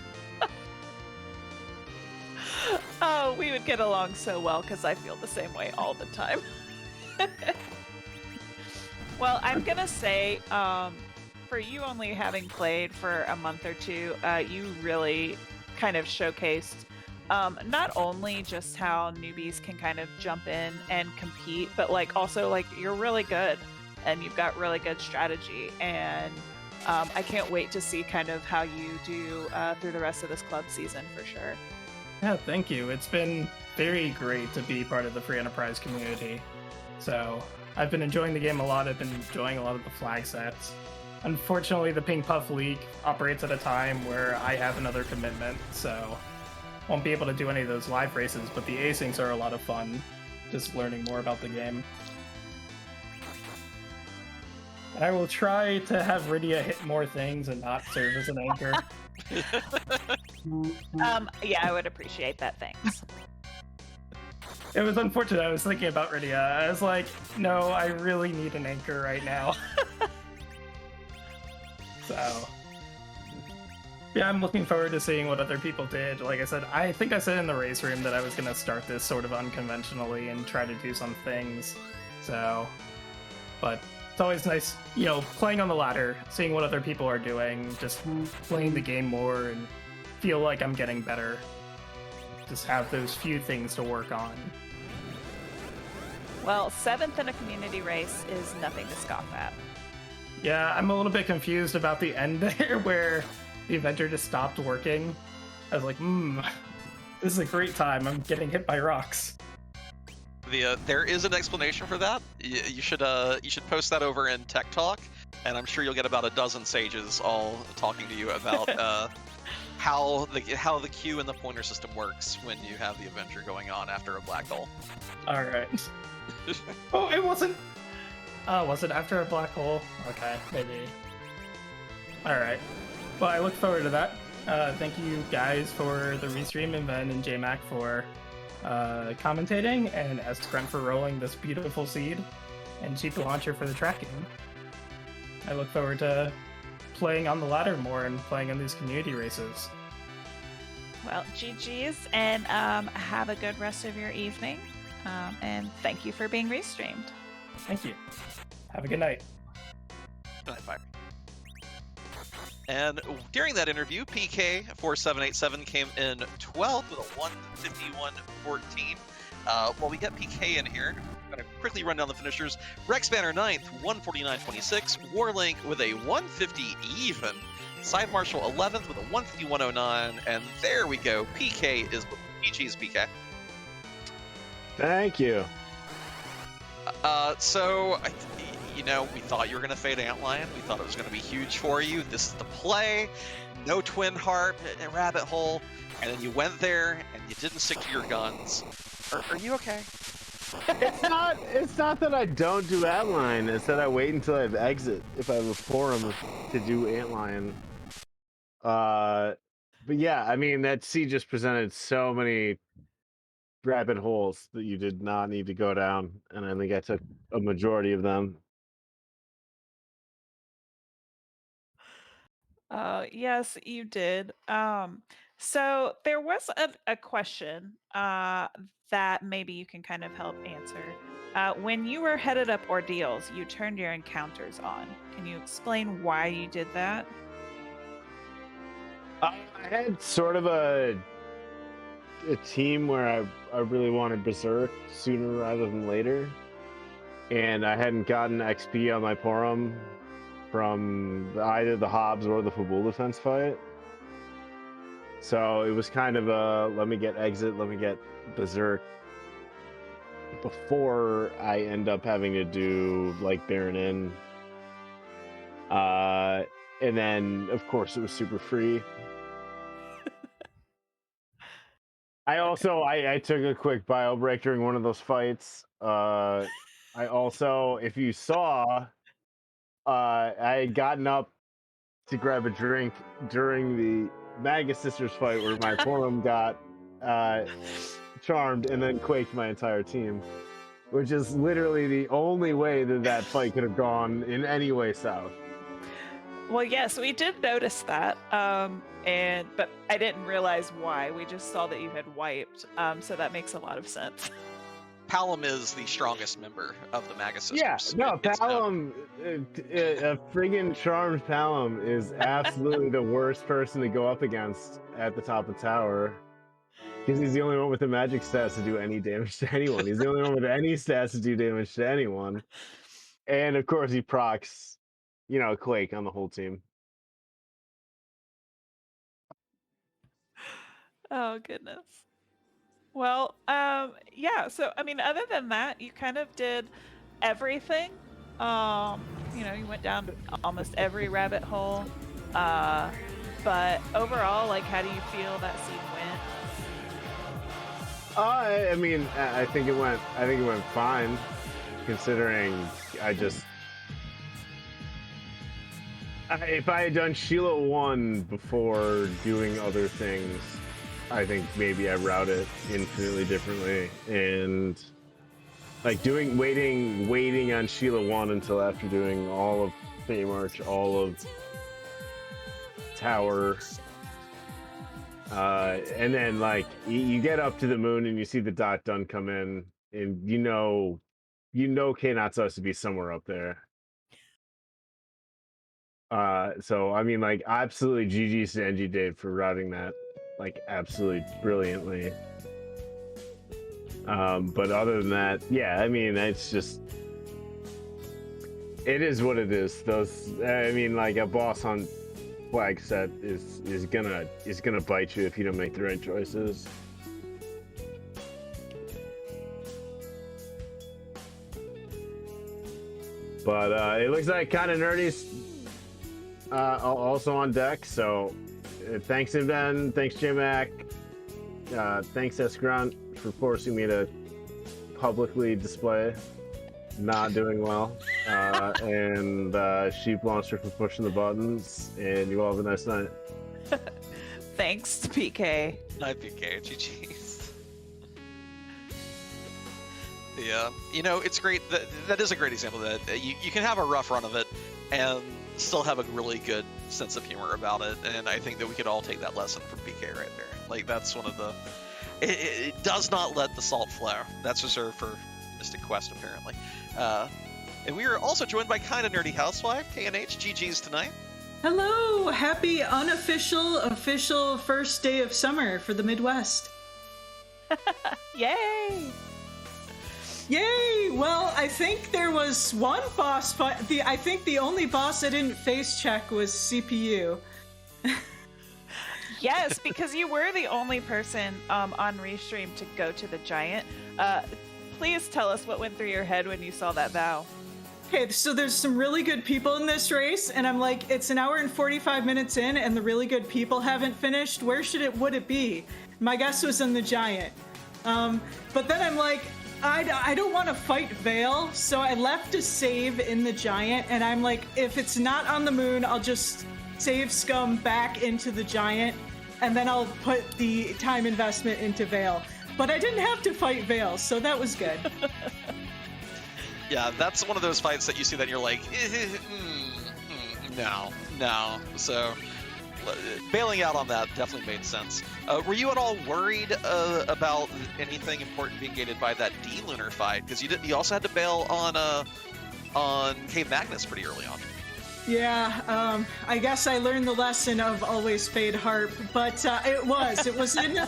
[SPEAKER 2] Oh, we would get along so well because I feel the same way all the time. Well, I'm gonna say, for you only having played for a month or two, you really kind of showcased not only just how newbies can kind of jump in and compete, but like also like you're really good and you've got really good strategy, and I can't wait to see kind of how you do through the rest of this club season for sure.
[SPEAKER 5] Yeah, thank you. It's been very great to be part of the Free Enterprise community. So I've been enjoying the game a lot. I've been enjoying a lot of the flag sets. Unfortunately, the Ping Puff League operates at a time where I have another commitment, so won't be able to do any of those live races, but the asyncs are a lot of fun, just learning more about the game. And I will try to have Rydia hit more things and not serve as an anchor.
[SPEAKER 2] Yeah, I would appreciate that. Thanks.
[SPEAKER 5] It was unfortunate. I was thinking about Rydia. I was like, no, I really need an anchor right now. So, yeah, I'm looking forward to seeing what other people did. Like I said, I think I said in the race room that I was going to start this sort of unconventionally and try to do some things. So, but it's always nice, you know, playing on the ladder, seeing what other people are doing, just playing the game more and feel like I'm getting better. Just have those few things to work on.
[SPEAKER 2] Well, 7th in a community race is nothing to scoff at.
[SPEAKER 5] Yeah, I'm a little bit confused about the end there where the eventer just stopped working. I was like, this is a great time. I'm getting hit by rocks.
[SPEAKER 1] There is an explanation for that. You should post that over in Tech Talk, and I'm sure you'll get about a dozen sages all talking to you about how the queue and the pointer system works when you have the adventure going on after a black hole.
[SPEAKER 5] All right. Oh, it wasn't. Oh, was it after a black hole? Okay, maybe. All right. Well, I look forward to that. Thank you guys for the restream, and Ben and JMac for commentating, and Estgrent for rolling this beautiful seed, and Cheap Launcher for the tracking. I look forward to playing on the ladder more and playing on these community races.
[SPEAKER 2] Well, GG's, and have a good rest of your evening, and thank you for being restreamed.
[SPEAKER 5] Thank you. Have a good night.
[SPEAKER 1] Good night, Fire. And during that interview, PK4787 came in 12th with a 151.14. While we get PK in here, I'm going to quickly run down the finishers. Rex Banner 9th, 149.26. Warlink with a 150 even. Side Marshal 11th with a 151.09. And there we go. PK is with GG's PK.
[SPEAKER 6] Thank you.
[SPEAKER 1] We thought you were going to fade Antlion. We thought it was going to be huge for you. This is the play. No Twin Harp, Rabbit Hole. And then you went there, and you didn't stick to your guns. Are you okay?
[SPEAKER 6] It's not that I don't do Antlion. It's that I wait until I have exit if I have a forum to do Antlion. But yeah, I mean, that sea just presented so many rabbit holes that you did not need to go down, and I think I took a majority of them.
[SPEAKER 2] Yes, you did. So there was a question that maybe you can kind of help answer. When you were headed up Ordeals, you turned your encounters on. Can you explain why you did that?
[SPEAKER 6] I had sort of a team where I really wanted Berserk sooner rather than later, and I hadn't gotten XP on my Porum from either the Hobbs or the Fabul defense fight. So it was kind of a let me get exit, let me get Berserk before I end up having to do like Baron Inn. And then of course it was super free. I took a quick bio break during one of those fights. I also, if you saw, I had gotten up to grab a drink during the Magus Sisters fight where my forum got charmed and then quaked my entire team, which is literally the only way that fight could have gone in any way south.
[SPEAKER 2] Well, yes, we did notice that, but I didn't realize why. We just saw that you had wiped, so that makes a lot of sense.
[SPEAKER 1] Palom is the strongest member of the Magus Sisters.
[SPEAKER 6] Yeah, no, Palom, a friggin' charmed Palom is absolutely the worst person to go up against at the top of the tower. Because he's the only one with the magic stats to do any damage to anyone. He's the only one with any stats to do damage to anyone. And of course he procs, Quake on the whole team.
[SPEAKER 2] Oh goodness. Well, yeah. So I mean, other than that, you kind of did everything. You went down almost every rabbit hole. But overall, like, how do you feel that scene went?
[SPEAKER 6] I mean, I think it went fine, considering if I had done Sheila 1 before doing other things, I think maybe I route it infinitely differently. And like waiting on Sheila 1 until after doing all of Fame Arch, all of Tower, and then like you get up to the moon and you see the dot done come in, and you know K-Not's supposed to be somewhere up there. So I mean, like, absolutely GG to NG Dave for routing that like absolutely brilliantly. But other than that, yeah, I mean, it's just, it is what it is. I mean, like, a boss hunt flag set is gonna bite you if you don't make the right choices. But it looks like Kinda Nerdy's also on deck, so thanks Ben, thanks J-Mac, thanks S-Grunt for forcing me to publicly display not doing well, and Sheep Monster for pushing the buttons, and you all have a nice night.
[SPEAKER 2] Thanks to PK.
[SPEAKER 1] Night PK, GG's. Yeah, it's great. That is a great example that you can have a rough run of it and still have a really good sense of humor about it, and I think that we could all take that lesson from PK right there. Like, that's one of the... It does not let the salt flow. That's reserved for Mystic Quest, apparently. And we are also joined by Kinda Nerdy Housewife, KNH. GG's tonight.
[SPEAKER 7] Hello! Happy official first day of summer for the Midwest.
[SPEAKER 2] Yay!
[SPEAKER 7] Yay! Well, I think there was one boss fight. I think the only boss I didn't face check was CPU.
[SPEAKER 2] Yes, because you were the only person on Restream to go to the giant. Please tell us what went through your head when you saw that vow.
[SPEAKER 7] Okay, so there's some really good people in this race, and I'm like, it's an hour and 45 minutes in, and the really good people haven't finished. Where would it be? My guess was in the giant. But then I'm like, I don't want to fight Vale, so I left a save in the giant, and I'm like, if it's not on the moon, I'll just save Scum back into the giant, and then I'll put the time investment into Vale. But I didn't have to fight Vale, so that was good.
[SPEAKER 1] Yeah, that's one of those fights that you see that you're like, no. So bailing out on that definitely made sense. Were you at all worried about anything important being gated by that D-Lunar fight? Because you also had to bail on Cave Magnus pretty early on.
[SPEAKER 7] Yeah, I guess I learned the lesson of always fade harp, but it was in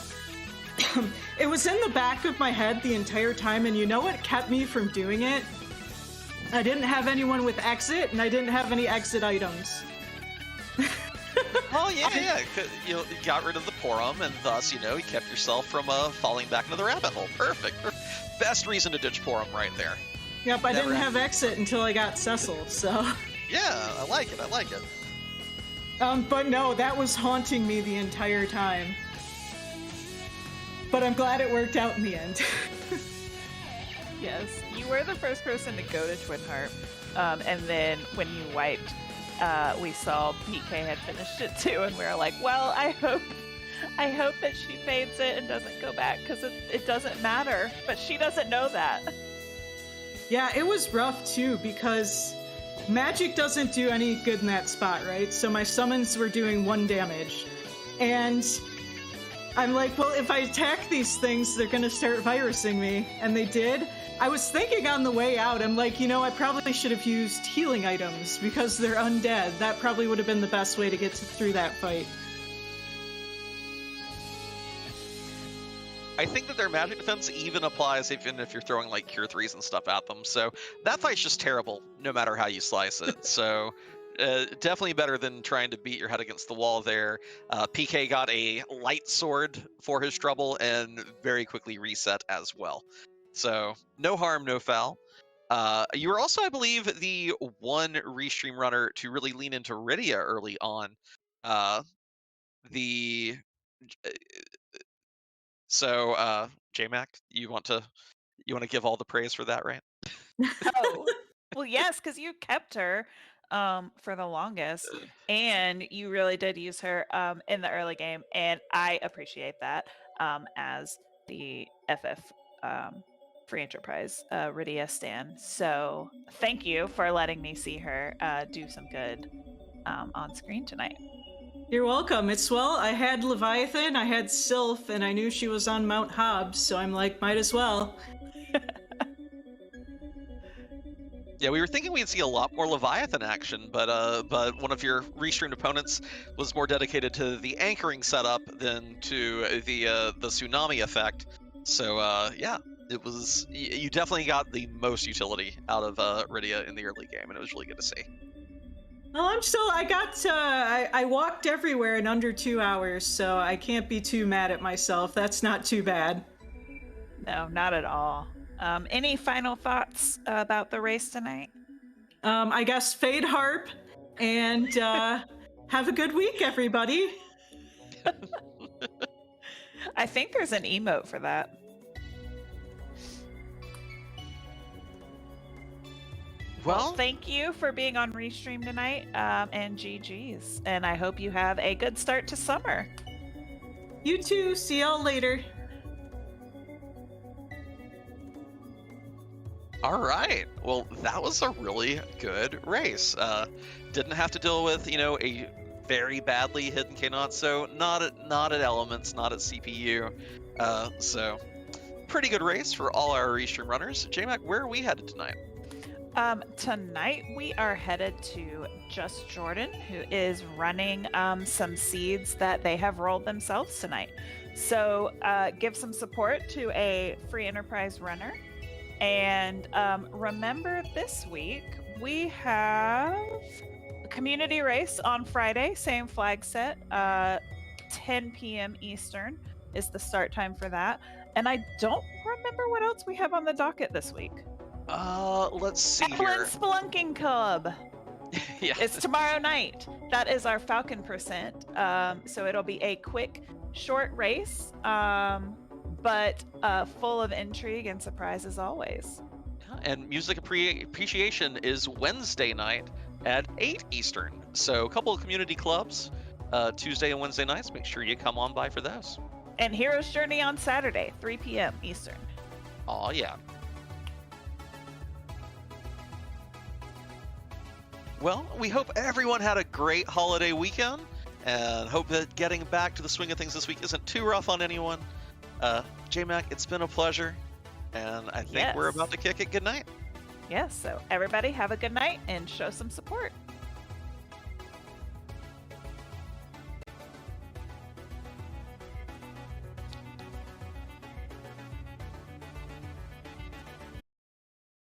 [SPEAKER 7] it was in the back of my head the entire time, and you know what kept me from doing it? I didn't have anyone with exit, and I didn't have any exit items.
[SPEAKER 1] Oh yeah. You got rid of the Porum, and thus, you kept yourself from falling back into the rabbit hole. Perfect. Best reason to ditch Porum right there.
[SPEAKER 7] Yep, I didn't have exit until I got Cecil, so...
[SPEAKER 1] Yeah, I like it.
[SPEAKER 7] But no, that was haunting me the entire time. But I'm glad it worked out in the end.
[SPEAKER 2] Yes, you were the first person to go to Twin Harp, and then when you wiped, we saw PK had finished it too, and we were like, well, I hope that she fades it and doesn't go back, because it doesn't matter, but she doesn't know that.
[SPEAKER 7] Yeah, it was rough too, because magic doesn't do any good in that spot, right? So my summons were doing 1 damage, and I'm like, well, if I attack these things, they're gonna start virusing me, and they did. I was thinking on the way out, I'm like, I probably should have used healing items because they're undead. That probably would have been the best way to get through that fight.
[SPEAKER 1] their magic defense even applies even if you're throwing like Cure 3s and stuff at them. So that fight's just terrible, no matter how you slice it. So definitely better than trying to beat your head against the wall there. PK got a light sword for his trouble and very quickly reset as well. So no harm, no foul. You were also, I believe, the one restream runner to really lean into Rydia early on. JMac, you want to give all the praise for that, right?
[SPEAKER 2] Oh, well, yes, because you kept her for the longest, and you really did use her in the early game, and I appreciate that as the FF Free Enterprise Rydia stan. So thank you for letting me see her do some good on screen tonight.
[SPEAKER 7] You're welcome. I had Leviathan, I had Sylph, and I knew she was on Mount Hobbs, so I'm like, might as well.
[SPEAKER 1] Yeah, we were thinking we'd see a lot more Leviathan action, but one of your restreamed opponents was more dedicated to the anchoring setup than to the tsunami effect. So yeah, it was you definitely got the most utility out of Rydia in the early game, and it was really good to see.
[SPEAKER 7] Well, I walked everywhere in under 2 hours, so I can't be too mad at myself. That's not too bad.
[SPEAKER 2] No, not at all. Any final thoughts about the race tonight?
[SPEAKER 7] I guess Fade Harp, and have a good week, everybody.
[SPEAKER 2] I think there's an emote for that. Well, thank you for being on Restream tonight, and GG's. And I hope you have a good start to summer.
[SPEAKER 7] You too. See y'all later.
[SPEAKER 1] All right. Well, that was a really good race. Didn't have to deal with, a very badly hidden K-Not, so not at Elements, not at CPU. So pretty good race for all our Restream runners. JMac, where are we headed tonight?
[SPEAKER 2] Tonight we are headed to Just Jordan, who is running some seeds that they have rolled themselves tonight. So give some support to a free enterprise runner. And remember, this week we have a community race on Friday, same flag set, 10 p.m. Eastern is the start time for that. And I don't remember what else we have on the docket this week.
[SPEAKER 1] Let's see
[SPEAKER 2] Evelyn
[SPEAKER 1] here.
[SPEAKER 2] Spelunking Club.
[SPEAKER 1] Yeah.
[SPEAKER 2] It's tomorrow night. That is our Falcon percent. So it'll be a quick, short race, but full of intrigue and surprise as always.
[SPEAKER 1] And Music Appreciation is Wednesday night at 8 Eastern. So a couple of community clubs, Tuesday and Wednesday nights. Make sure you come on by for those.
[SPEAKER 2] And Hero's Journey on Saturday, 3 p.m. Eastern.
[SPEAKER 1] Oh, yeah. Well, we hope everyone had a great holiday weekend, and hope that getting back to the swing of things this week isn't too rough on anyone. JMac, it's been a pleasure, and I think we're about to kick it. Good night.
[SPEAKER 2] Yes, so everybody have a good night and show some support.